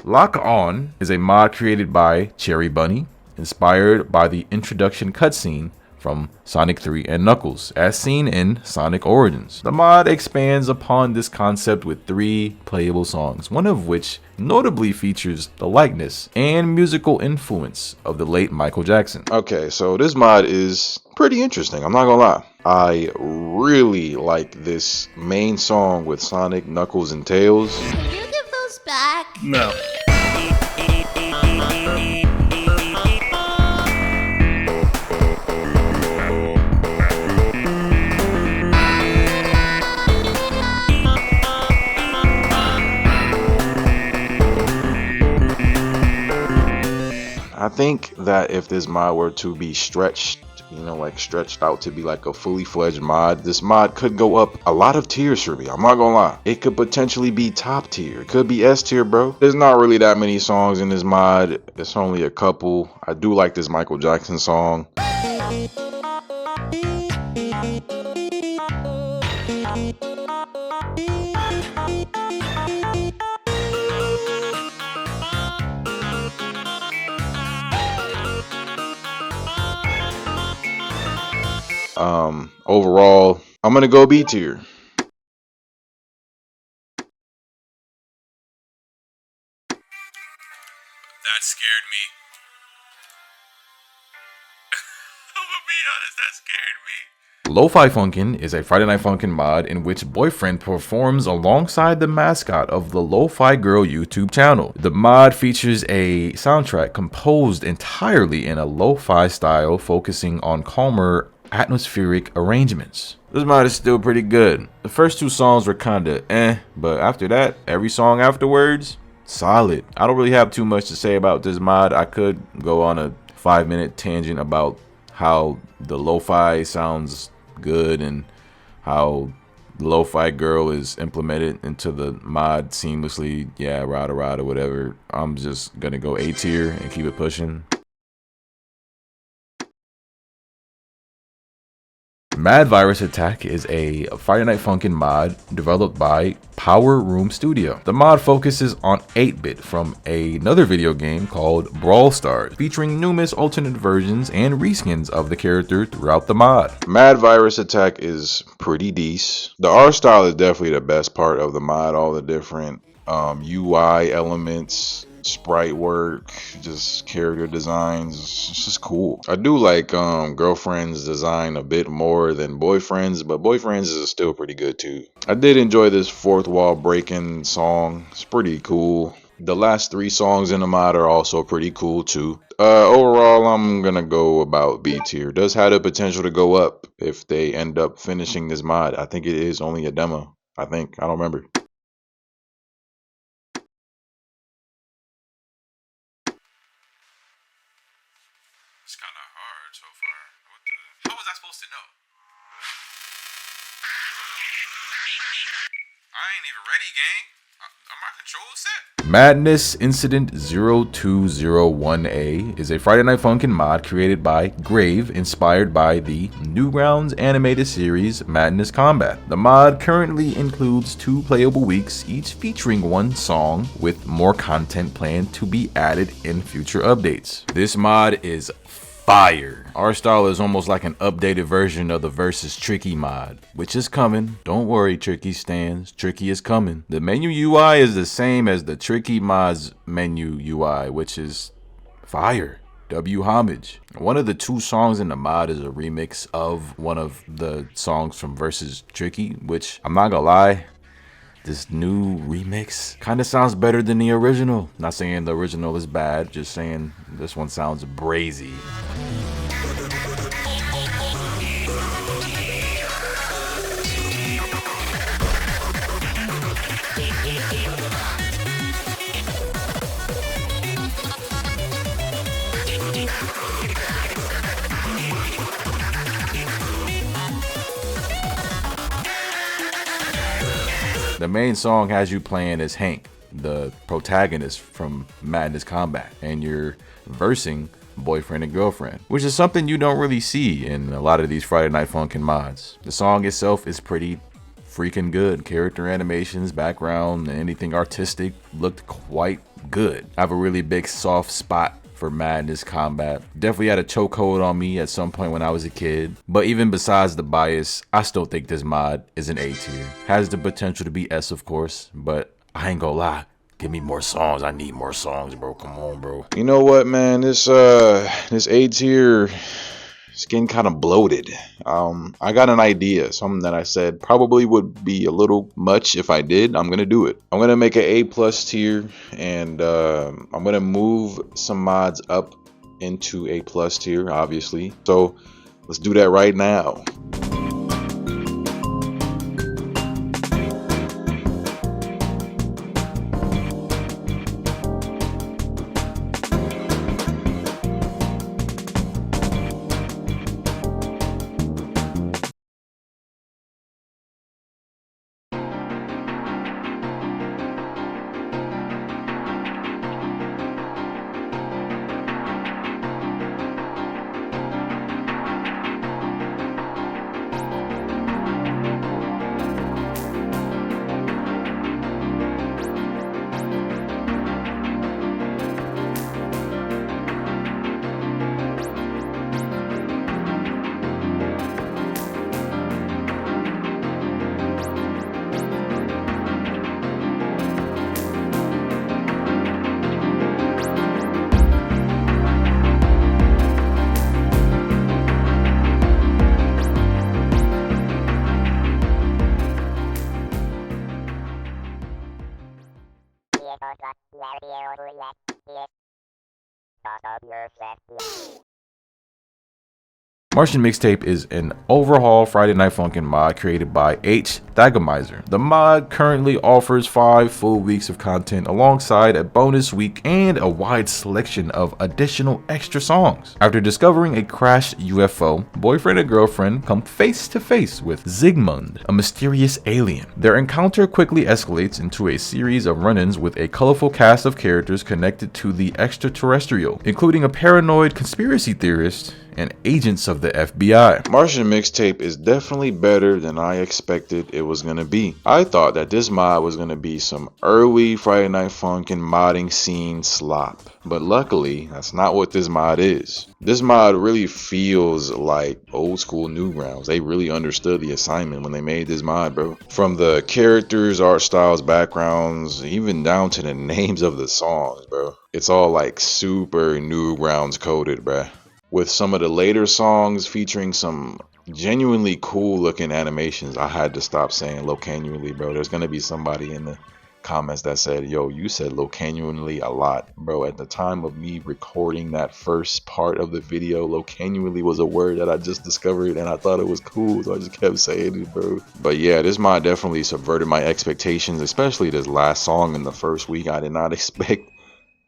Lock On is a mod created by Cherry Bunny, inspired by the introduction cutscene from Sonic 3 and Knuckles, as seen in Sonic Origins. The mod expands upon this concept with 3 playable songs, one of which notably features the likeness and musical influence of the late Michael Jackson. Okay, so this mod is pretty interesting, I'm not gonna lie. I really like this main song with Sonic, Knuckles, and Tails. Can you give those back? No. I think that if this mod were to be stretched, you know, like stretched out to be like a fully fledged mod, this mod could go up a lot of tiers for me. I'm not gonna lie. It could potentially be top tier. It could be S tier, bro. There's not really that many songs in this mod. It's only a couple. I do like this Michael Jackson song. Overall, I'm gonna go B tier. That scared me. I'm gonna be honest, that scared me. Lo-Fi Funkin' is a Friday Night Funkin' mod in which Boyfriend performs alongside the mascot of the Lo-Fi Girl YouTube channel. The mod features a soundtrack composed entirely in a lo-fi style, focusing on calmer atmospheric arrangements. This mod is still pretty good. The first 2 songs were kinda but after that, every song afterwards, solid. I don't really have too much to say about this mod. I could go on a 5-minute tangent about how the lo-fi sounds good and how the lo-fi girl is implemented into the mod seamlessly. Yeah, rada whatever. I'm just gonna go A tier and keep it pushing. Mad Virus Attack is a Friday Night Funkin' mod developed by Power Room Studio. The mod focuses on 8-bit from another video game called Brawl Stars, featuring numerous alternate versions and reskins of the character throughout the mod. Mad Virus Attack is pretty decent. The art style is definitely the best part of the mod. All the different UI elements, sprite work, just character designs, it's just cool. I do like Girlfriend's design a bit more than Boyfriend's, but Boyfriend's is still pretty good too. I did enjoy this fourth wall breaking song. It's pretty cool. The last 3 songs in the mod are also pretty cool too. Overall, I'm gonna go about B tier. Does have the potential to go up if they end up finishing this mod. I think it is only a demo. I don't remember. It's kind of hard so far. How was I supposed to know? I ain't even ready, gang. Are my controls set? Madness Incident 0201A is a Friday Night Funkin' mod created by Grave, inspired by the Newgrounds animated series Madness Combat. The mod currently includes 2 playable weeks, each featuring 1 song, with more content planned to be added in future updates. This mod is fire. Our style is almost like an updated version of the Versus Tricky mod, which is coming. Don't worry, Tricky stands. Tricky is coming. The menu UI is the same as the Tricky mod's menu UI, which is fire. W homage. One of the 2 songs in the mod is a remix of one of the songs from Versus Tricky, which I'm not gonna lie, this new remix kind of sounds better than the original. Not saying the original is bad, just saying this one sounds brazy. The main song has you playing as Hank, the protagonist from Madness Combat, and you're versing boyfriend and girlfriend, which is something you don't really see in a lot of these Friday Night Funkin' mods. The song itself is pretty freaking good. Character animations, background, anything artistic looked quite good. I have a really big soft spot for Madness Combat. Definitely had a chokehold on me at some point when I was a kid. But even besides the bias, I still think this mod is an A tier. Has the potential to be S, of course, but I ain't gonna lie. Give me more songs. I need more songs, bro. Come on, bro. You know what, man? This A tier is getting kind of bloated. I got an idea, something that I said probably would be a little much if I did. I'm gonna do it. I'm gonna make an A+ tier, and I'm gonna move some mods up into A+ tier, obviously. So let's do that right now. Martian Mixtape is an overhaul Friday Night Funkin' mod created by H. Thagomizer. The mod currently offers 5 full weeks of content alongside a bonus week and a wide selection of additional extra songs. After discovering a crashed UFO, boyfriend and girlfriend come face to face with Zygmunt, a mysterious alien. Their encounter quickly escalates into a series of run-ins with a colorful cast of characters connected to the extraterrestrial, including a paranoid conspiracy theorist and agents of the FBI. Martian Mixtape is definitely better than I expected it was gonna be. I thought that this mod was gonna be some early Friday Night Funkin' modding scene slop, but luckily that's not what this mod is. This mod really feels like old school Newgrounds. They really understood the assignment when they made this mod, bro. From the characters, art styles, backgrounds, even down to the names of the songs, bro. It's all like super Newgrounds coded, bruh. With some of the later songs featuring some genuinely cool looking animations. I had to stop saying locanually, bro. There's gonna be somebody in the comments that said, yo, you said locanually a lot, bro. At the time of me recording that first part of the video, locanually was a word that I just discovered and I thought it was cool, so I just kept saying it, bro. But yeah, this mod definitely subverted my expectations, especially this last song in the first week. I did not expect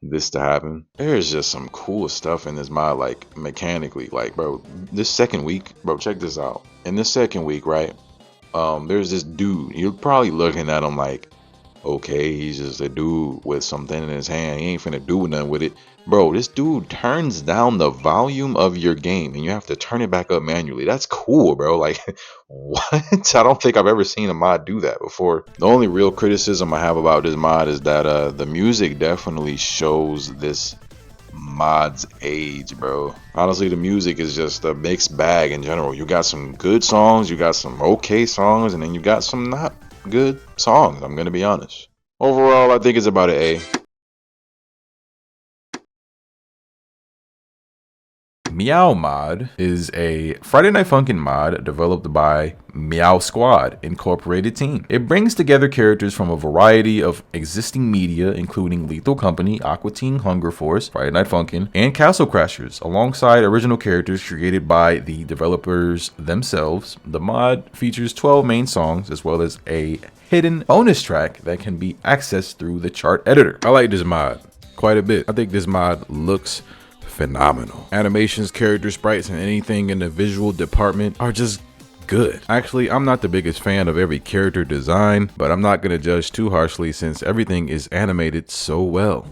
this to happen. There's just some cool stuff in this mod, like mechanically, like, bro, this second week, bro, check this out. In this second week, right, there's this dude. You're probably looking at him like, okay, he's just a dude with something in his hand. He ain't finna do nothing with it. Bro, this dude turns down the volume of your game and you have to turn it back up manually. That's cool, bro. Like, what? I don't think I've ever seen a mod do that before. The only real criticism I have about this mod is that the music definitely shows this mod's age, bro. Honestly, the music is just a mixed bag in general. You got some good songs, you got some okay songs, and then you got some not good songs. I'm gonna be honest. Overall, I think it's about an A. Meow Mod is a Friday Night Funkin' mod developed by Meow Squad Incorporated team. It brings together characters from a variety of existing media, including Lethal Company, Aqua Teen Hunger Force, Friday Night Funkin', and Castle Crashers, alongside original characters created by the developers themselves. The mod features 12 main songs as well as a hidden bonus track that can be accessed through the chart editor. I like this mod quite a bit. I think this mod looks phenomenal. Animations, character sprites, and anything in the visual department are just good. Actually, I'm not the biggest fan of every character design, but I'm not gonna judge too harshly since everything is animated so well.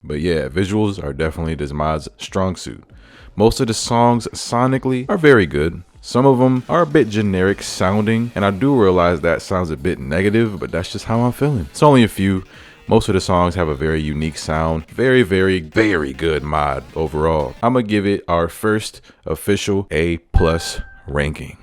But yeah, visuals are definitely this mod's strong suit. Most of the songs sonically are very good. Some of them are a bit generic sounding, and I do realize that sounds a bit negative, but that's just how I'm feeling. It's only a few. Most of the songs have a very unique sound. Very, very, very good mod overall. I'm gonna give it our first official A+ ranking.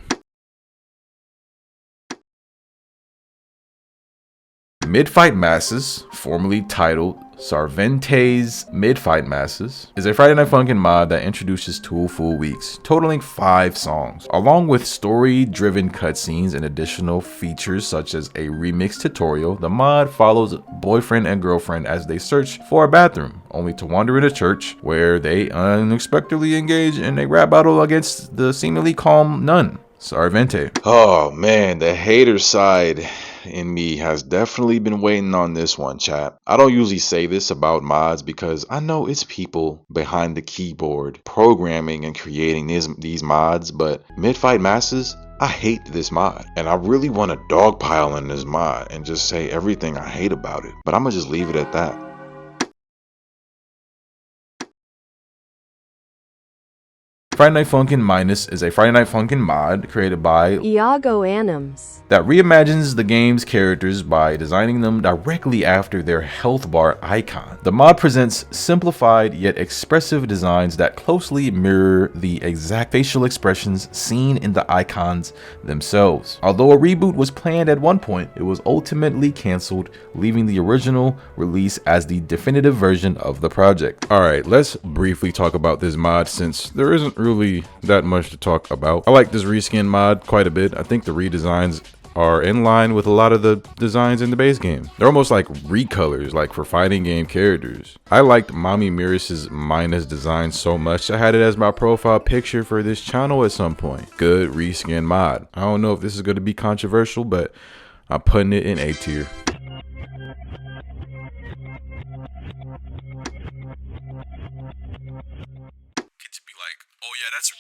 Mid-Fight Masses, formerly titled Sarvente's Mid-Fight Masses, is a Friday Night Funkin' mod that introduces 2 full weeks, totaling 5 songs, along with story-driven cutscenes and additional features such as a remix tutorial. The mod follows boyfriend and girlfriend as they search for a bathroom, only to wander in a church where they unexpectedly engage in a rap battle against the seemingly calm nun, Sarvente. Oh man, the hater side in me has definitely been waiting on this one, chat. I don't usually say this about mods because I know it's people behind the keyboard programming and creating these mods, but Mid-Fight Masses, I hate this mod and I really want to dogpile in this mod and just say everything I hate about it, but I'm gonna just leave it at that. Friday Night Funkin' Minus is a Friday Night Funkin' mod created by Iago Anims that reimagines the game's characters by designing them directly after their health bar icon. The mod presents simplified yet expressive designs that closely mirror the exact facial expressions seen in the icons themselves. Although a reboot was planned at one point, it was ultimately cancelled, leaving the original release as the definitive version of the project. Alright, let's briefly talk about this mod since there isn't really that much to talk about. I like this reskin mod quite a bit. I think the redesigns are in line with a lot of the designs in the base game. They're almost like recolors, like for fighting game characters. I liked Mommy Miris's Minus design so much I had it as my profile picture for this channel at some point. Good reskin mod. I don't know if this is going to be controversial, but I'm putting it in A tier. Oh yeah, that's.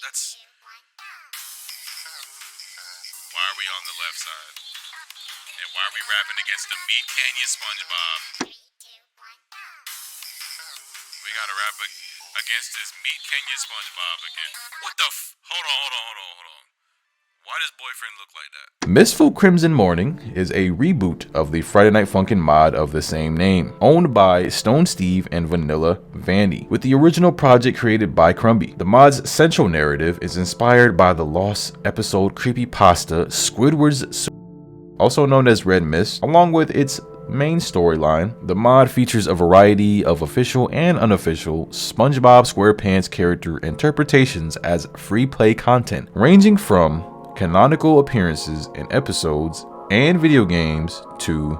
Why are we on the left side? And why are we rapping against the Meat Canyon SpongeBob? We gotta rap against this Meat Canyon SpongeBob again. What the Hold on. Why does boyfriend look like that? Mistful Crimson Morning is a reboot of the Friday Night Funkin' mod of the same name, owned by Stone Steve and Vanilla Vandy, with the original project created by Crumby. The mod's central narrative is inspired by the Lost episode creepypasta Squidward's, also known as Red Mist, along with its main storyline. The mod features a variety of official and unofficial SpongeBob SquarePants character interpretations as free play content, ranging from canonical appearances in episodes and video games to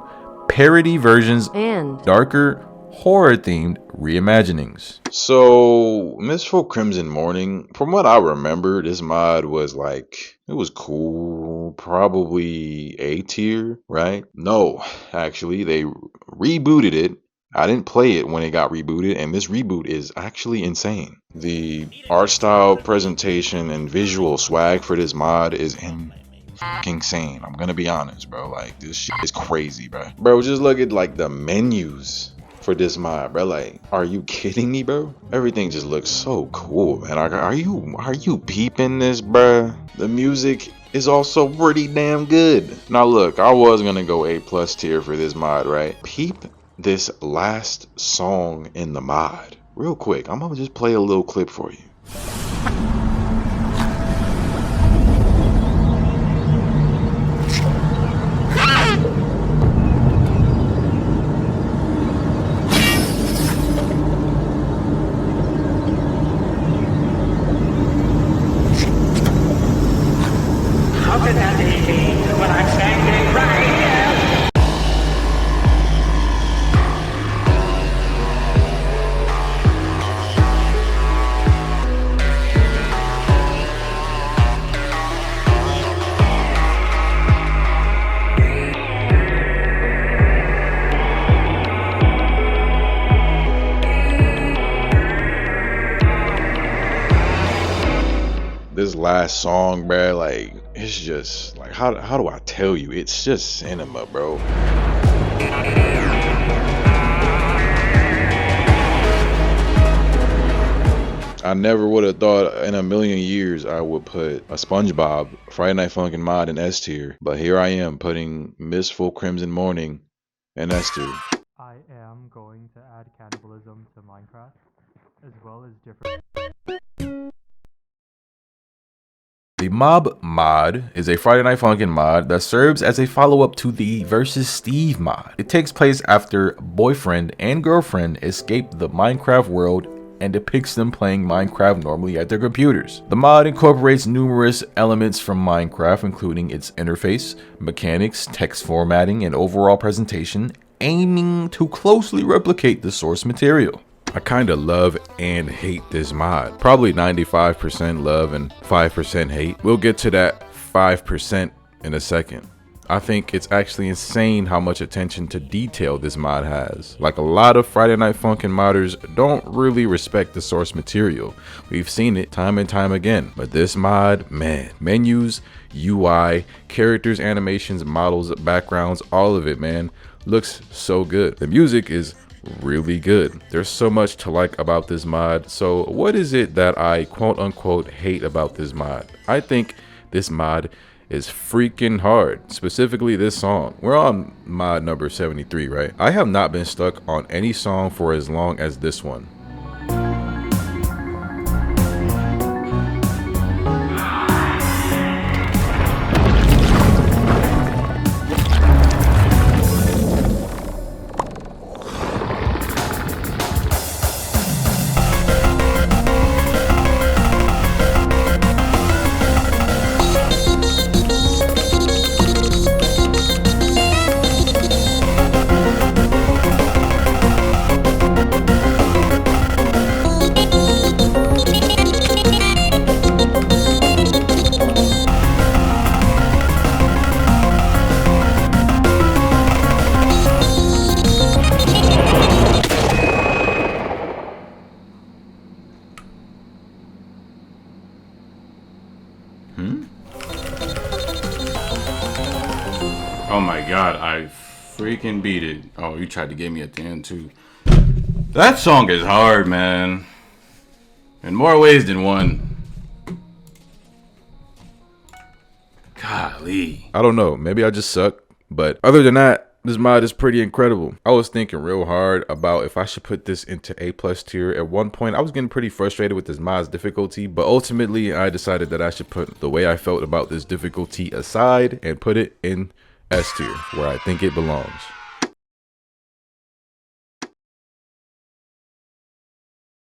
parody versions and darker horror themed reimaginings. So Mistful Crimson Morning, from what I remember, this mod was like, it was cool, probably A tier, right? No, actually, they rebooted it. I didn't play it when it got rebooted, and this reboot is actually insane. The art style, presentation, and visual swag for this mod is insane. I'm gonna be honest, bro. Like, this shit is crazy, bro. Bro, just look at like the menus for this mod, bro. Like, are you kidding me, bro? Everything just looks so cool, man. Are you peeping this, bro? The music is also pretty damn good. Now look, I was gonna go A+ tier for this mod, right? Peep this last song in the mod real quick. I'm gonna just play a little clip for you. How could that be when I'm standing right here? This last song, bro, like, it's just like, how do I tell you? It's just cinema, bro. I never would have thought in a million years I would put a SpongeBob Friday Night Funkin mod in S tier, but here I am putting Mistful Crimson Morning in S tier. I am going to add cannibalism to Minecraft, as well as different. The Mob mod is a Friday Night Funkin mod that serves as a follow-up to the Versus Steve mod. It takes place after boyfriend and girlfriend escape the Minecraft world and depicts them playing Minecraft normally at their computers. The mod incorporates numerous elements from Minecraft, including its interface, mechanics, text formatting, and overall presentation, aiming to closely replicate the source material. I kinda love and hate this mod. Probably 95% love and 5% hate. We'll get to that 5% in a second. I think it's actually insane how much attention to detail this mod has. Like, a lot of Friday Night Funkin modders don't really respect the source material. We've seen it time and time again. But this mod, man, menus, UI, characters, animations, models, backgrounds, all of it, man, looks so good. The music is really good. There's so much to like about this mod. So what is it that I quote unquote hate about this mod? I think this mod is freaking hard, specifically this song. We're on mod number 73, right? I have not been stuck on any song for as long as this one. Oh my god, I freaking beat it. Oh, you tried to get me at the end too. That song is hard, man. In more ways than one. Golly. I don't know, maybe I just suck. But other than that, this mod is pretty incredible. I was thinking real hard about if I should put this into A+ tier. At one point, I was getting pretty frustrated with this mod's difficulty, but ultimately I decided that I should put the way I felt about this difficulty aside and put it in S tier, where I think it belongs.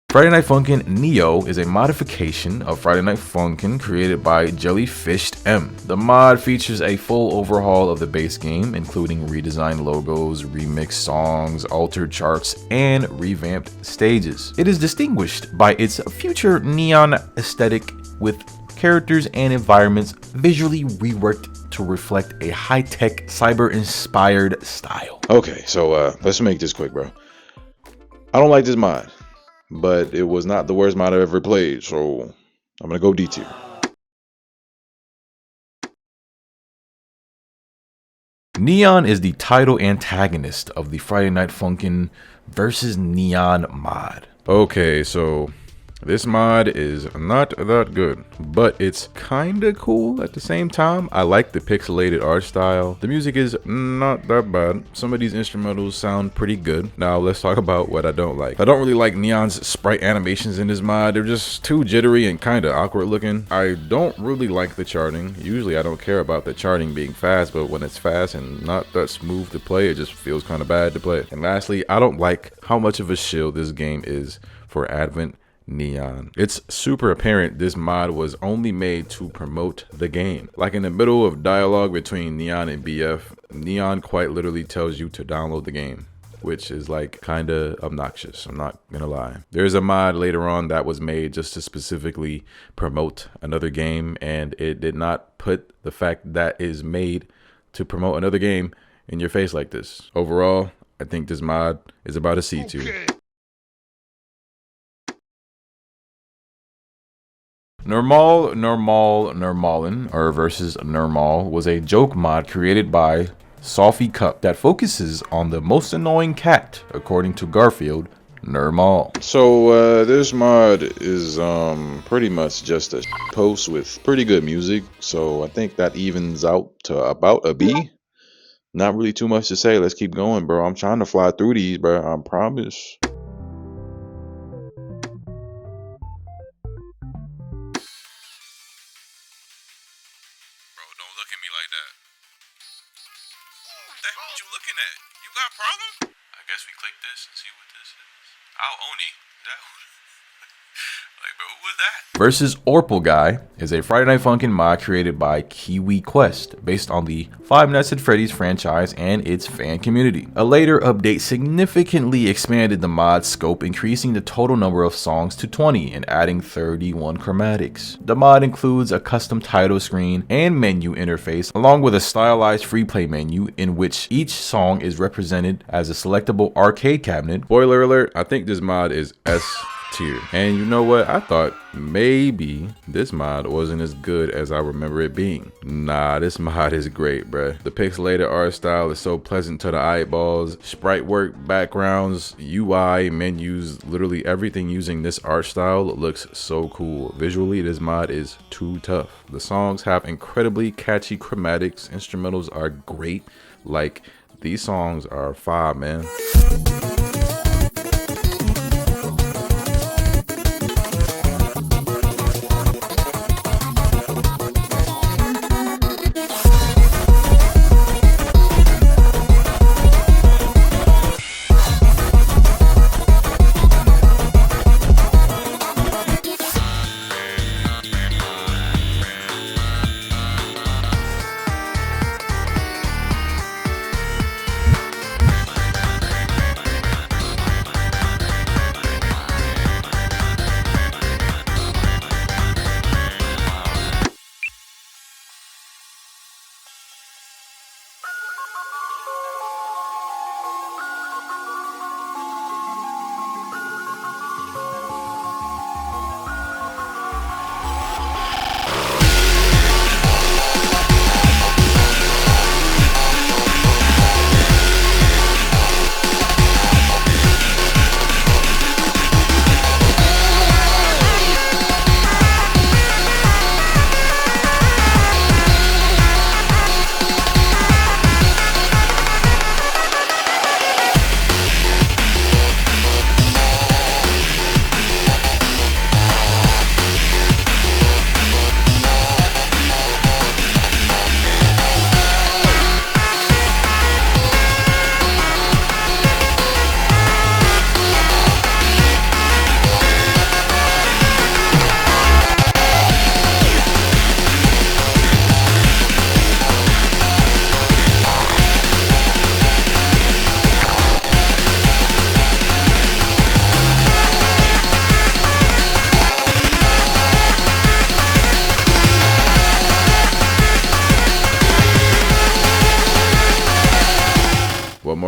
Friday Night Funkin Neo is a modification of Friday Night Funkin created by Jellyfished M. The mod features a full overhaul of the base game, including redesigned logos, remixed songs, altered charts, and revamped stages. It is distinguished by its future neon aesthetic with characters and environments visually reworked to reflect a high-tech, cyber-inspired style. Okay, so let's make this quick, bro. I don't like this mod, but it was not the worst mod I've ever played, so I'm gonna go D tier. Neon is the title antagonist of the Friday Night Funkin' versus Neon mod. Okay, so this mod is not that good, but it's kinda cool at the same time. I like the pixelated art style. The music is not that bad. Some of these instrumentals sound pretty good. Now let's talk about what I don't like. I don't really like Neon's sprite animations in this mod. They're just too jittery and kinda awkward looking. I don't really like the charting. Usually I don't care about the charting being fast, but when it's fast and not that smooth to play, it just feels kinda bad to play. And lastly, I don't like how much of a shield this game is for Advent Neon. It's super apparent this mod was only made to promote the game. Like in the middle of dialogue between Neon and BF, Neon quite literally tells you to download the game, which is like kinda obnoxious, I'm not gonna lie. There's a mod later on that was made just to specifically promote another game, and it did not put the fact that is made to promote another game in your face like this. Overall, I think this mod is about a C tier. Normalin, or versus Normal, was a joke mod created by Sophie Cup that focuses on the most annoying cat, according to Garfield, Normal. So this mod is pretty much just a post with pretty good music, so I think that evens out to about a B. Not really too much to say. Let's keep going, bro. I'm trying to fly through these, bro. I promise. What you looking at? You got a problem? I guess we click this and see what this is. Oh, Oni. That like, bro, who was that? Versus Orpal Guy is a Friday Night Funkin' mod created by Kiwi Quest, based on the Five Nights at Freddy's franchise and its fan community. A later update significantly expanded the mod's scope, increasing the total number of songs to 20 and adding 31 chromatics. The mod includes a custom title screen and menu interface, along with a stylized free play menu in which each song is represented as a selectable arcade cabinet. Spoiler alert, I think this mod is S tier. And you know what? I thought maybe this mod wasn't as good as I remember it being. Nah, this mod is great, bruh. The pixelated art style is so pleasant to the eyeballs. Sprite work, backgrounds, UI, menus, literally everything using this art style looks so cool. Visually, this mod is too tough. The songs have incredibly catchy chromatics. Instrumentals are great. Like, these songs are fire, man.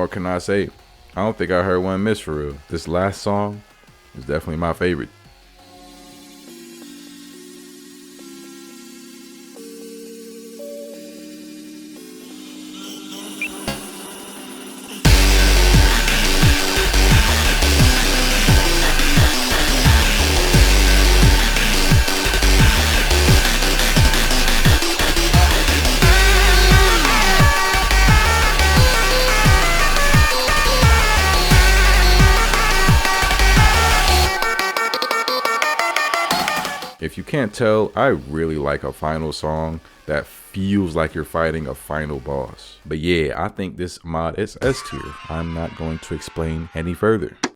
more can I say? I don't think I heard one miss for real. This last song is definitely my favorite. If you can't tell, I really like a final song that feels like you're fighting a final boss. But yeah, I think this mod is S tier. I'm not going to explain any further. This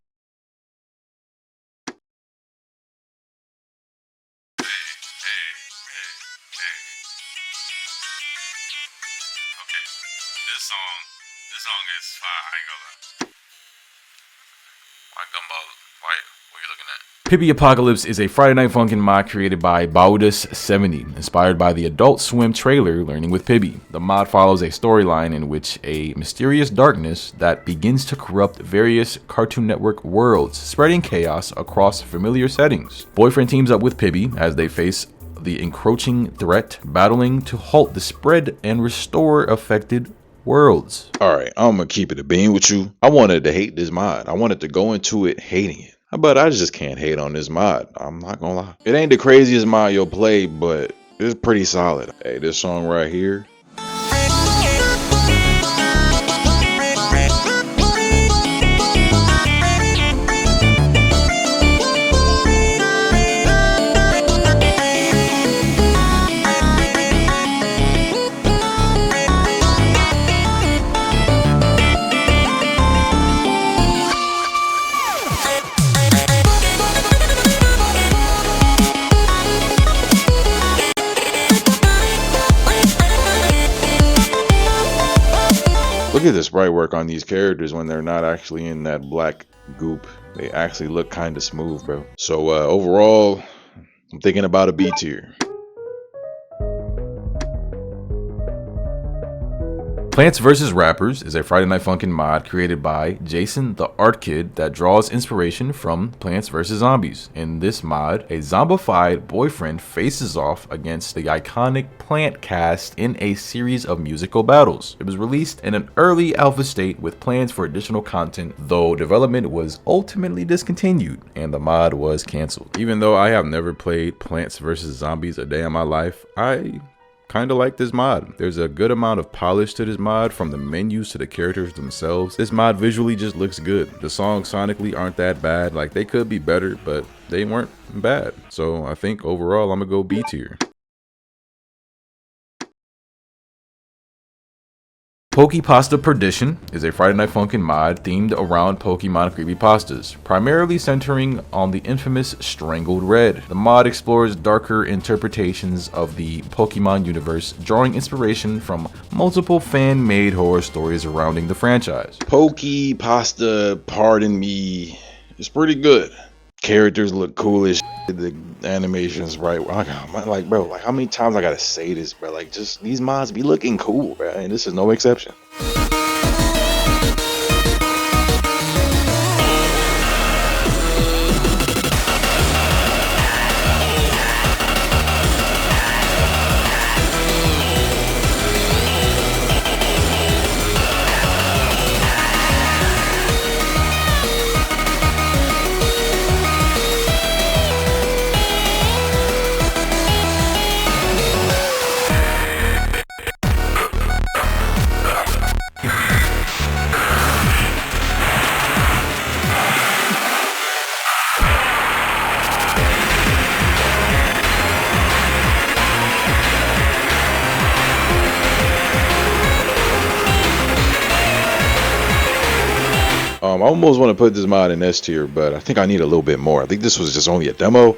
song is fire, I ain't gonna lie. Why Gumball? Why? What are you looking at? Pibby Apocalypse is a Friday Night Funkin' mod created by Baudus70, inspired by the Adult Swim trailer Learning with Pibby. The mod follows a storyline in which a mysterious darkness that begins to corrupt various Cartoon Network worlds, spreading chaos across familiar settings. Boyfriend teams up with Pibby as they face the encroaching threat, battling to halt the spread and restore affected worlds. Alright, I'm gonna keep it a bean with you. I wanted to hate this mod. I wanted to go into it hating it. But I just can't hate on this mod. I'm not gonna lie. It ain't the craziest mod you'll play, but it's pretty solid. Hey, this song right here. Look at the sprite work on these characters when they're not actually in that black goop. They actually look kind of smooth, bro. So overall, I'm thinking about a B tier. Plants vs. Rappers is a Friday Night Funkin' mod created by Jason the Art Kid that draws inspiration from Plants vs. Zombies. In this mod, a zombified boyfriend faces off against the iconic plant cast in a series of musical battles. It was released in an early alpha state with plans for additional content, though development was ultimately discontinued and the mod was cancelled. Even though I have never played Plants vs. Zombies a day in my life, I kind of like this mod. There's a good amount of polish to this mod, from the menus to the characters themselves. This mod visually just looks good. The songs sonically aren't that bad. Like, they could be better, but they weren't bad. So I think overall I'm gonna go B tier. Pokepasta Perdition is a Friday Night Funkin' mod themed around Pokemon creepypastas, primarily centering on the infamous Strangled Red. The mod explores darker interpretations of the Pokemon universe, drawing inspiration from multiple fan-made horror stories surrounding the franchise. Pokepasta, pardon me, is pretty good. Characters look cool as shit. The animations right. Like, bro, like, how many times I gotta say this, bro? Like, just these mods be looking cool, bro, and this is no exception. I almost want to put this mod in S tier, but I think I need a little bit more. I think this was just only a demo,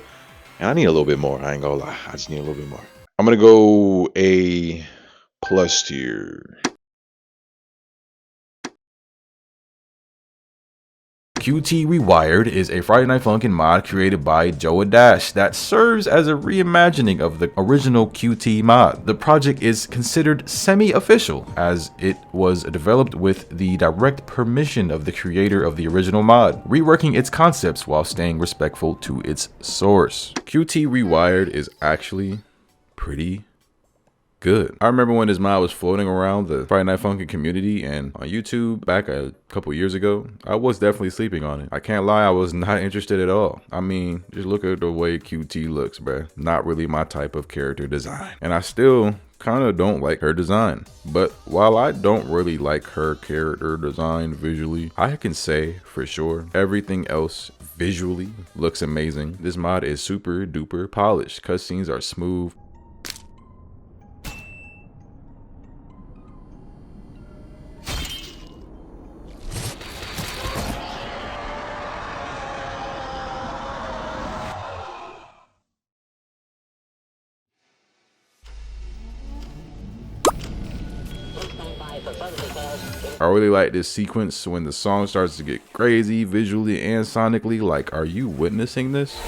and I need a little bit more. I ain't gonna lie, I just need a little bit more. I'm gonna go A+ tier. QT Rewired is a Friday Night Funkin mod created by Joe Dash that serves as a reimagining of the original QT mod. The project is considered semi-official as it was developed with the direct permission of the creator of the original mod, reworking its concepts while staying respectful to its source. QT Rewired is actually pretty good. I remember when this mod was floating around the Friday Night Funkin community and on YouTube back a couple years ago. I was definitely sleeping on it. I can't lie, I was not interested at all. I mean, just look at the way QT looks, bruh. Not really my type of character design. And I still kind of don't like her design. But while I don't really like her character design visually, I can say for sure everything else visually looks amazing. This mod is super duper polished. Cutscenes are smooth. I really like this sequence when the song starts to get crazy visually and sonically. Like, are you witnessing this?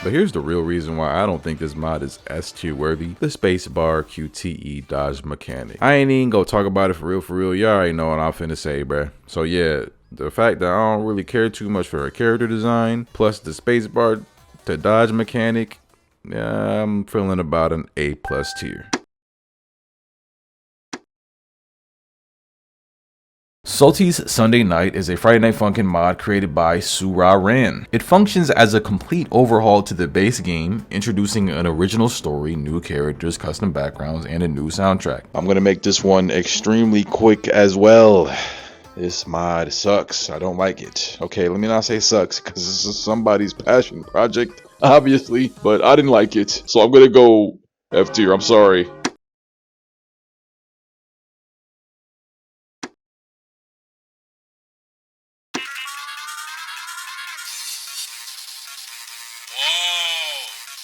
But here's the real reason why I don't think this mod is S tier worthy: the spacebar QTE dodge mechanic. I ain't even gonna talk about it for real. Y'all already know what I'm finna say, bruh. So yeah, the fact that I don't really care too much for her character design, plus the spacebar to dodge mechanic, yeah, I'm feeling about an A+ tier. Salty's Sunday Night is a Friday Night Funkin mod created by Riqo Renders. It functions as a complete overhaul to the base game, introducing an original story, new characters, custom backgrounds, and a new soundtrack. I'm gonna make this one extremely quick as well. This mod sucks. I don't like it. Okay, let me not say sucks, because this is somebody's passion project, obviously, but I didn't like it. So I'm gonna go F tier. I'm sorry.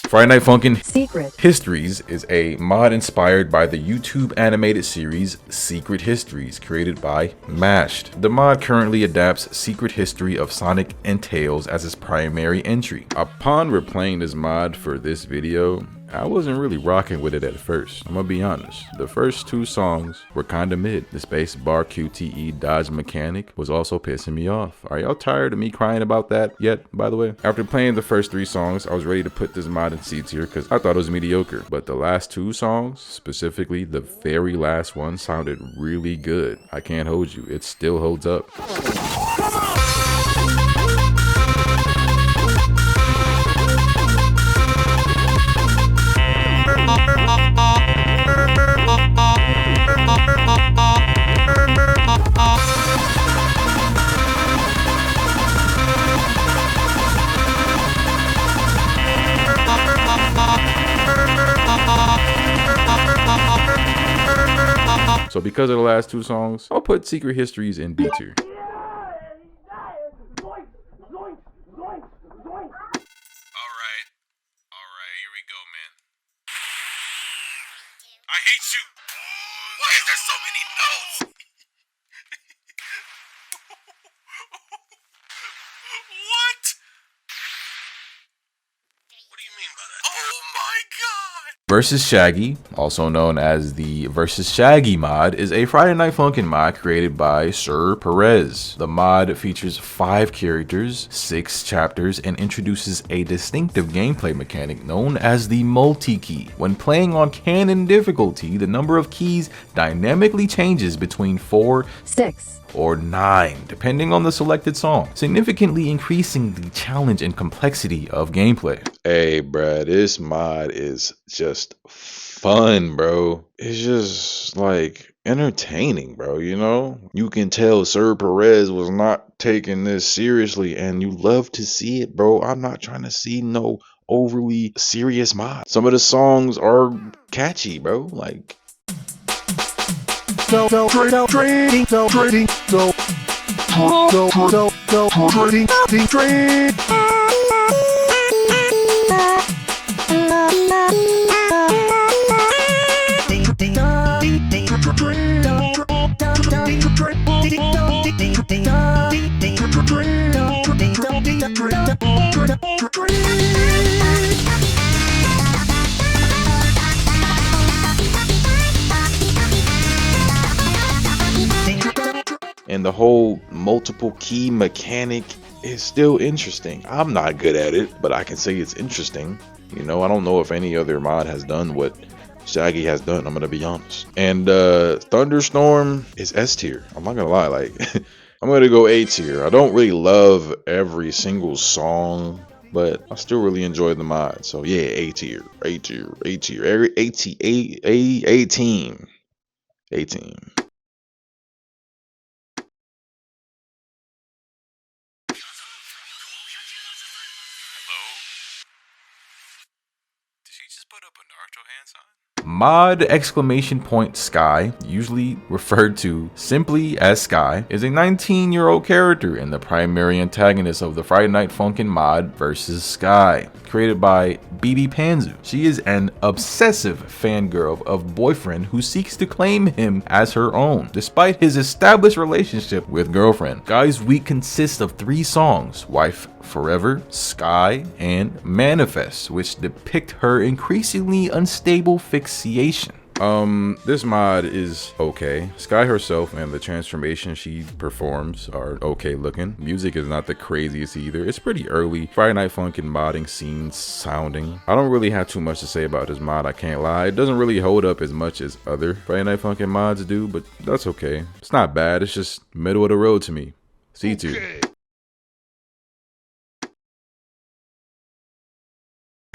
Friday Night Funkin Secret Histories is a mod inspired by the YouTube animated series Secret Histories, created by Mashed. The mod currently adapts Secret History of Sonic and Tails as its primary entry. Upon replaying this mod for this video, I wasn't really rocking with it at first. I'm gonna be honest. The first two songs were kinda mid. The space bar QTE dodge mechanic was also pissing me off. Are y'all tired of me crying about that yet, by the way? After playing the first three songs, I was ready to put this mod in C tier because I thought it was mediocre. But the last two songs, specifically the very last one, sounded really good. I can't hold you. It still holds up. So because of the last two songs, I'll put Secret Histories in B tier. Alright, here we go, man. I hate you! Why is there so many notes? What? What do you mean by that? Oh my god! Versus Shaggy, also known as the Versus Shaggy mod, is a Friday Night Funkin mod created by Sir Perez. The mod features 5 characters, 6 chapters, and introduces a distinctive gameplay mechanic known as the multi-key. When playing on canon difficulty, the number of keys dynamically changes between 4, 6, or 9, depending on the selected song, significantly increasing the challenge and complexity of gameplay. Hey, bruh, this mod is just fun, bro. It's just like entertaining, bro. You know, you can tell Sir Perez was not taking this seriously, and you love to see it, bro. I'm not trying to see no overly serious mod. Some of the songs are catchy, bro. Like, and the whole multiple key mechanic is still interesting. I'm not good at it, but I can say it's interesting. You know, I don't know if any other mod has done what Shaggy has done, I'm gonna be honest. And Thunderstorm is S tier. I'm not gonna lie, like I'm gonna go A tier. I don't really love every single song, but I still really enjoy the mod. So yeah, A tier, A tier, A tier, A team, A team. Mod exclamation point Sky, usually referred to simply as Sky, is a 19-year-old character and the primary antagonist of the Friday Night Funkin mod vs. Sky, created by BB Panzu. She is an obsessive fangirl of boyfriend who seeks to claim him as her own, despite his established relationship with girlfriend. Sky's week consists of 3 songs, Wife Forever, Sky, and Manifest, which depict her increasingly unstable fixation. This mod is okay. Sky herself and the transformation she performs are okay looking. Music is not the craziest either. It's pretty early Friday Night Funkin modding scene sounding. I don't really have too much to say about this mod, I can't lie. It doesn't really hold up as much as other Friday Night Funkin mods do, but that's okay. It's not bad, it's just middle of the road to me. C tier.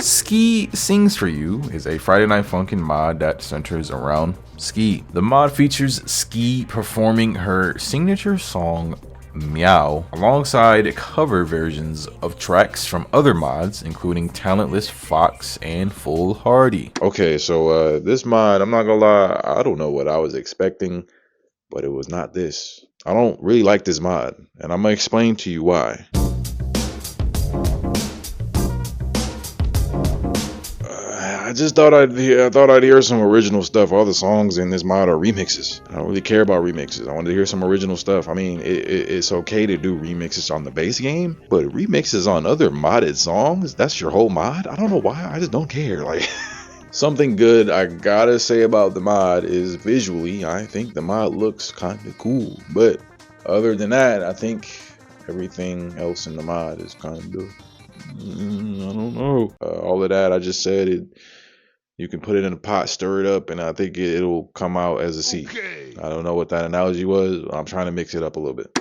Ski Sings For You is a Friday Night Funkin mod that centers around Ski. The mod features Ski performing her signature song Meow alongside cover versions of tracks from other mods including Talentless Fox and Full Hardy. Okay, so this mod, I'm not gonna lie, I don't know what I was expecting, but it was not this. I don't really like this mod, and I'm gonna explain to you why. I just thought I'd hear some original stuff. All the songs in this mod are remixes. I don't really care about remixes. I wanted to hear some original stuff. I mean, it's okay to do remixes on the base game, but remixes on other modded songs, that's your whole mod? I don't know why. I just don't care. Like, something good I gotta say about the mod is visually, I think the mod looks kind of cool. But other than that, I think everything else in the mod is kind of, I don't know. All of that I just said, you can put it in a pot, stir it up, and I think it'll come out as a C. Okay. I don't know what that analogy was. I'm trying to mix it up a little bit.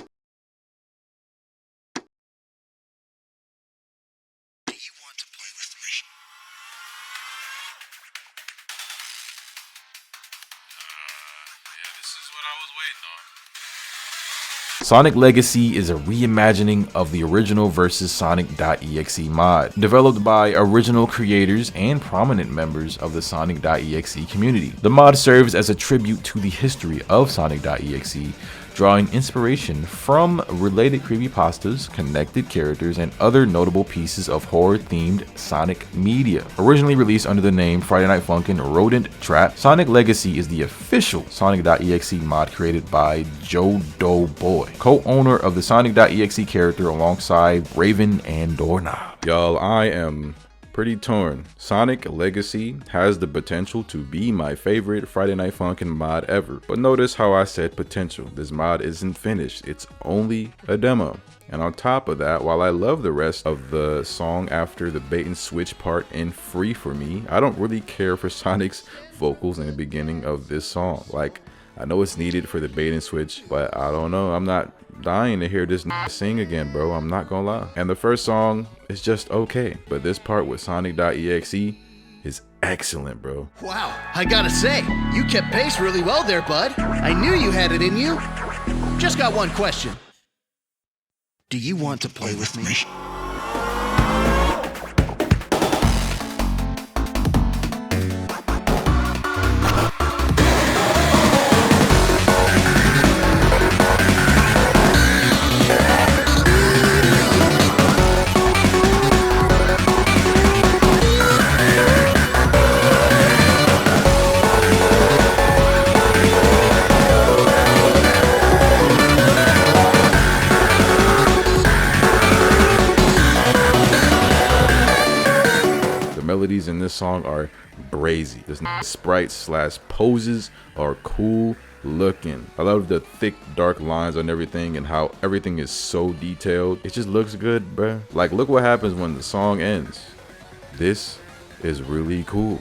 Sonic Legacy is a reimagining of the original versus Sonic.exe mod, developed by original creators and prominent members of the Sonic.exe community. The mod serves as a tribute to the history of Sonic.exe, drawing inspiration from related creepypastas, connected characters, and other notable pieces of horror-themed Sonic media. Originally released under the name Friday Night Funkin' Rodent Trap, Sonic Legacy is the official Sonic.exe mod created by Joe Boy, co-owner of the Sonic.exe character alongside Raven and Doorknob. Y'all, I am pretty torn. Sonic Legacy has the potential to be my favorite Friday Night Funkin' mod ever. But notice how I said potential. This mod isn't finished. It's only a demo. And on top of that, while I love the rest of the song after the bait and switch part in Free For Me, I don't really care for Sonic's vocals in the beginning of this song. Like, I know it's needed for the bait and switch, but I don't know. I'm not dying to hear this sing again, bro. I'm not gonna lie. And the first song is just okay, but this part with Sonic.exe is excellent, bro. Wow, I gotta say, you kept pace really well there, bud. I knew you had it in you. Just got one question. Do you want to play with me? Spookies in this song are brazy. This sprites slash poses are cool looking. I love the thick dark lines on everything and how everything is so detailed. It just looks good, bruh. Like, look what happens when the song ends. This is really cool.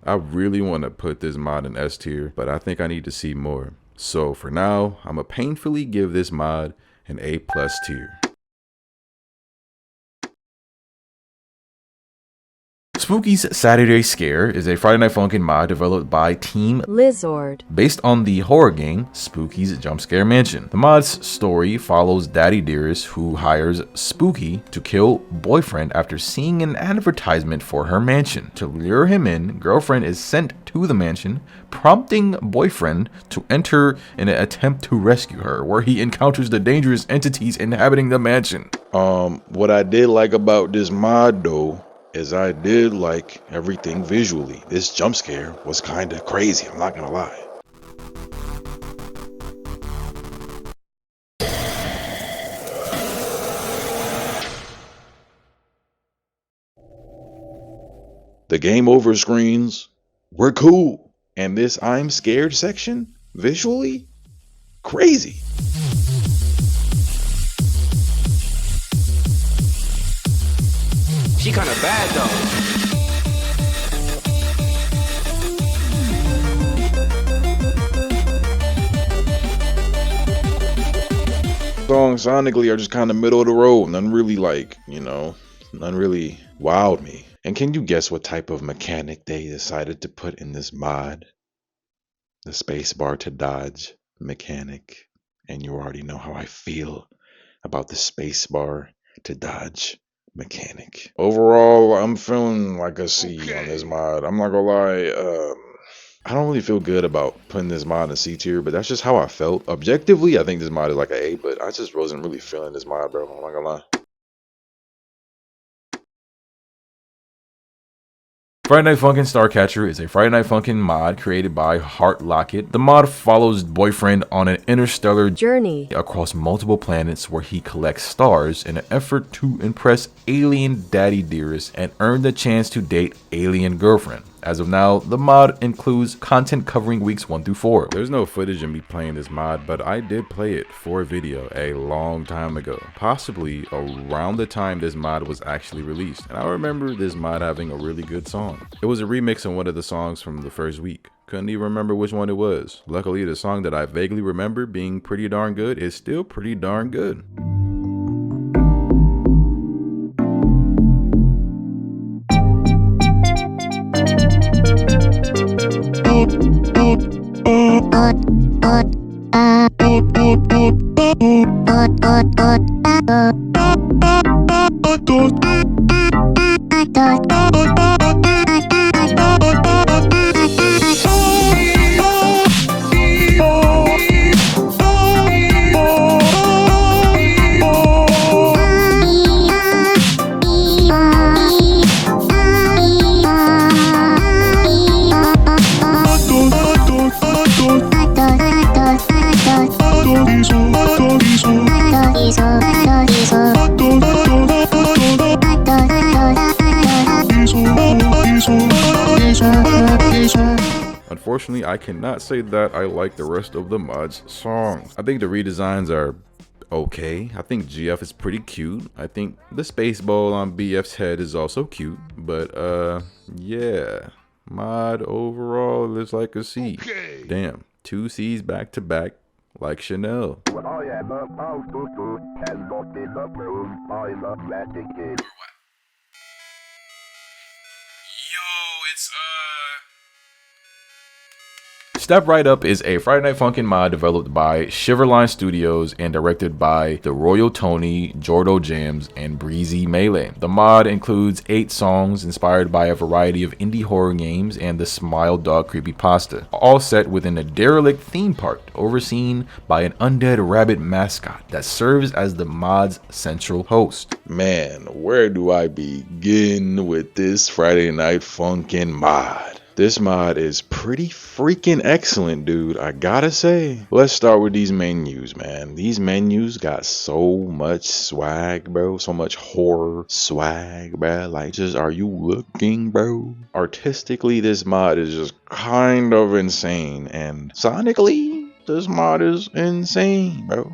I really want to put this mod in S tier, but I think I need to see more. So for now, I'm gonna painfully give this mod an A+ tier. Spooky's Saturday Scare is a Friday Night Funkin mod developed by Team Lizard, based on the horror game Spooky's Jump Scare Mansion. The mod's story follows Daddy Dearest, who hires Spooky to kill boyfriend after seeing an advertisement for her mansion. To lure him in, girlfriend is sent to the mansion, prompting boyfriend to enter in an attempt to rescue her, where he encounters the dangerous entities inhabiting the mansion. What I did like about this mod though is I did like everything visually. This jump scare was kind of crazy, I'm not gonna lie. The game over screens were cool, and this I'm scared section, visually, crazy. She kinda bad though. Songs sonically are just kind of middle of the road. None really like, you know, none really wowed me. And can you guess what type of mechanic they decided to put in this mod? The spacebar to dodge mechanic. And you already know how I feel about the spacebar to dodge mechanic. Overall, I'm feeling like a C on this mod. I'm not gonna lie, I don't really feel good about putting this mod in C tier, but that's just how I felt. Objectively, I think this mod is like an A, but I just wasn't really feeling this mod, bro. I'm not gonna lie. Friday Night Funkin' Starcatcher is a Friday Night Funkin' mod created by Heart Locket. The mod follows boyfriend on an interstellar journey across multiple planets where he collects stars in an effort to impress alien daddy dearest and earn the chance to date alien girlfriend. As of now, the mod includes content covering weeks 1 through 4. There's no footage of me playing this mod, but I did play it for a video a long time ago, possibly around the time this mod was actually released. And I remember this mod having a really good song. It was a remix of one of the songs from the first week. Couldn't even remember which one it was. Luckily, the song that I vaguely remember being pretty darn good is still pretty darn good. Unfortunately, I cannot say that I like the rest of the mod's songs. I think the redesigns are okay. I think GF is pretty cute. I think the space bowl on BF's head is also cute. But yeah, mod overall is like a C. Okay. Damn, 2 C's back to back like Chanel. When I am about to shoot and not in the room, I'm a plastic kid. Yo, it's Step Right Up is a Friday Night Funkin' mod developed by Shiverline Studios and directed by the Royal Tony, Jordo Jams, and Breezy Melee. The mod includes 8 songs inspired by a variety of indie horror games and the Smile Dog creepypasta, all set within a derelict theme park overseen by an undead rabbit mascot that serves as the mod's central host. Man, where do I begin with this Friday Night Funkin' mod? This mod is pretty freaking excellent, dude. I gotta say. Let's start with these menus, man. These menus got so much swag, bro. So much horror swag, bro. Like, just, are you looking, bro? Artistically, this mod is just kind of insane. And sonically, this mod is insane, bro.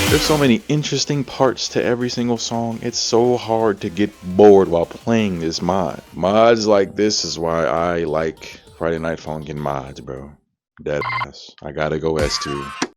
There's so many interesting parts to every single song. It's so hard to get bored while playing this mod. Mods like this is why I like Friday Night Funkin' mods, bro. Dead ass. I gotta go S2.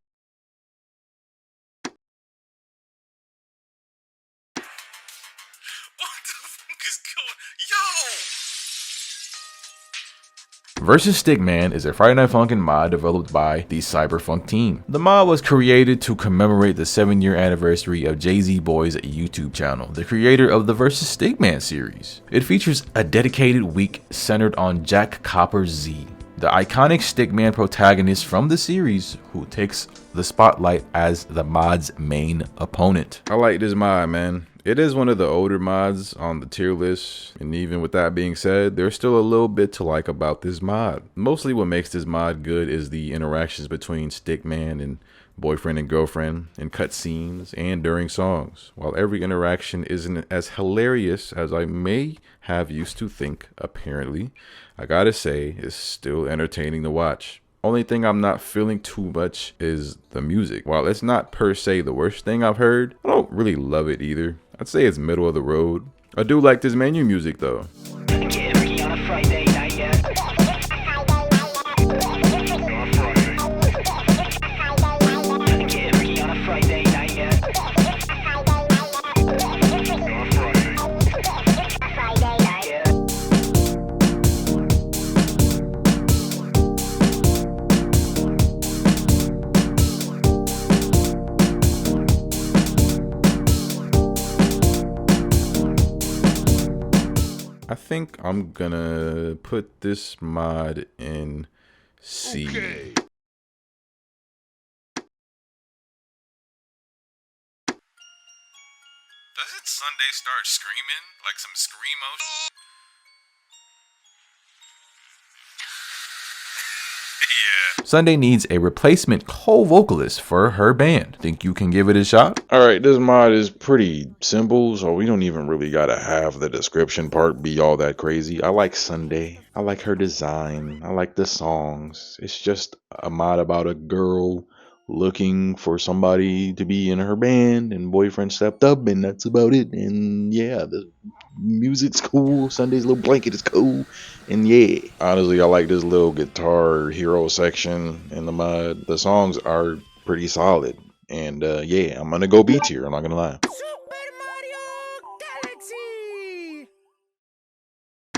Versus Stickman is a Friday Night Funkin' mod developed by the Cyberfunk team. The mod was created to commemorate the 7-year anniversary of Jay-Z Boy's YouTube channel, the creator of the Versus Stickman series. It features a dedicated week centered on Jack Copper Z, the iconic Stickman protagonist from the series who takes the spotlight as the mod's main opponent. I like this mod, man. It is one of the older mods on the tier list, and even with that being said, there's still a little bit to like about this mod. Mostly what makes this mod good is the interactions between Stickman and boyfriend and girlfriend in cutscenes and during songs. While every interaction isn't as hilarious as I may have used to think, apparently, I gotta say, it's still entertaining to watch. Only thing I'm not feeling too much is the music. While it's not per se the worst thing I've heard, I don't really love it either. I'd say it's middle of the road. I do like this menu music though. I think I'm gonna put this mod in C. Okay. Doesn't Sunday start screaming like some screamo? Sunday needs a replacement co-vocalist for her band. Think you can give it a shot? Alright, this mod is pretty simple, so we don't even really gotta have the description part be all that crazy. I like Sunday. I like her design. I like the songs. It's just a mod about a girl looking for somebody to be in her band, and boyfriend stepped up, and that's about it. And yeah, the music's cool. Sunday's little blanket is cool. And yeah, honestly, I like this little guitar hero section in the mod. The songs are pretty solid. And yeah, I'm gonna go B tier, I'm not gonna lie.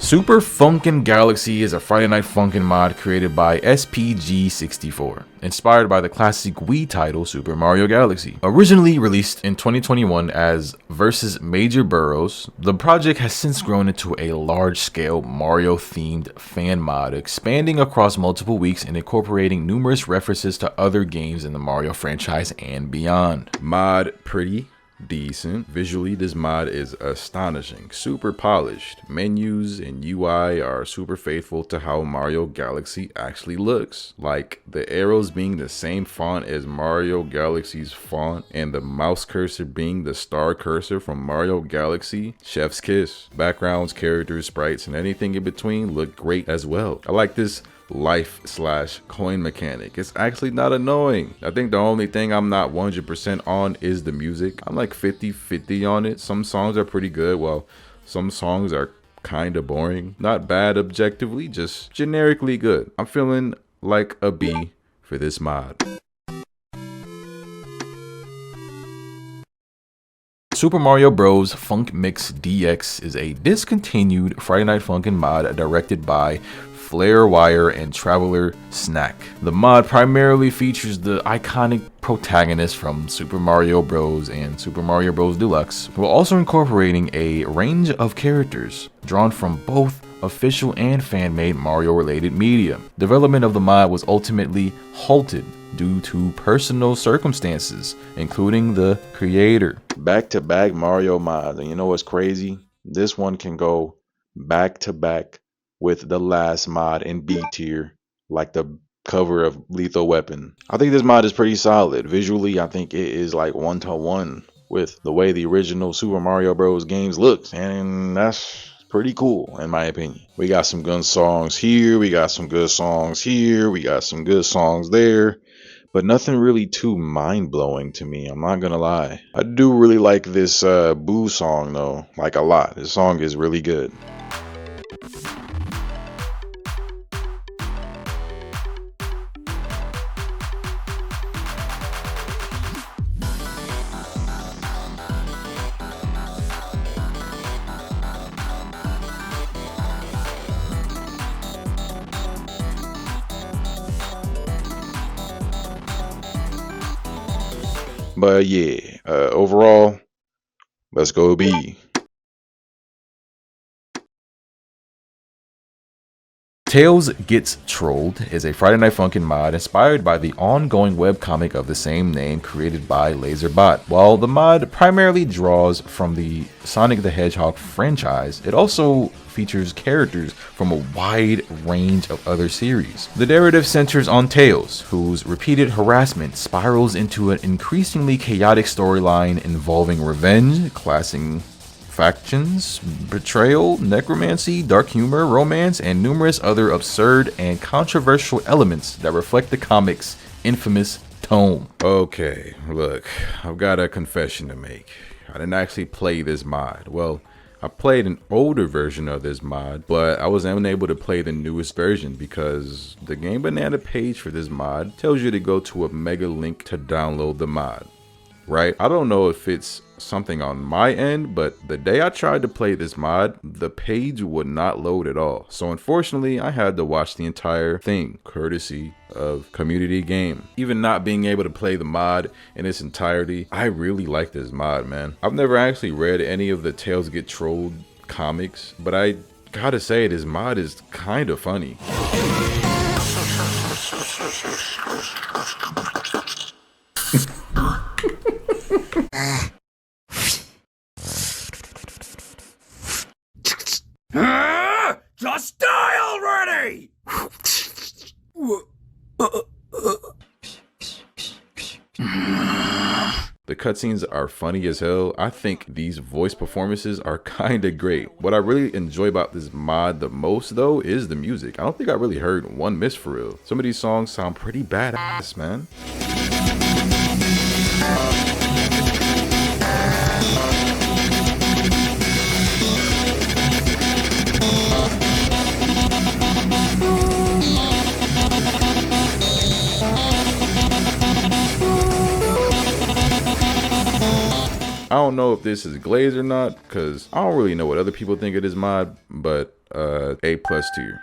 Super Funkin Galaxy is a Friday Night Funkin mod created by SPG64, inspired by the classic Wii title Super Mario Galaxy. Originally released in 2021 as Versus Major Burrows, the project has since grown into a large-scale Mario-themed fan mod, expanding across multiple weeks and incorporating numerous references to other games in the Mario franchise and beyond. Mod pretty decent. Visually, this mod is astonishing, super polished. Menus and UI are super faithful to how Mario Galaxy actually looks, like the arrows being the same font as Mario Galaxy's font and the mouse cursor being the star cursor from Mario Galaxy. Chef's kiss. Backgrounds, characters, sprites, and anything in between look great as well. I like this life/coin mechanic. It's actually not annoying. I think the only thing I'm not 100% on is the music. I'm like 50-50 on it. Some songs are pretty good, while some songs are kind of boring. Not bad objectively, just generically good. I'm feeling like a B for this mod. Super Mario Bros. Funk Mix DX is a discontinued Friday Night Funkin' mod directed by Flare Wire and Traveler Snack. The mod primarily features the iconic protagonist from Super Mario Bros. And Super Mario Bros. Deluxe, while also incorporating a range of characters drawn from both official and fan-made Mario-related media. Development of the mod was ultimately halted due to personal circumstances, including the creator. Back-to-back Mario mods, and you know what's crazy? This one can go back-to-back with the last mod in B tier, like the cover of Lethal Weapon. I think this mod is pretty solid. Visually, I think it is like 1-to-1 with the way the original Super Mario Bros. Games looks, and that's pretty cool in my opinion. We got some good songs here, we got some good songs here, we got some good songs there, but nothing really too mind-blowing to me, I'm not gonna lie. I do really like this Boo song though, like a lot. This song is really good. But yeah, overall, let's go B. Tails Gets Trolled is a Friday Night Funkin' mod inspired by the ongoing webcomic of the same name created by LaserBot. While the mod primarily draws from the Sonic the Hedgehog franchise, it also features characters from a wide range of other series. The narrative centers on Tails, whose repeated harassment spirals into an increasingly chaotic storyline involving revenge, clashing factions, betrayal, necromancy, dark humor, romance, and numerous other absurd and controversial elements that reflect the comic's infamous tone. Okay, look, I've got a confession to make. I didn't actually play this mod. Well, I played an older version of this mod, but I was unable to play the newest version because the Game Banana page for this mod tells you to go to a mega link to download the mod. Right? I don't know if it's something on my end, but the day I tried to play this mod, the page would not load at all. So unfortunately, I had to watch the entire thing, courtesy of Community Game. Even not being able to play the mod in its entirety, I really like this mod, man. I've never actually read any of the Tails Get Trolled comics, but I gotta say, this mod is kind of funny. Just die already! cutscenes are funny as hell, I think these voice performances are kind of great. What I really enjoy about this mod the most though is the music. I don't think I really heard one miss for real. Some of these songs sound pretty badass, man. I don't know if this is glazed or not, because I don't really know what other people think of this mod, but A+ tier.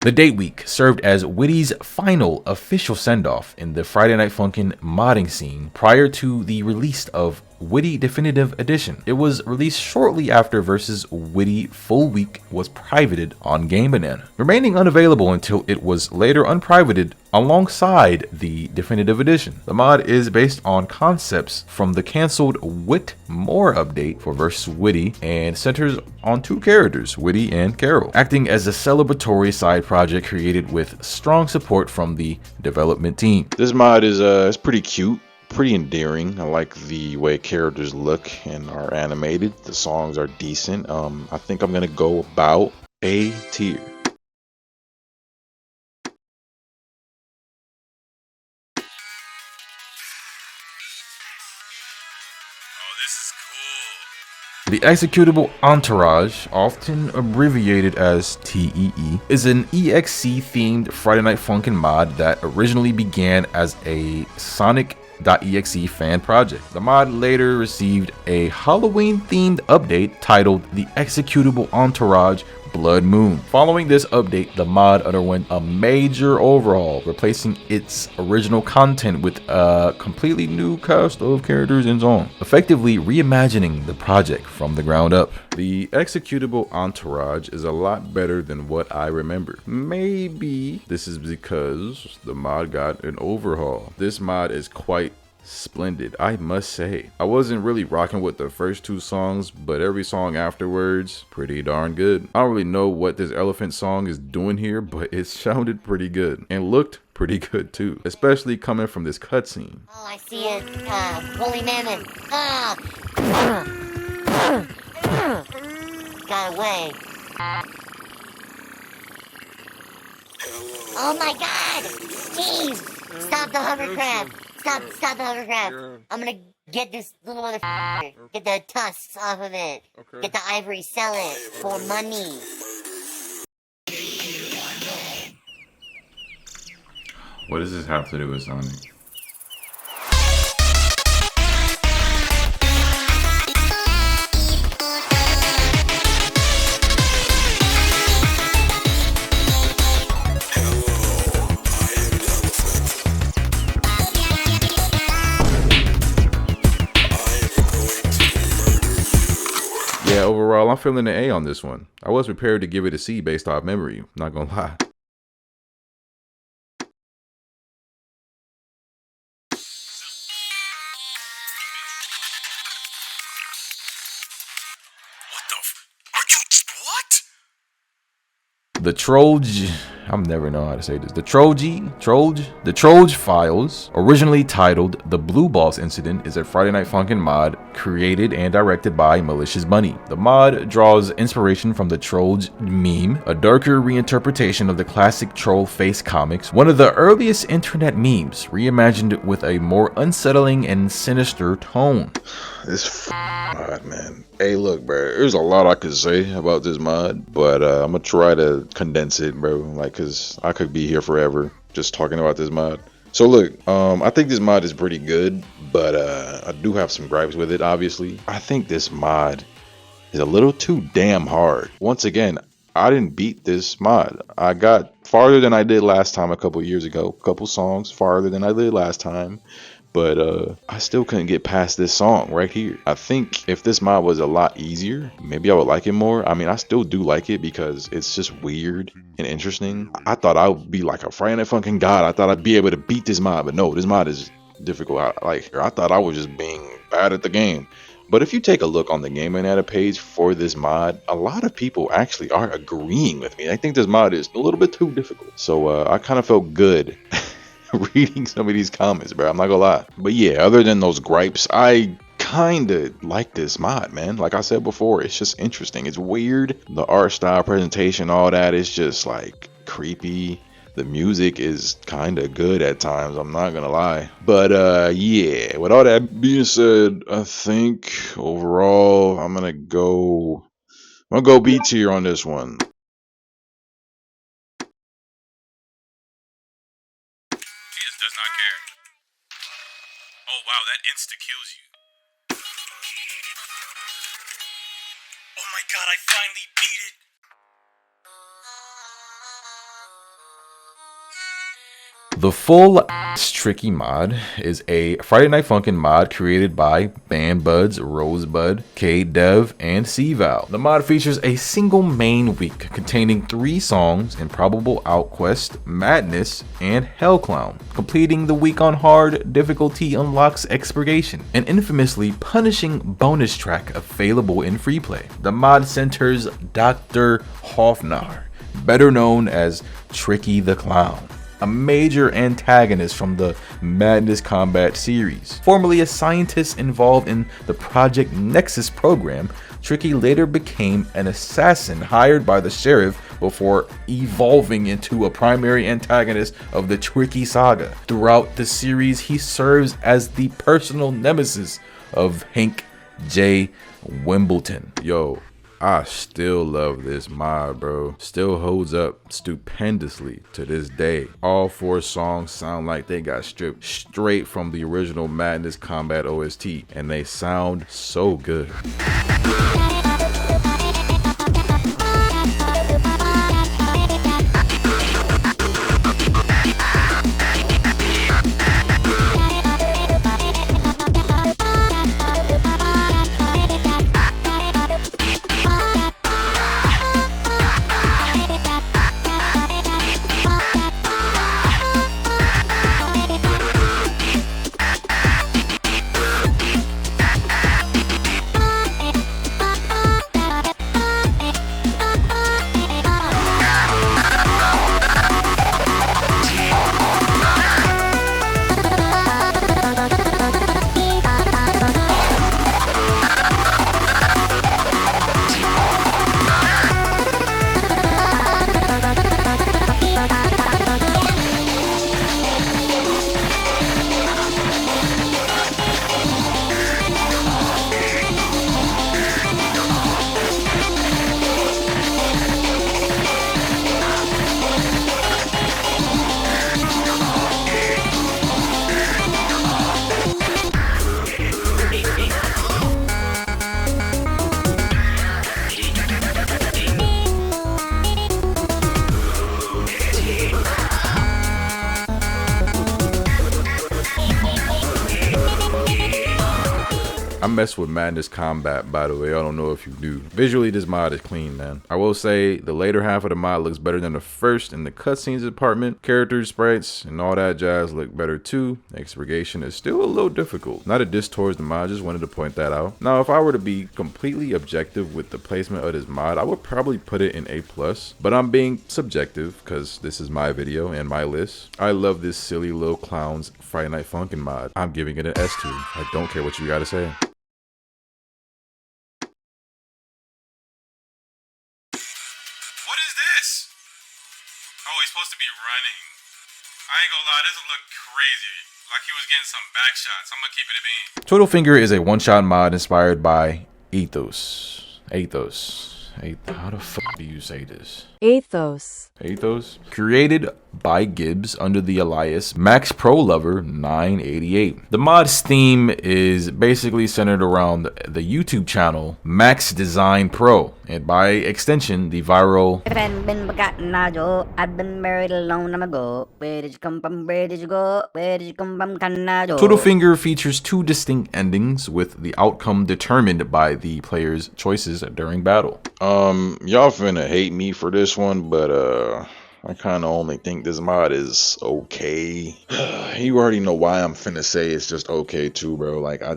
The date week served as Witty's final official send-off in the Friday Night Funkin' modding scene prior to the release of Witty Definitive Edition. It was released shortly after Versus Witty Full Week was privated on Game Banana, remaining unavailable until it was later unprivated alongside the Definitive Edition. The mod is based on concepts from the cancelled Wit More update for Versus Witty and centers on two characters, Witty and Carol, acting as a celebratory side project created with strong support from the development team. This mod is pretty cute. Pretty endearing. I like the way characters look and are animated. The songs are decent. I think I'm gonna go about A tier. The executable Entourage, often abbreviated as TEE, is an EXE-themed Friday Night Funkin' mod that originally began as a Sonic.exe fan project. The mod later received a Halloween-themed update titled The Executable Entourage Blood Moon. Following this update, the mod underwent a major overhaul, replacing its original content with a completely new cast of characters and so on, effectively reimagining the project from the ground up. The executable Entourage is a lot better than what I remember. Maybe this is because the mod got an overhaul. This mod is quite splendid, I must say. I wasn't really rocking with the first two songs, but every song afterwards, pretty darn good. I don't really know what this elephant song is doing here, but it sounded pretty good and looked pretty good too, especially coming from this cutscene. Oh, I see it. Holy Mammon. Got away. Oh my god! Jeez! Stop the hovercraft! Stop the hovercraft! I'm gonna get this little motherfucker. Get the tusks off of it. Get the ivory, sell it for money. What does this have to do with Sonic? Yeah, overall, I'm feeling an A on this one. I was prepared to give it a C based off memory, not gonna lie. The Troj, I'm never know how to say this. The Troj Files, originally titled The Blue Balls Incident, is a Friday Night Funkin' mod created and directed by Malicious Bunny. The mod draws inspiration from the Troj meme, a darker reinterpretation of the classic troll face comics, one of the earliest internet memes, reimagined with a more unsettling and sinister tone. This mod, man. Hey, look, bro. There's a lot I could say about this mod, but I'm gonna try to condense it, bro. Like, cause I could be here forever just talking about this mod. So look, I think this mod is pretty good, but I do have some gripes with it. Obviously, I think this mod is a little too damn hard. Once again, I didn't beat this mod. I got farther than I did last time a couple years ago. A couple songs farther than I did last time. But I still couldn't get past this song right here. I think if this mod was a lot easier, maybe I would like it more. I mean, I still do like it because it's just weird and interesting. I thought I would be like a Friday Night Funkin' god. I thought I'd be able to beat this mod, but no, this mod is difficult. I thought I was just being bad at the game. But if you take a look on the Game Banana page for this mod, a lot of people actually are agreeing with me. I think this mod is a little bit too difficult. So I kind of felt good reading some of these comments, bro. I'm not gonna lie. But yeah, other than those gripes, I kinda like this mod, man. Like I said before, it's just interesting. It's weird. The art style, presentation, all that is just like creepy. The music is kind of good at times, I'm not gonna lie. But yeah, with all that being said, I think overall I'm gonna go B tier on this one. He just does not care. Oh wow, that insta kills you. Oh my god, I finally beat it. The full Tricky mod is a Friday Night Funkin mod created by BandBuds, Rosebud, KDev, and CVal. The mod features a single main week containing 3 songs: Improbable Outquest, Madness, and Hellclown. Completing the week on hard difficulty unlocks Expurgation, an infamously punishing bonus track available in free play. The mod centers Dr. Hofnar, better known as Tricky the Clown, a major antagonist from the Madness Combat series. Formerly a scientist involved in the Project Nexus program, Tricky later became an assassin hired by the sheriff before evolving into a primary antagonist of the Tricky saga. Throughout the series, he serves as the personal nemesis of Hank J. Wimbledon. Yo, I still love this mod, bro. Still holds up stupendously to this day. All 4 songs sound like they got stripped straight from the original Madness Combat OST, and they sound so good. I mess with Madness Combat, by the way. I don't know if you do. Visually, this mod is clean, man. I will say the later half of the mod looks better than the first in the cutscenes department. Characters, sprites, and all that jazz look better too. Expurgation is still a little difficult. Not a diss towards the mod, just wanted to point that out. Now, if I were to be completely objective with the placement of this mod, I would probably put it in A+, but I'm being subjective because this is my video and my list. I love this silly little clown's Friday Night Funkin mod. I'm giving it an S tier. I don't care what you gotta say. Supposed to be running. I ain't gonna lie, this look crazy. Like he was getting some back shots. I'm gonna keep it a bean. Total Finger is a one-shot mod inspired by Ethos. How the fuck do you say this? Ethos. Created by Gibbs under the alias Max Pro Lover 988. The mod's theme is basically centered around the YouTube channel Max Design Pro, and by extension the viral I've been married a long time ago. Where did you come from? Where did you go? Where did you come from? Canado. Total Finger features 2 distinct endings with the outcome determined by the player's choices during battle. Y'all finna hate me for this one, but I kind of only think this mod is okay. You already know why I'm finna say it's just okay too, bro. Like, I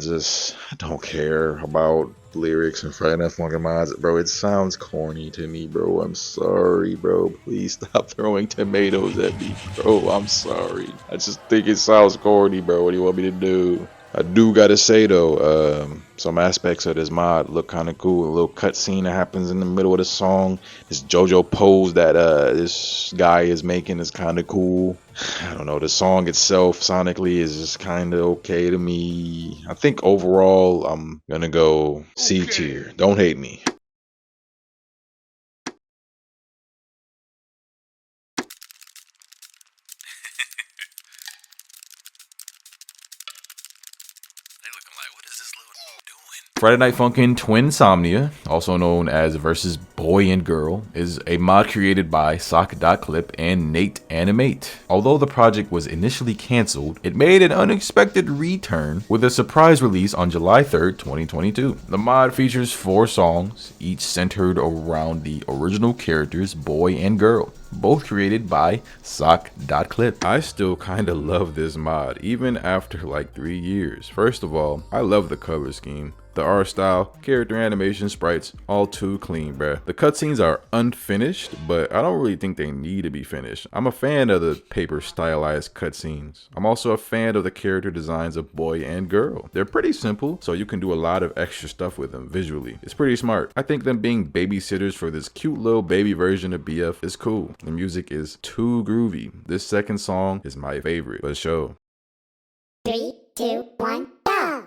don't care about lyrics and Friday Night Funkin Mods, bro. It sounds corny to me, bro. I'm sorry, bro. Please stop throwing tomatoes at me, bro. I'm sorry. I just think it sounds corny, bro. What do you want me to do? I do gotta say though, some aspects of this mod look kind of cool. A little cutscene that happens in the middle of the song. This JoJo pose that this guy is making is kind of cool. I don't know. The song itself sonically is just kind of okay to me. I think overall I'm gonna go C tier. Don't hate me. Friday Night Funkin Twinsomnia, also known as Versus Boy and Girl, is a mod created by Sock.Clip and Nate Animate. Although the project was initially cancelled, it made an unexpected return with a surprise release on July 3rd, 2022. The mod features 4 songs, each centered around the original characters Boy and Girl, both created by Sock.Clip. I still kinda love this mod, even after like 3 years. First of all, I love the color scheme. The art style, character animation, sprites, all too clean, bruh. The cutscenes are unfinished, but I don't really think they need to be finished. I'm a fan of the paper stylized cutscenes. I'm also a fan of the character designs of Boy and Girl. They're pretty simple, so you can do a lot of extra stuff with them visually. It's pretty smart. I think them being babysitters for this cute little baby version of BF is cool. The music is too groovy. This second song is my favorite. Let's show. 3, 2, 1, go!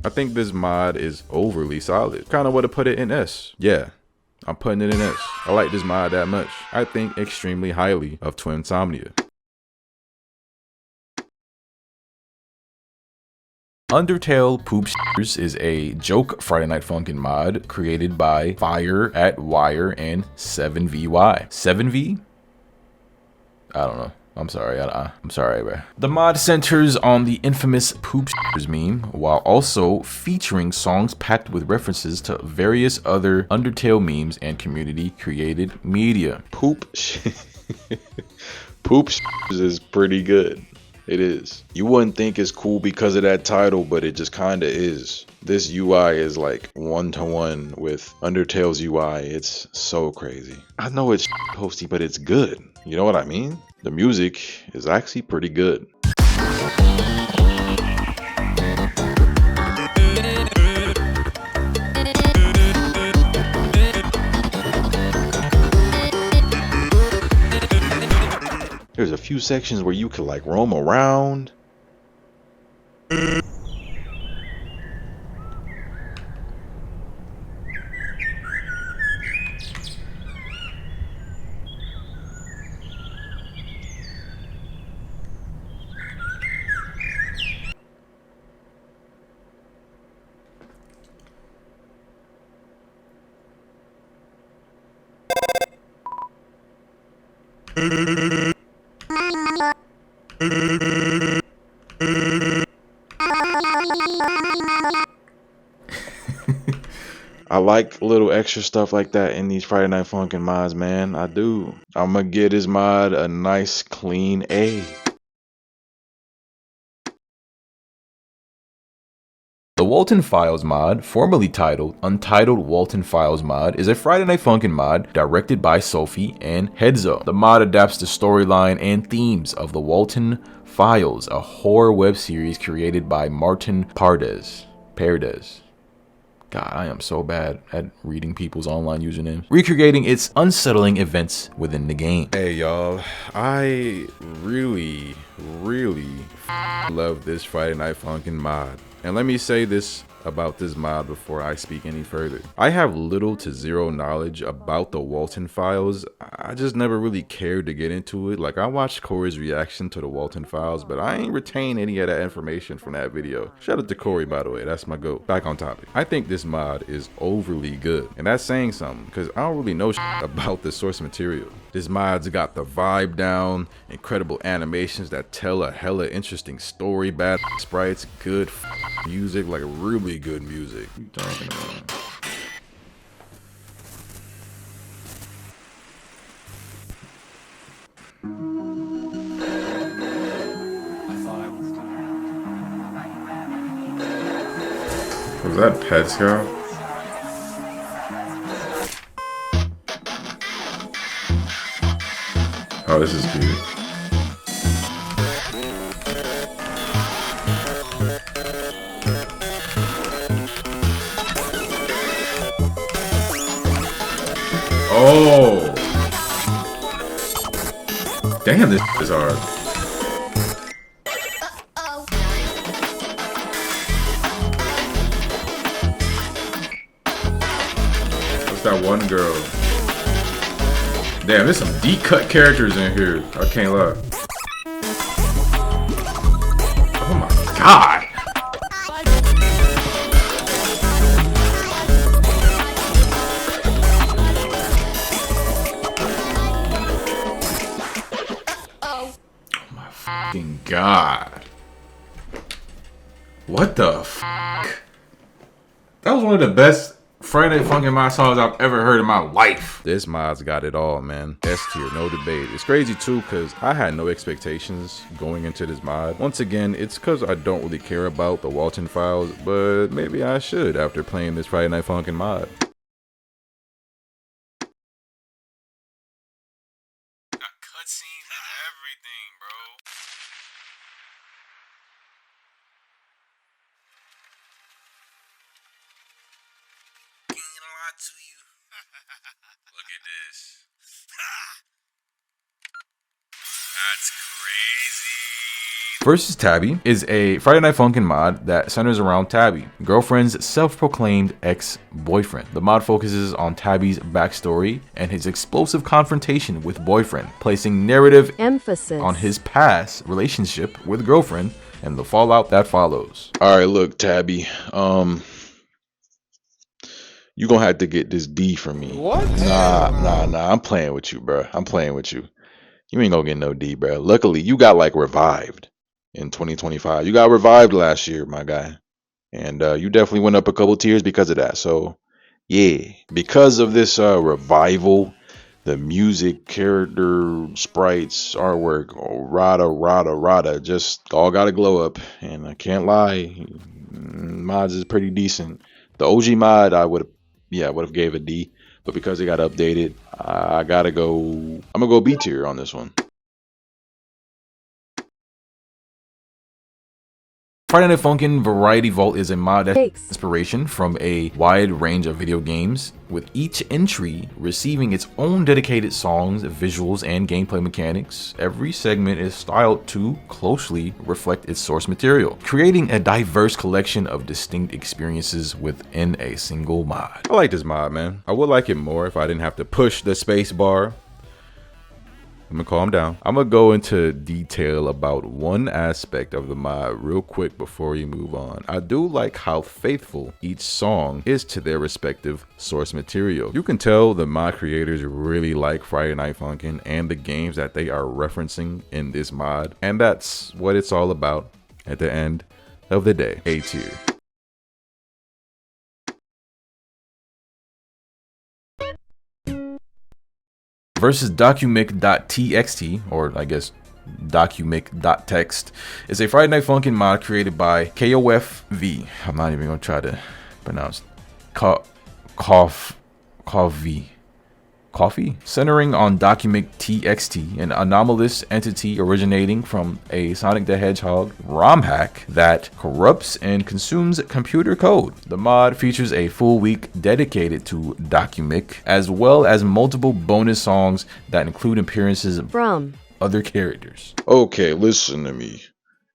I think this mod is overly solid. Kind of want to put it in S. Yeah, I'm putting it in S. I like this mod that much. I think extremely highly of Twinsomnia. Undertale Poop Shers is a joke Friday Night Funkin mod created by Fire at Wire and 7VY. 7V? I don't know. I'm sorry, I'm sorry, bro. The mod centers on the infamous Poop Shers meme, while also featuring songs packed with references to various other Undertale memes and community-created media. Poop Shers is pretty good. It is. You wouldn't think it's cool because of that title, but it just kinda is. This UI is like one-to-one with Undertale's UI. It's so crazy. I know it's posty, but it's good. You know what I mean? The music is actually pretty good. There's a few sections where you could like roam around. I like little extra stuff like that in these Friday Night Funkin mods, man. I do. I'm gonna give this mod a nice clean A. The Walton Files mod, formerly titled Untitled Walton Files mod, is a Friday Night Funkin mod directed by Sophie and Hedzo. The mod adapts the storyline and themes of the Walton Files, a horror web series created by Martin Paredes. God, I am so bad at reading people's online usernames. Recreating its unsettling events within the game. Hey y'all, I really love this Friday Night Funkin mod. And let me say this about this mod before I speak any further. I have little to zero knowledge about the Walton Files. I just never really cared to get into it. Like, I watched Corey's reaction to the Walton Files, but I ain't retain any of that information from that video. Shout out to Corey, by the way, that's my goat. Back on topic. I think this mod is overly good, and that's saying something because I don't really know about the source material. This mod's got the vibe down, incredible animations that tell a hella interesting story, bad sprites, good music, like really good music. What are you talking about? Was that Pet Scout? Oh, this is cute. Oh! Damn, this is hard. That one girl. Damn, there's some deep cut characters in here. I can't lie. Oh my god. Oh my fucking god. What the fuck? That was one of the best Friday Night Funkin Mod songs I've ever heard in my life. This mod's got it all, man. S tier, no debate. It's crazy too, because I had no expectations going into this mod. Once again, it's because I don't really care about the Walton files, but maybe I should after playing this Friday Night Funkin mod. Got cutscenes and everything, bro. To you. Look at this. That's crazy. Versus Tabby is a Friday Night Funkin mod that centers around Tabby, girlfriend's self-proclaimed ex-boyfriend. The mod focuses on Tabby's backstory and his explosive confrontation with boyfriend, placing narrative emphasis on his past relationship with girlfriend and the fallout that follows. All right, look, Tabby. You gonna have to get this D from me. What? Nah. I'm playing with you, bro. I'm playing with you. You ain't gonna get no D, bro. Luckily, you got like revived in 2025. You got revived last year, my guy, and you definitely went up a couple tiers because of that. So, yeah, because of this revival, the music, character, sprites, artwork, rada, just all got to glow up. And I can't lie, mods is pretty decent. The OG mod, I would have gave a D, but because it got updated, I gotta go. I'm gonna go B tier on this one. Friday Night Funkin' Variety Vault is a mod that takes inspiration from a wide range of video games, with each entry receiving its own dedicated songs, visuals, and gameplay mechanics. Every segment is styled to closely reflect its source material, creating a diverse collection of distinct experiences within a single mod. I like this mod, man. I would like it more if I didn't have to push the space bar. I'm gonna calm down. I'm gonna go into detail about one aspect of the mod real quick before you move on. I do like how faithful each song is to their respective source material. You can tell the mod creators really like Friday Night Funkin' and the games that they are referencing in this mod, and that's what it's all about at the end of the day. A tier. Versus documic.txt, or I guess documic.text, is a Friday Night Funkin' mod created by KOFV. I'm not even gonna try to pronounce Coffee, centering on documic.txt, an anomalous entity originating from a Sonic the Hedgehog ROM hack that corrupts and consumes computer code. The mod features a full week dedicated to documic, as well as multiple bonus songs that include appearances from other characters. Okay, listen to me.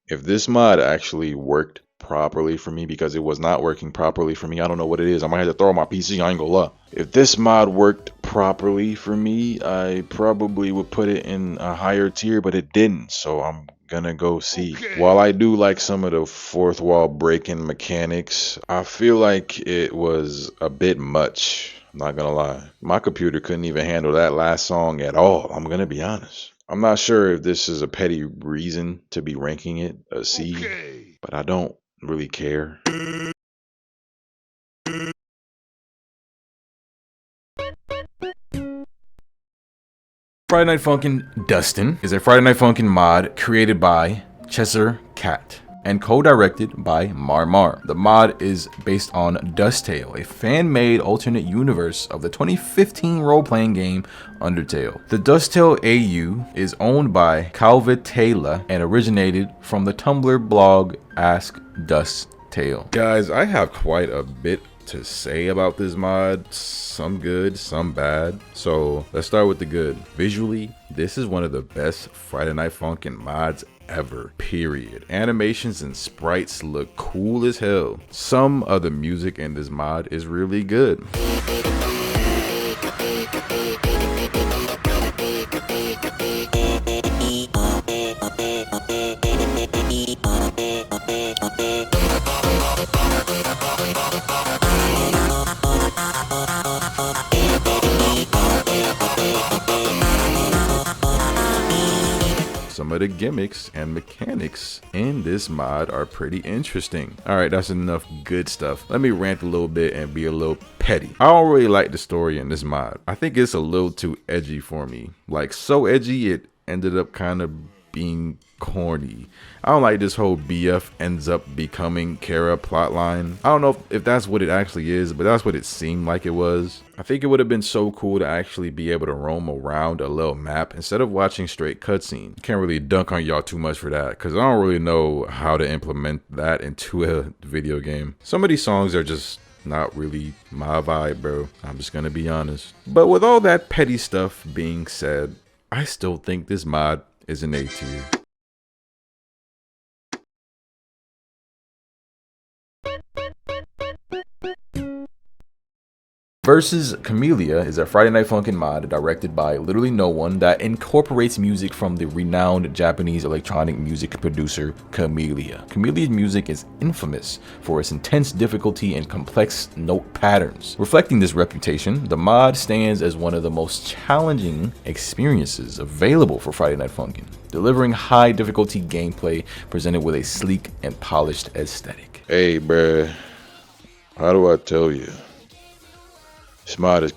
If this mod actually worked properly for me, because it was not working properly for me, I don't know what it is. I might have to throw my PC, I ain't gonna lie. If this mod worked properly for me, I probably would put it in a higher tier, but it didn't, so I'm gonna go C. While I do like some of the fourth wall breaking mechanics, I feel like it was a bit much. Not gonna lie. My computer couldn't even handle that last song at all. I'm gonna be honest. I'm not sure if this is a petty reason to be ranking it a C, but I don't really care. Friday Night Funkin' Dustin is a Friday Night Funkin' mod created by Chesser Cat and co-directed by Mar. The mod is based on Dusttale, a fan-made alternate universe of the 2015 role-playing game Undertale. The Dusttale AU is owned by Calvitela and originated from the Tumblr blog Ask Dusttale. Guys, I have quite a bit to say about this mod, some good, some bad. So let's start with the good. Visually, this is one of the best Friday Night Funkin' mods ever, period. Animations and sprites look cool as hell. Some of the music in this mod is really good. Some of the gimmicks and mechanics in this mod are pretty interesting. Alright, that's enough good stuff. Let me rant a little bit and be a little petty. I don't really like the story in this mod. I think it's a little too edgy for me. Like, so edgy it ended up kind of being corny. I don't like this whole BF ends up becoming Kara plotline. I don't know if that's what it actually is, but that's what it seemed like it was. I think it would have been so cool to actually be able to roam around a little map instead of watching straight cutscene. Can't really dunk on y'all too much for that because I don't really know how to implement that into a video game. Some of these songs are just not really my vibe, bro. I'm just gonna be honest. But with all that petty stuff being said, I still think this mod is an A tier. Versus Camellia is a Friday Night Funkin' mod directed by literally no one that incorporates music from the renowned Japanese electronic music producer Camellia. Camellia's music is infamous for its intense difficulty and complex note patterns. Reflecting this reputation, the mod stands as one of the most challenging experiences available for Friday Night Funkin', delivering high difficulty gameplay presented with a sleek and polished aesthetic. Hey, bruh, how do I tell you? This mod is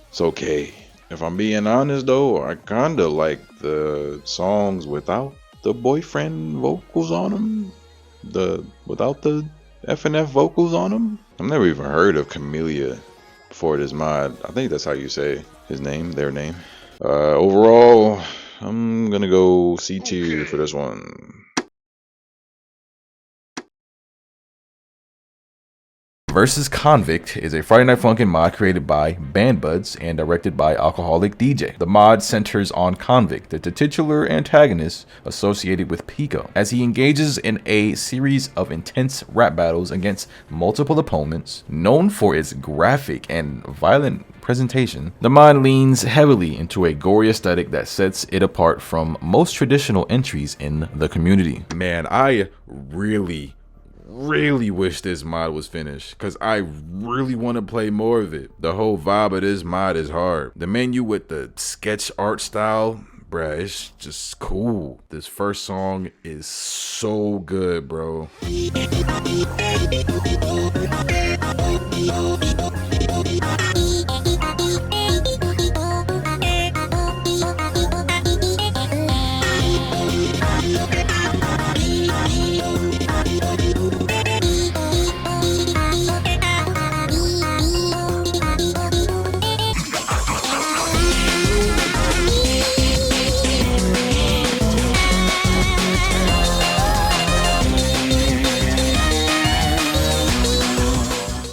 it's okay. If I'm being honest though, I kinda like the songs without the boyfriend vocals on them. Without the FNF vocals on them. I've never even heard of Camellia before this mod. I think that's how you say his name, their name. Overall, I'm gonna go C tier for this one. Versus Convict is a Friday Night Funkin' mod created by BandBuds and directed by Alcoholic DJ. The mod centers on Convict, the titular antagonist associated with Pico, as he engages in a series of intense rap battles against multiple opponents. Known for its graphic and violent presentation, the mod leans heavily into a gory aesthetic that sets it apart from most traditional entries in the community. Man, I really wish this mod was finished because I really want to play more of it. The whole vibe of this mod is hard. The menu with the sketch art style, bruh, it's just cool. This first song is so good, bro.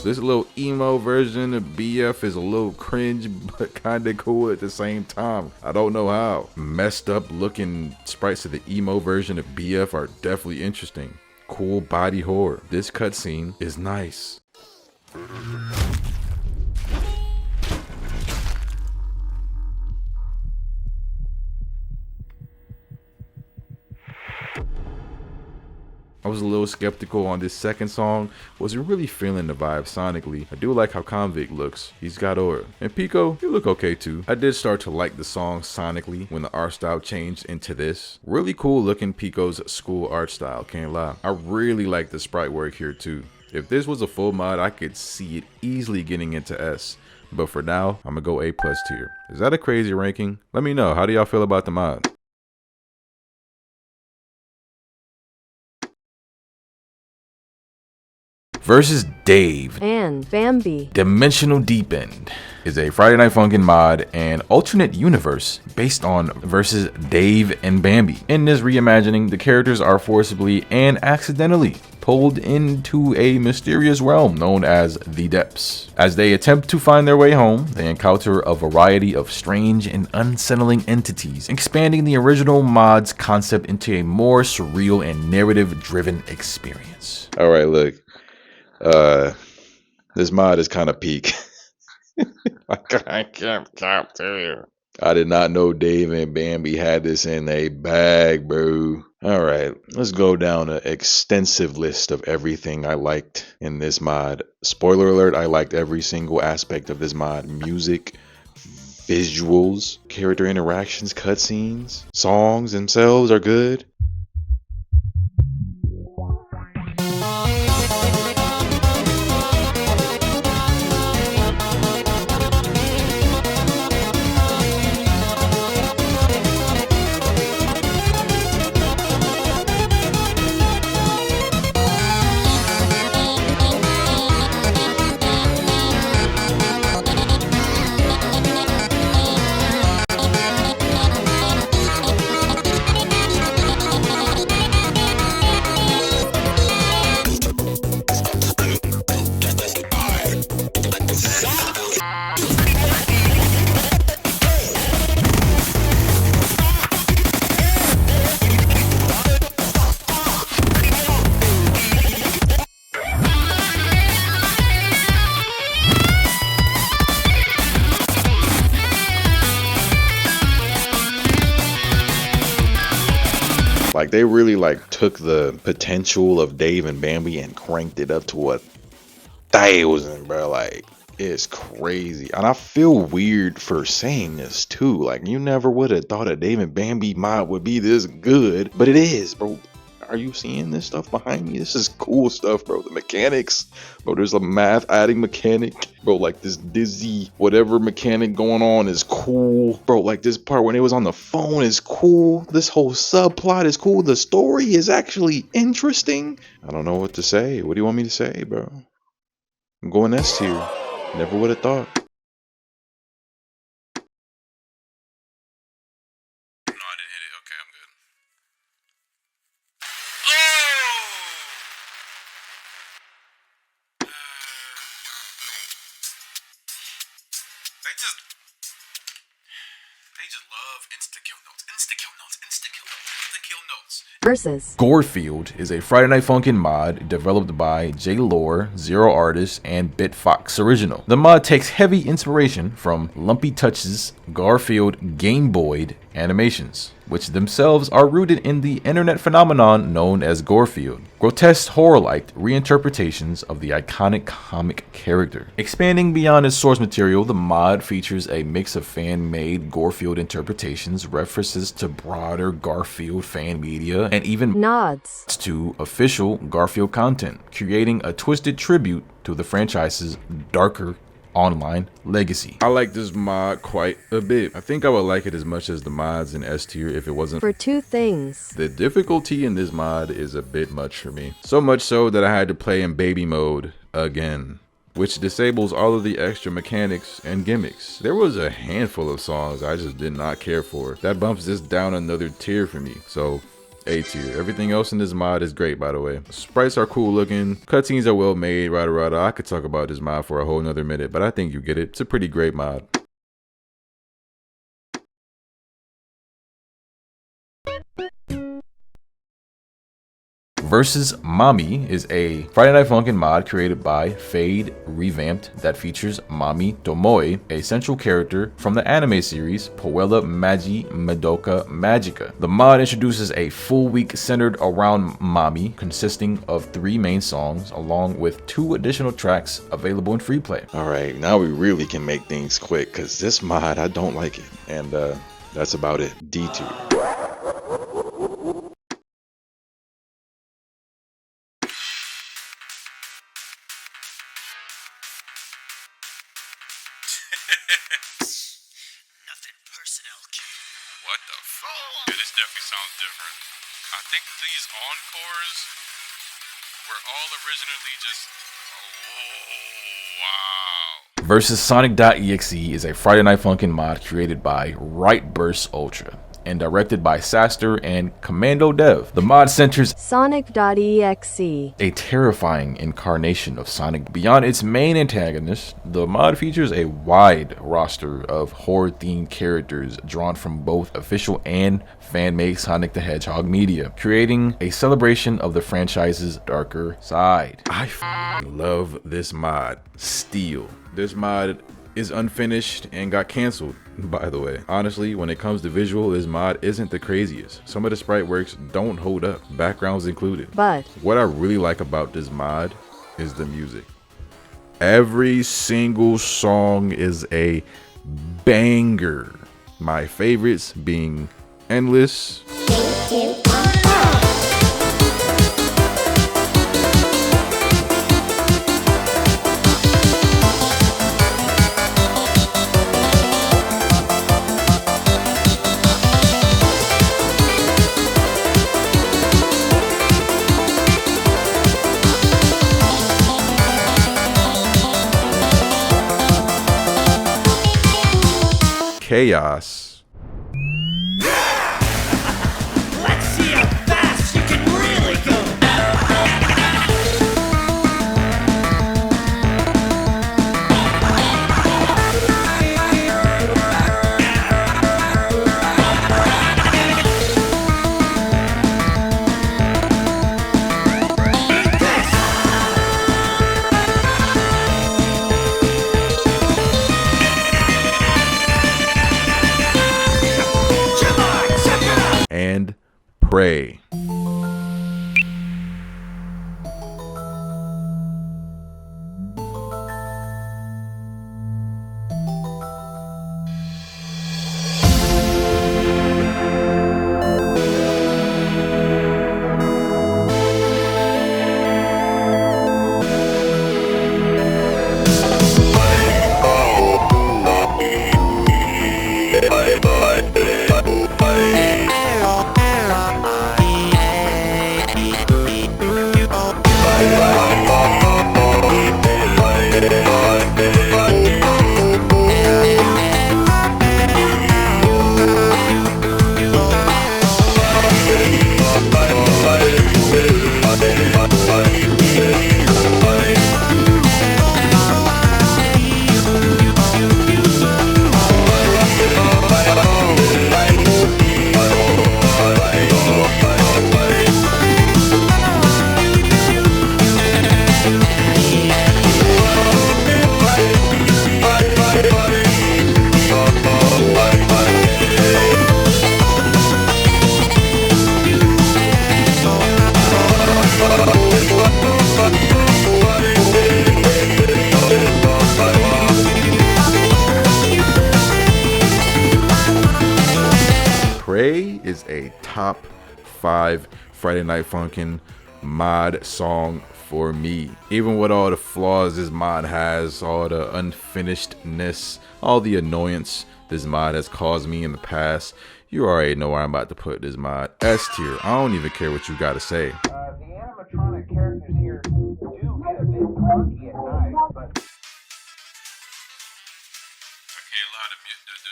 This little emo version of BF is a little cringe, but kinda cool at the same time. I don't know how. Messed up looking sprites of the emo version of BF are definitely interesting. Cool body horror. This cutscene is nice. I was a little skeptical on this second song. Wasn't really feeling the vibe sonically. I do like how Convict looks. He's got aura. And Pico, you look okay too. I did start to like the song sonically when the art style changed into this. Really cool looking Pico's school art style, can't lie. I really like the sprite work here too. If this was a full mod, I could see it easily getting into S. But for now, I'm gonna go A+ tier. Is that a crazy ranking? Let me know. How do y'all feel about the mod? Versus Dave and Bambi. Dimensional Deep End is a Friday Night Funkin mod and alternate universe based on versus Dave and Bambi. In this reimagining, the characters are forcibly and accidentally pulled into a mysterious realm known as the Depths. As they attempt to find their way home, they encounter a variety of strange and unsettling entities, expanding the original mod's concept into a more surreal and narrative-driven experience. All right, look. This mod is kind of peak. I can't tell you. I did not know Dave and Bambi had this in a bag, bro. All right, let's go down an extensive list of everything I liked in this mod. Spoiler alert, I liked every single aspect of this mod. Music, visuals, character interactions, cutscenes, songs themselves are good. Like they really like took the potential of Dave and Bambi and cranked it up to 1,000, bro. Like it's crazy. And I feel weird for saying this too. Like you never would have thought a Dave and Bambi mod would be this good, but it is, bro. Are you seeing this stuff behind me? This is cool stuff, bro. The mechanics, bro. There's a math adding mechanic, bro. Like this dizzy whatever mechanic going on is cool, bro. Like this part when it was on the phone is cool. This whole subplot is cool. The story is actually interesting. I don't know what to say. What do you want me to say, bro? I'm going S tier. Never would have thought. Versus Gorefield is a Friday Night Funkin mod developed by J Lore, Zero Artist, and BitFox Original. The mod takes heavy inspiration from Lumpy Touch's Garfield Game Boy animations, which themselves are rooted in the internet phenomenon known as Gorefield. Grotesque horror-like reinterpretations of the iconic comic character. Expanding beyond its source material, the mod features a mix of fan-made Gorefield interpretations, references to broader Garfield fan media, and even nods to official Garfield content, creating a twisted tribute to the franchise's darker online legacy. I like this mod quite a bit. I think I would like it as much as the mods in S tier if it wasn't for two things. The difficulty in this mod is a bit much for me. So much so that I had to play in baby mode again, which disables all of the extra mechanics and gimmicks. There was a handful of songs I just did not care for. That bumps this down another tier for me. So A tier. Everything else in this mod is great, by the way. Sprites are cool looking, cutscenes are well made, rada. I could talk about this mod for a whole nother minute, but I think you get it. It's a pretty great mod. Versus Mommy is a Friday Night Funkin mod created by Fade Revamped that features Mami Tomoe, a central character from the anime series Puella Magi Madoka Magica. The mod introduces a full week centered around Mami, consisting of 3 main songs along with 2 additional tracks available in free play. Alright, now we really can make things quick because this mod, I don't like it. And that's about it. Detour. Nothing personal, kid. What the fuck? Yeah, this definitely sounds different. I think these encores were all originally just. Oh, wow. Versus Sonic.exe is a Friday Night Funkin mod created by Right Burst Ultra and directed by Saster and Commando Dev. The mod centers Sonic.exe, a terrifying incarnation of Sonic. Beyond its main antagonist, the mod features a wide roster of horror-themed characters drawn from both official and fan-made Sonic the Hedgehog media, creating a celebration of the franchise's darker side. I love this mod. Still, this mod is unfinished and got canceled, by the way. Honestly, when it comes to visual, this mod isn't the craziest. Some of the sprite works don't hold up, backgrounds included. But what I really like about this mod is the music. Every single song is a banger. My favorites being Endless, Chaos, Let's see how fast you can really go. and Pray. Pray is a top 5 Friday Night Funkin' mod song for me. Even with all the flaws this mod has, all the unfinishedness, all the annoyance this mod has caused me in the past, you already know where I'm about to put this mod. S tier. I don't even care what you gotta say. The animatronic characters here do get a bit clunky at night, but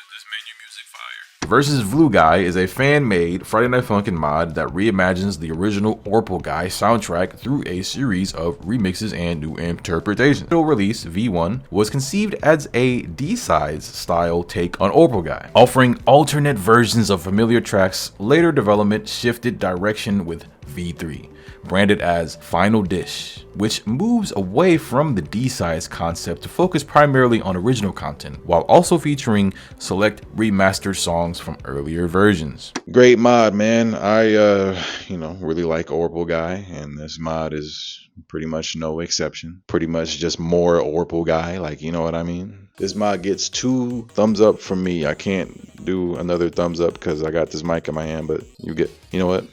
this menu music fire. Versus Vlu Guy is a fan-made Friday Night Funkin' mod that reimagines the original Orpal Guy soundtrack through a series of remixes and new interpretations. The release, V1, was conceived as a D-sides style take on Orpal Guy, offering alternate versions of familiar tracks. Later development shifted direction with V3, branded as Final Dish, which moves away from the D-sides concept to focus primarily on original content, while also featuring select remastered songs from earlier versions. Great mod, man. I really like Orpal Guy, and this mod is pretty much no exception. Pretty much just more Orpal Guy, like, you know what I mean? This mod gets 2 thumbs up from me. I can't do another thumbs up because I got this mic in my hand, but you know what?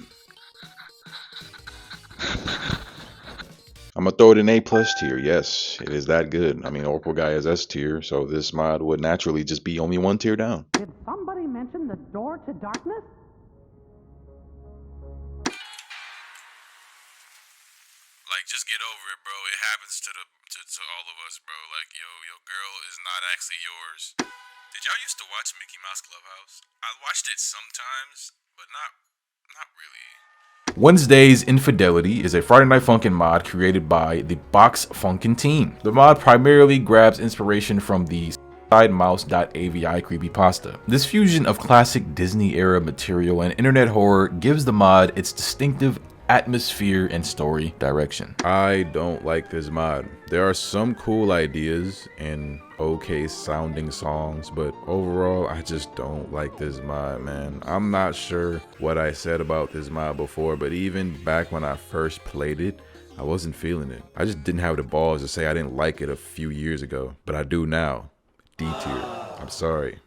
I'm gonna throw it in A+ tier. Yes, it is that good. I mean, Orpal Guy is S tier, so this mod would naturally just be only 1 tier down. Did somebody mention the door to darkness? Like, just get over it, bro. It happens to all of us, bro. Like, your girl is not actually yours. Did y'all used to watch Mickey Mouse Clubhouse? I watched it sometimes, but not really. Wednesday's Infidelity is a Friday Night Funkin mod created by the Box Funkin team. The mod primarily grabs inspiration from the sidemouse.avi creepypasta. This fusion of classic Disney-era material and internet horror gives the mod its distinctive atmosphere and story direction. I don't like this mod. There are some cool ideas and okay sounding songs, but overall I just don't like this mod, man. I'm not sure what I said about this mod before, but even back when I first played it, I wasn't feeling it. I just didn't have the balls to say I didn't like it a few years ago, but I do now. D tier. I'm sorry.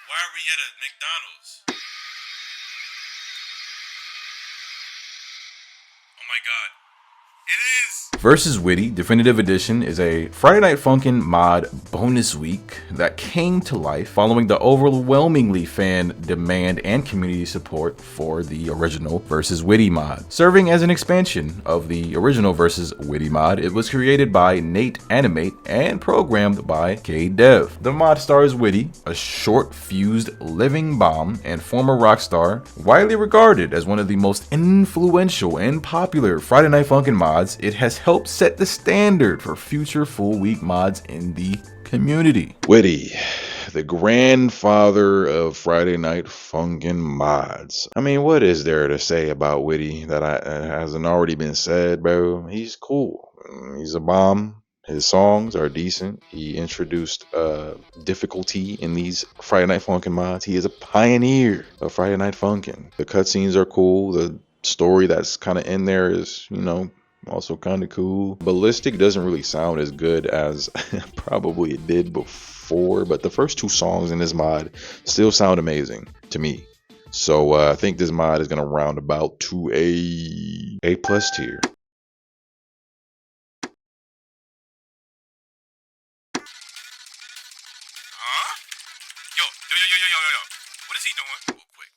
Why are we at a McDonald's? Oh my god. It is! Versus Witty Definitive Edition is a Friday Night Funkin mod bonus week that came to life following the overwhelmingly fan demand and community support for the original Versus Witty mod. Serving as an expansion of the original Versus Witty mod, it was created by Nate Animate and programmed by K-Dev. The mod stars Witty, a short-fused living bomb and former rock star, widely regarded as one of the most influential and popular Friday Night Funkin mods. It has helped set the standard for future full week mods in the community. Witty, the grandfather of Friday Night Funkin mods. I mean, what is there to say about Witty that hasn't already been said, bro? He's cool. He's a bomb. His songs are decent. He introduced difficulty in these Friday Night Funkin mods. He is a pioneer of Friday Night Funkin. The cutscenes are cool. The story that's kind of in there is, also kind of cool. Ballistic doesn't really sound as good as probably it did before, but the first 2 songs in this mod still sound amazing to me. So I think this mod is going to round about to A+ tier. Huh? Yo. What is he doing? Real quick.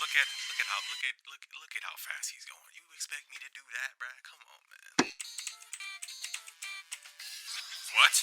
Look at how fast he's going. You expect me to do that, bruh? Come on, man. What?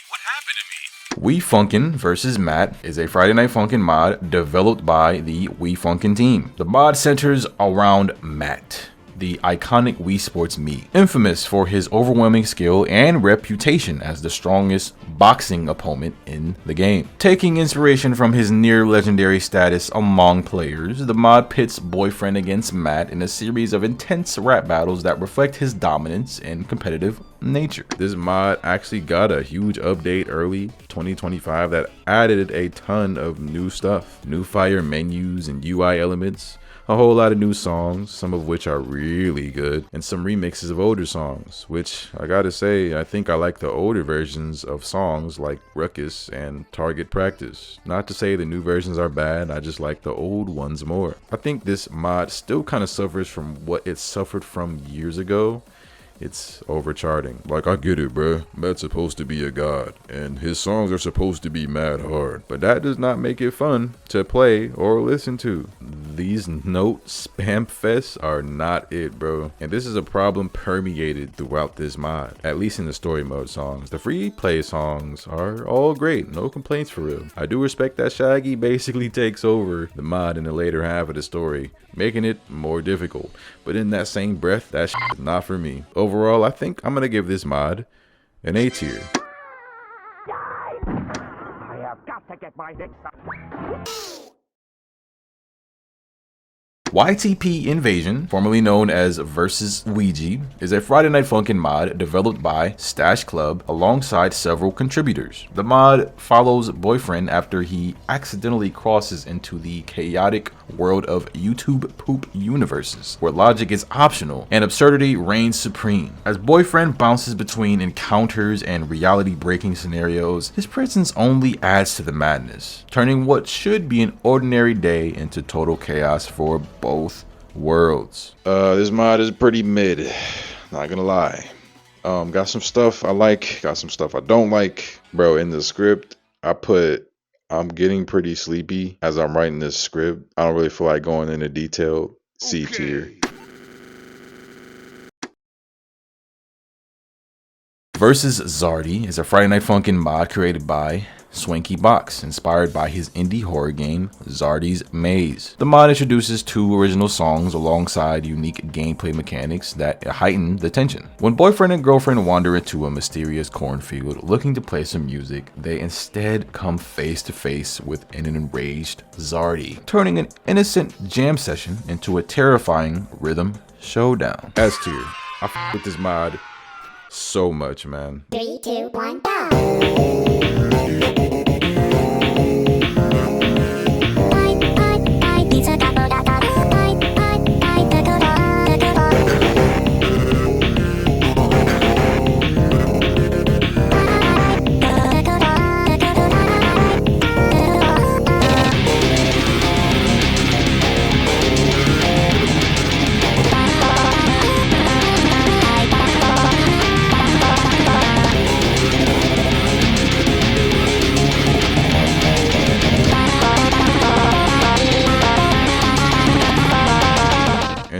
What happened to me? We Funkin vs. Matt is a Friday Night Funkin mod developed by the We Funkin team. The mod centers around Matt, the iconic Wii Sports Mii, infamous for his overwhelming skill and reputation as the strongest boxing opponent in the game. Taking inspiration from his near legendary status among players, the mod pits Boyfriend against Matt in a series of intense rap battles that reflect his dominance and competitive nature. This mod actually got a huge update early 2025 that added a ton of new stuff, new fire menus and UI elements, a whole lot of new songs, some of which are really good, and some remixes of older songs, which I gotta say, I think I like the older versions of songs like Ruckus and Target Practice. Not to say the new versions are bad, I just like the old ones more. I think this mod still kind of suffers from what it suffered from years ago. It's overcharting. Like, I get it, bruh. Matt's supposed to be a god, and his songs are supposed to be mad hard, but that does not make it fun to play or listen to. these note spam fests are not it, bro. And this is a problem permeated throughout this mod, at least in the story mode songs. The free play songs are all great, no complaints for real. I do respect that Shaggy basically takes over the mod in the later half of the story, making it more difficult. But in that same breath, that shit is not for me. Overall, I think I'm gonna give this mod an A tier. I have got to get my dick sucked. YTP Invasion, formerly known as Versus Ouija, is a Friday Night Funkin' mod developed by Stash Club alongside several contributors. The mod follows Boyfriend after he accidentally crosses into the chaotic world of YouTube poop universes, where logic is optional and absurdity reigns supreme. As Boyfriend bounces between encounters and reality-breaking scenarios, his presence only adds to the madness, turning what should be an ordinary day into total chaos for both worlds. This mod is pretty mid, not gonna lie. Got some stuff I like, got some stuff I don't like. Bro, in the script, I put, I'm getting pretty sleepy as I'm writing this script. I don't really feel like going into detail. C tier. Versus Zardy is a Friday Night Funkin' mod created by Swanky Box, inspired by his indie horror game Zardy's Maze. The mod introduces 2 original songs alongside unique gameplay mechanics that heighten the tension. When boyfriend and girlfriend wander into a mysterious cornfield looking to play some music, they instead come face to face with an enraged Zardy, turning an innocent jam session into a terrifying rhythm showdown. S tier. I f with this mod so much, man. 3, 2, 1, go!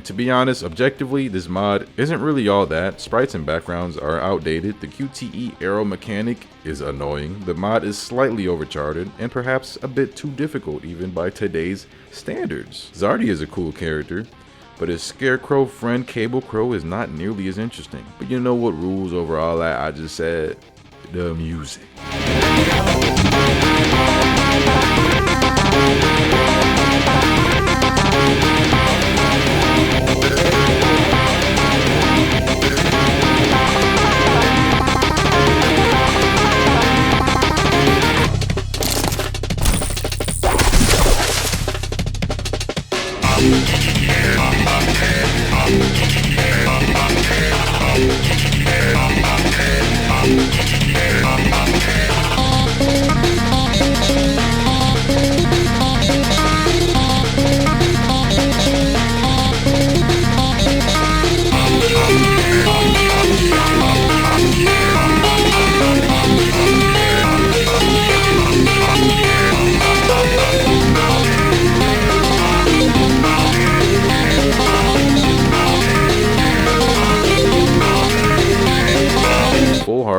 To be honest, objectively, this mod isn't really all that. Sprites and backgrounds are outdated. The QTE arrow mechanic is annoying. The mod is slightly overcharted and perhaps a bit too difficult even by today's standards. Zardy is a cool character, but his scarecrow friend Cable Crow is not nearly as interesting. But you know what rules over all that I just said? The music.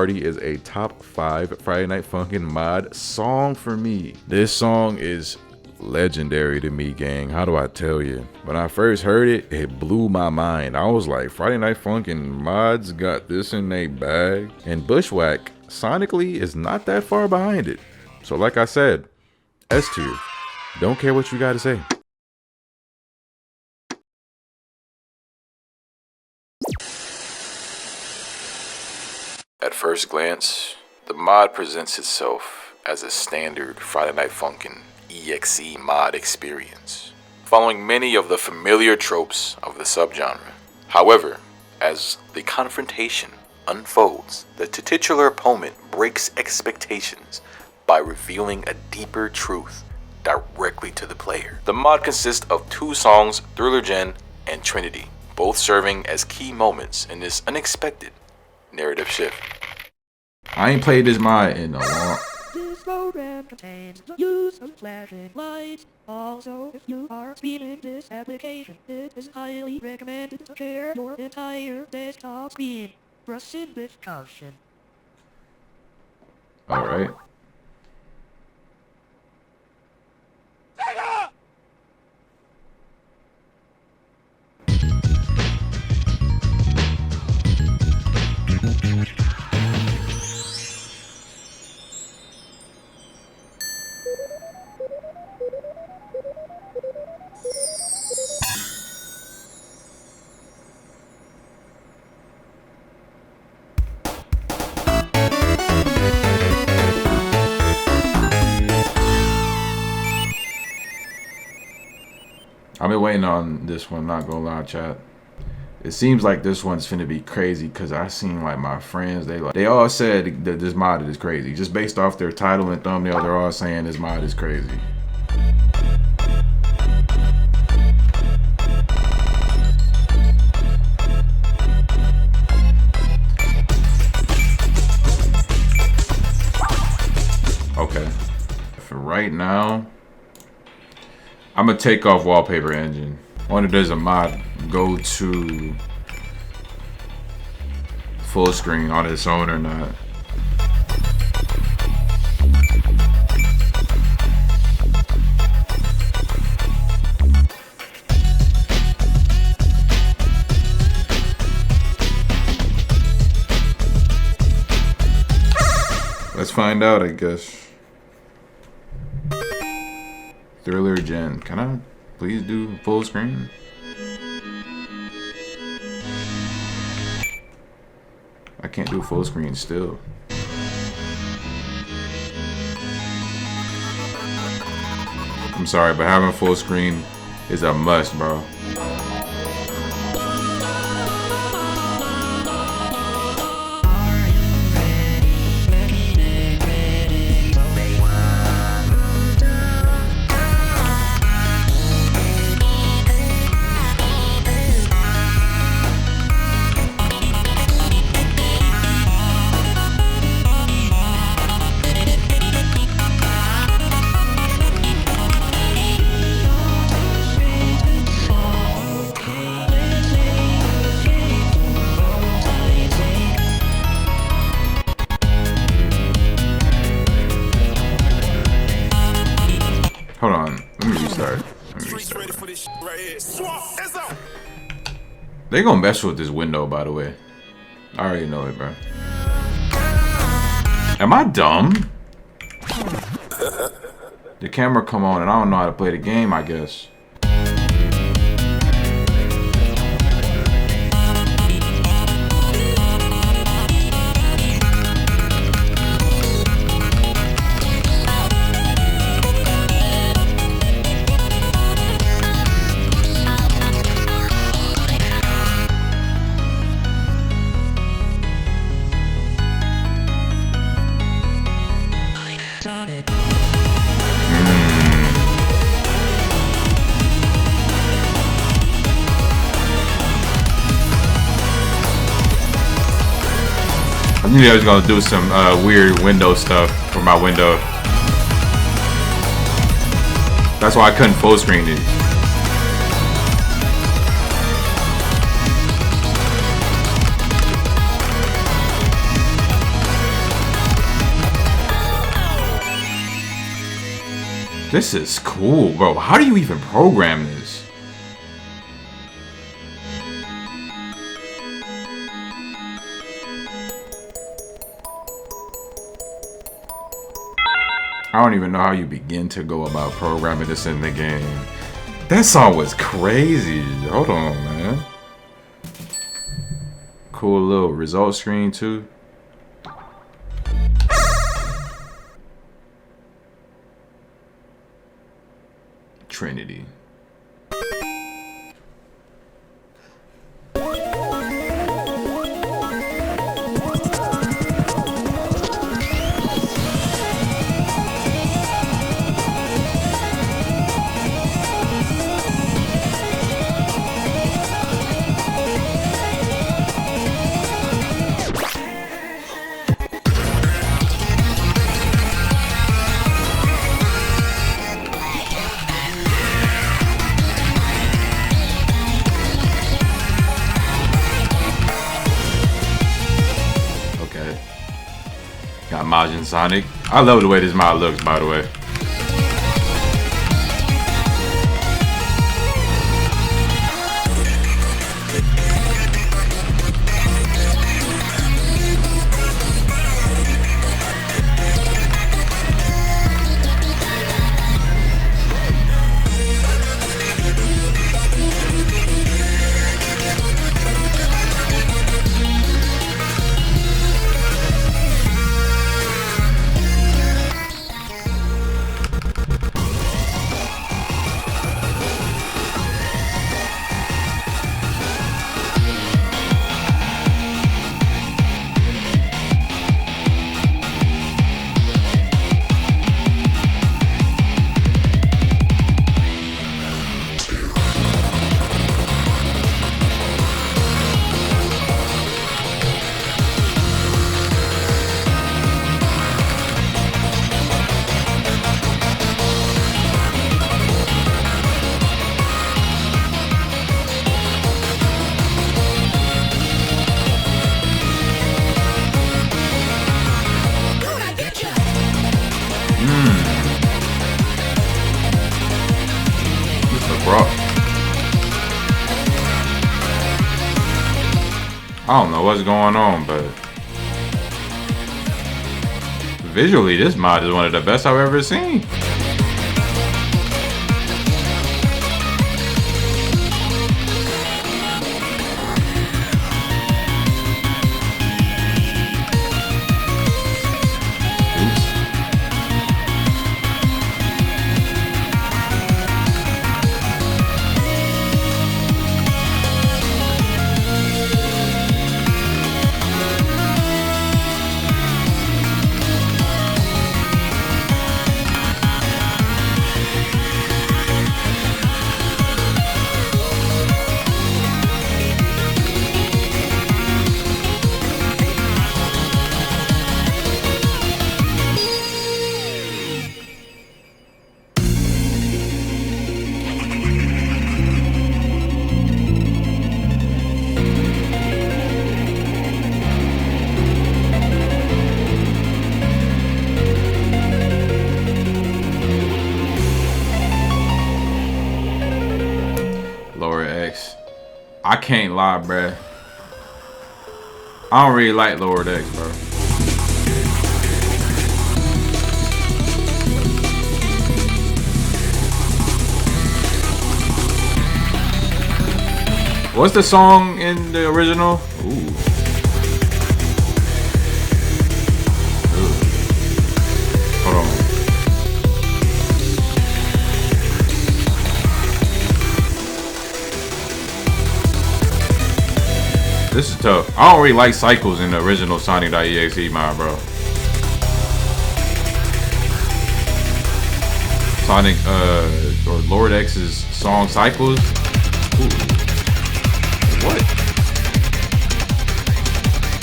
Is a top 5 Friday Night Funkin' mod song for me. This song is legendary to me, gang. How do I tell you? When I first heard it, it blew my mind. I was like, Friday Night Funkin' mods got this in their bag. And Bushwhack, sonically, is not that far behind it. So like I said, S tier. Don't care what you gotta say. At first glance, the mod presents itself as a standard Friday Night Funkin' EXE mod experience, following many of the familiar tropes of the subgenre. However, as the confrontation unfolds, the titular opponent breaks expectations by revealing a deeper truth directly to the player. The mod consists of 2 songs, Thriller Gen and Trinity, both serving as key moments in this unexpected narrative shift. I ain't played this mod in a long contains the use of flashing lights. Also, if you are speeding this application, it is highly recommended to share your entire desktop screen. Proceed with caution. All right. I've been waiting on this one, not gonna lie, chat. It seems like this one's finna be crazy because I seen like my friends, they all said that this mod is crazy. Just based off their title and thumbnail, they're all saying this mod is crazy. Okay. For right now, I'm gonna take off wallpaper engine. I wonder if there's a mod go to full screen on its own or not. Let's find out, I guess. Thriller Gen. Can I please do full screen? I can't do full screen still. I'm sorry, but having full screen is a must, bro. Hold on, let me restart. They gonna mess with this window, by the way. I already know it, bro. Am I dumb? The camera come on and I don't know how to play the game, I guess. I knew I was gonna do some weird window stuff for my window. That's why I couldn't full screen it. This is cool, bro. How do you even program this? I don't even know how you begin to go about programming this in the game. That song was crazy. Hold on, man. Cool little result screen too. Trinity. Sonic. I love the way this mod looks, by the way. I don't know what's going on, but visually this mod is one of the best I've ever seen. I can't lie, bruh. I don't really like Lower Decks, bro. What's the song in the original? Ooh. Hold on. This is tough. I don't really like cycles in the original Sonic.exe mod, bro. Sonic, or Lord X's song cycles. Ooh. What?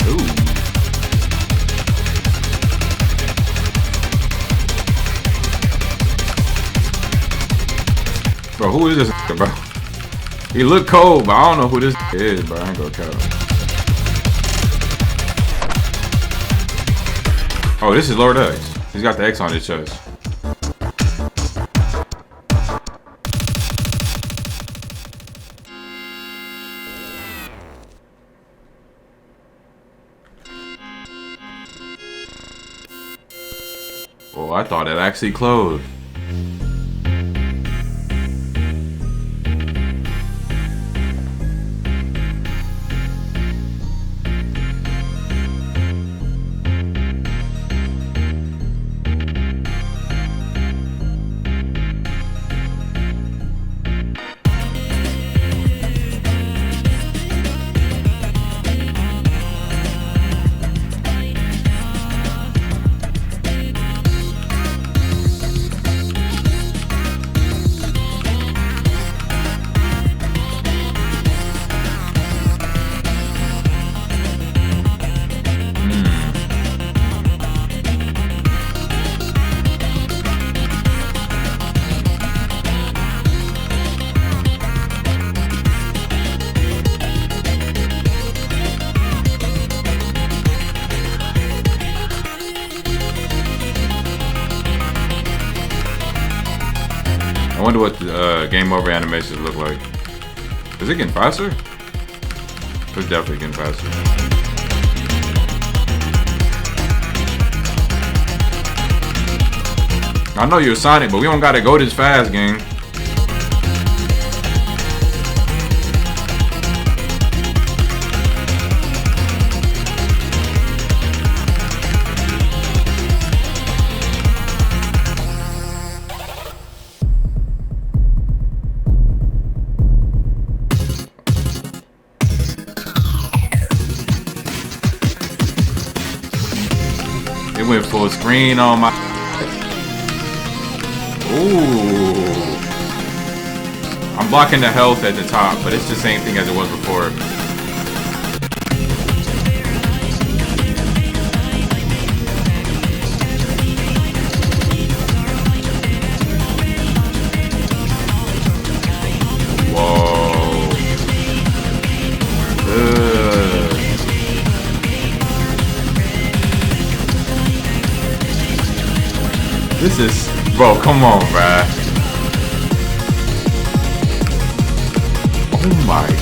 Ooh. Bro, who is this, bro? He look cold, but I don't know who this is, bro. I ain't gonna count. Oh, this is Lord X. He's got the X on his chest. Oh, I thought it actually closed. wonder what the game over animations look like. Is it getting faster? It's definitely getting faster. I know you're Sonic, but we don't gotta go this fast, gang. It went full screen on my... Ooh. I'm blocking the health at the top, but it's the same thing as it was before. Whoa. This is... Bro, come on, bruh. Oh my.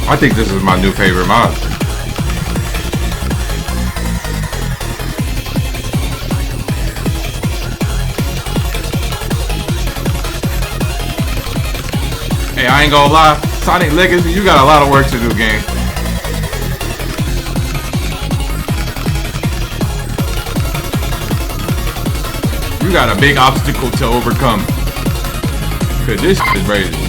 I think this is my new favorite mod. Hey, I ain't gonna lie, Sonic Legacy, you got a lot of work to do, gang. You got a big obstacle to overcome. Cause this is crazy.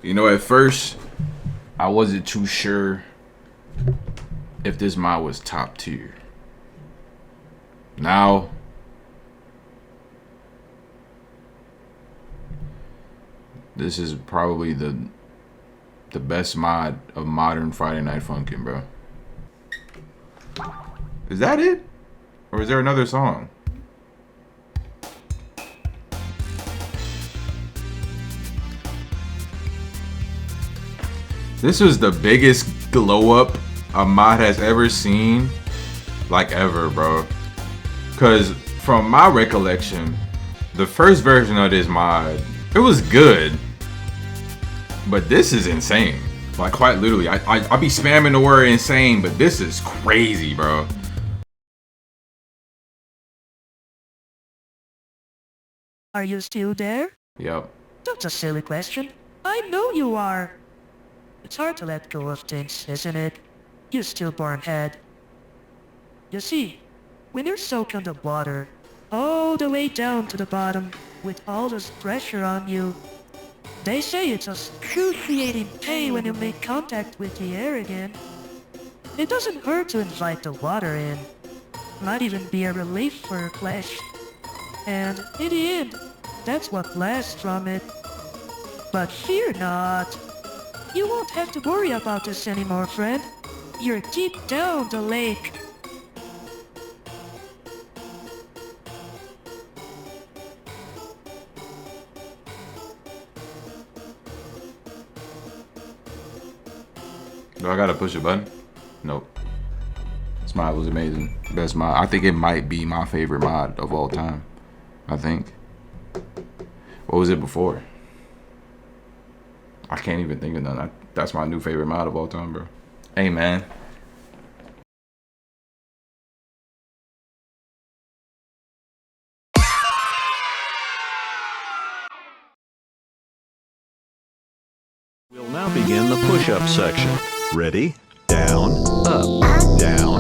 You know, at first, I wasn't too sure if this mod was top tier. Now, this is probably the best mod of modern Friday Night Funkin', bro. Is that it? Or is there another song? This was the biggest glow up a mod has ever seen, like ever, bro. Cause from my recollection, the first version of this mod, it was good, but this is insane. Like quite literally, I be spamming the word insane, but this is crazy, bro. Are you still there? Yep. That's a silly question. I know you are. It's hard to let go of things, isn't it? You stillborn head. You see, when you're soaked underwater, all the way down to the bottom, with all this pressure on you, they say it's excruciating pain when you make contact with the air again. It doesn't hurt to invite the water in. Might even be a relief for your flesh. And in the end, that's what lasts from it. But fear not. You won't have to worry about this anymore, friend. You're deep down the lake. Do I gotta push a button? Nope. This mod was amazing. Best mod. I think it might be my favorite mod of all time. I think. What was it before? I can't even think of none. That's my new favorite mod of all time, bro. Hey, man. begin the push-up section. Ready? Down, up, down,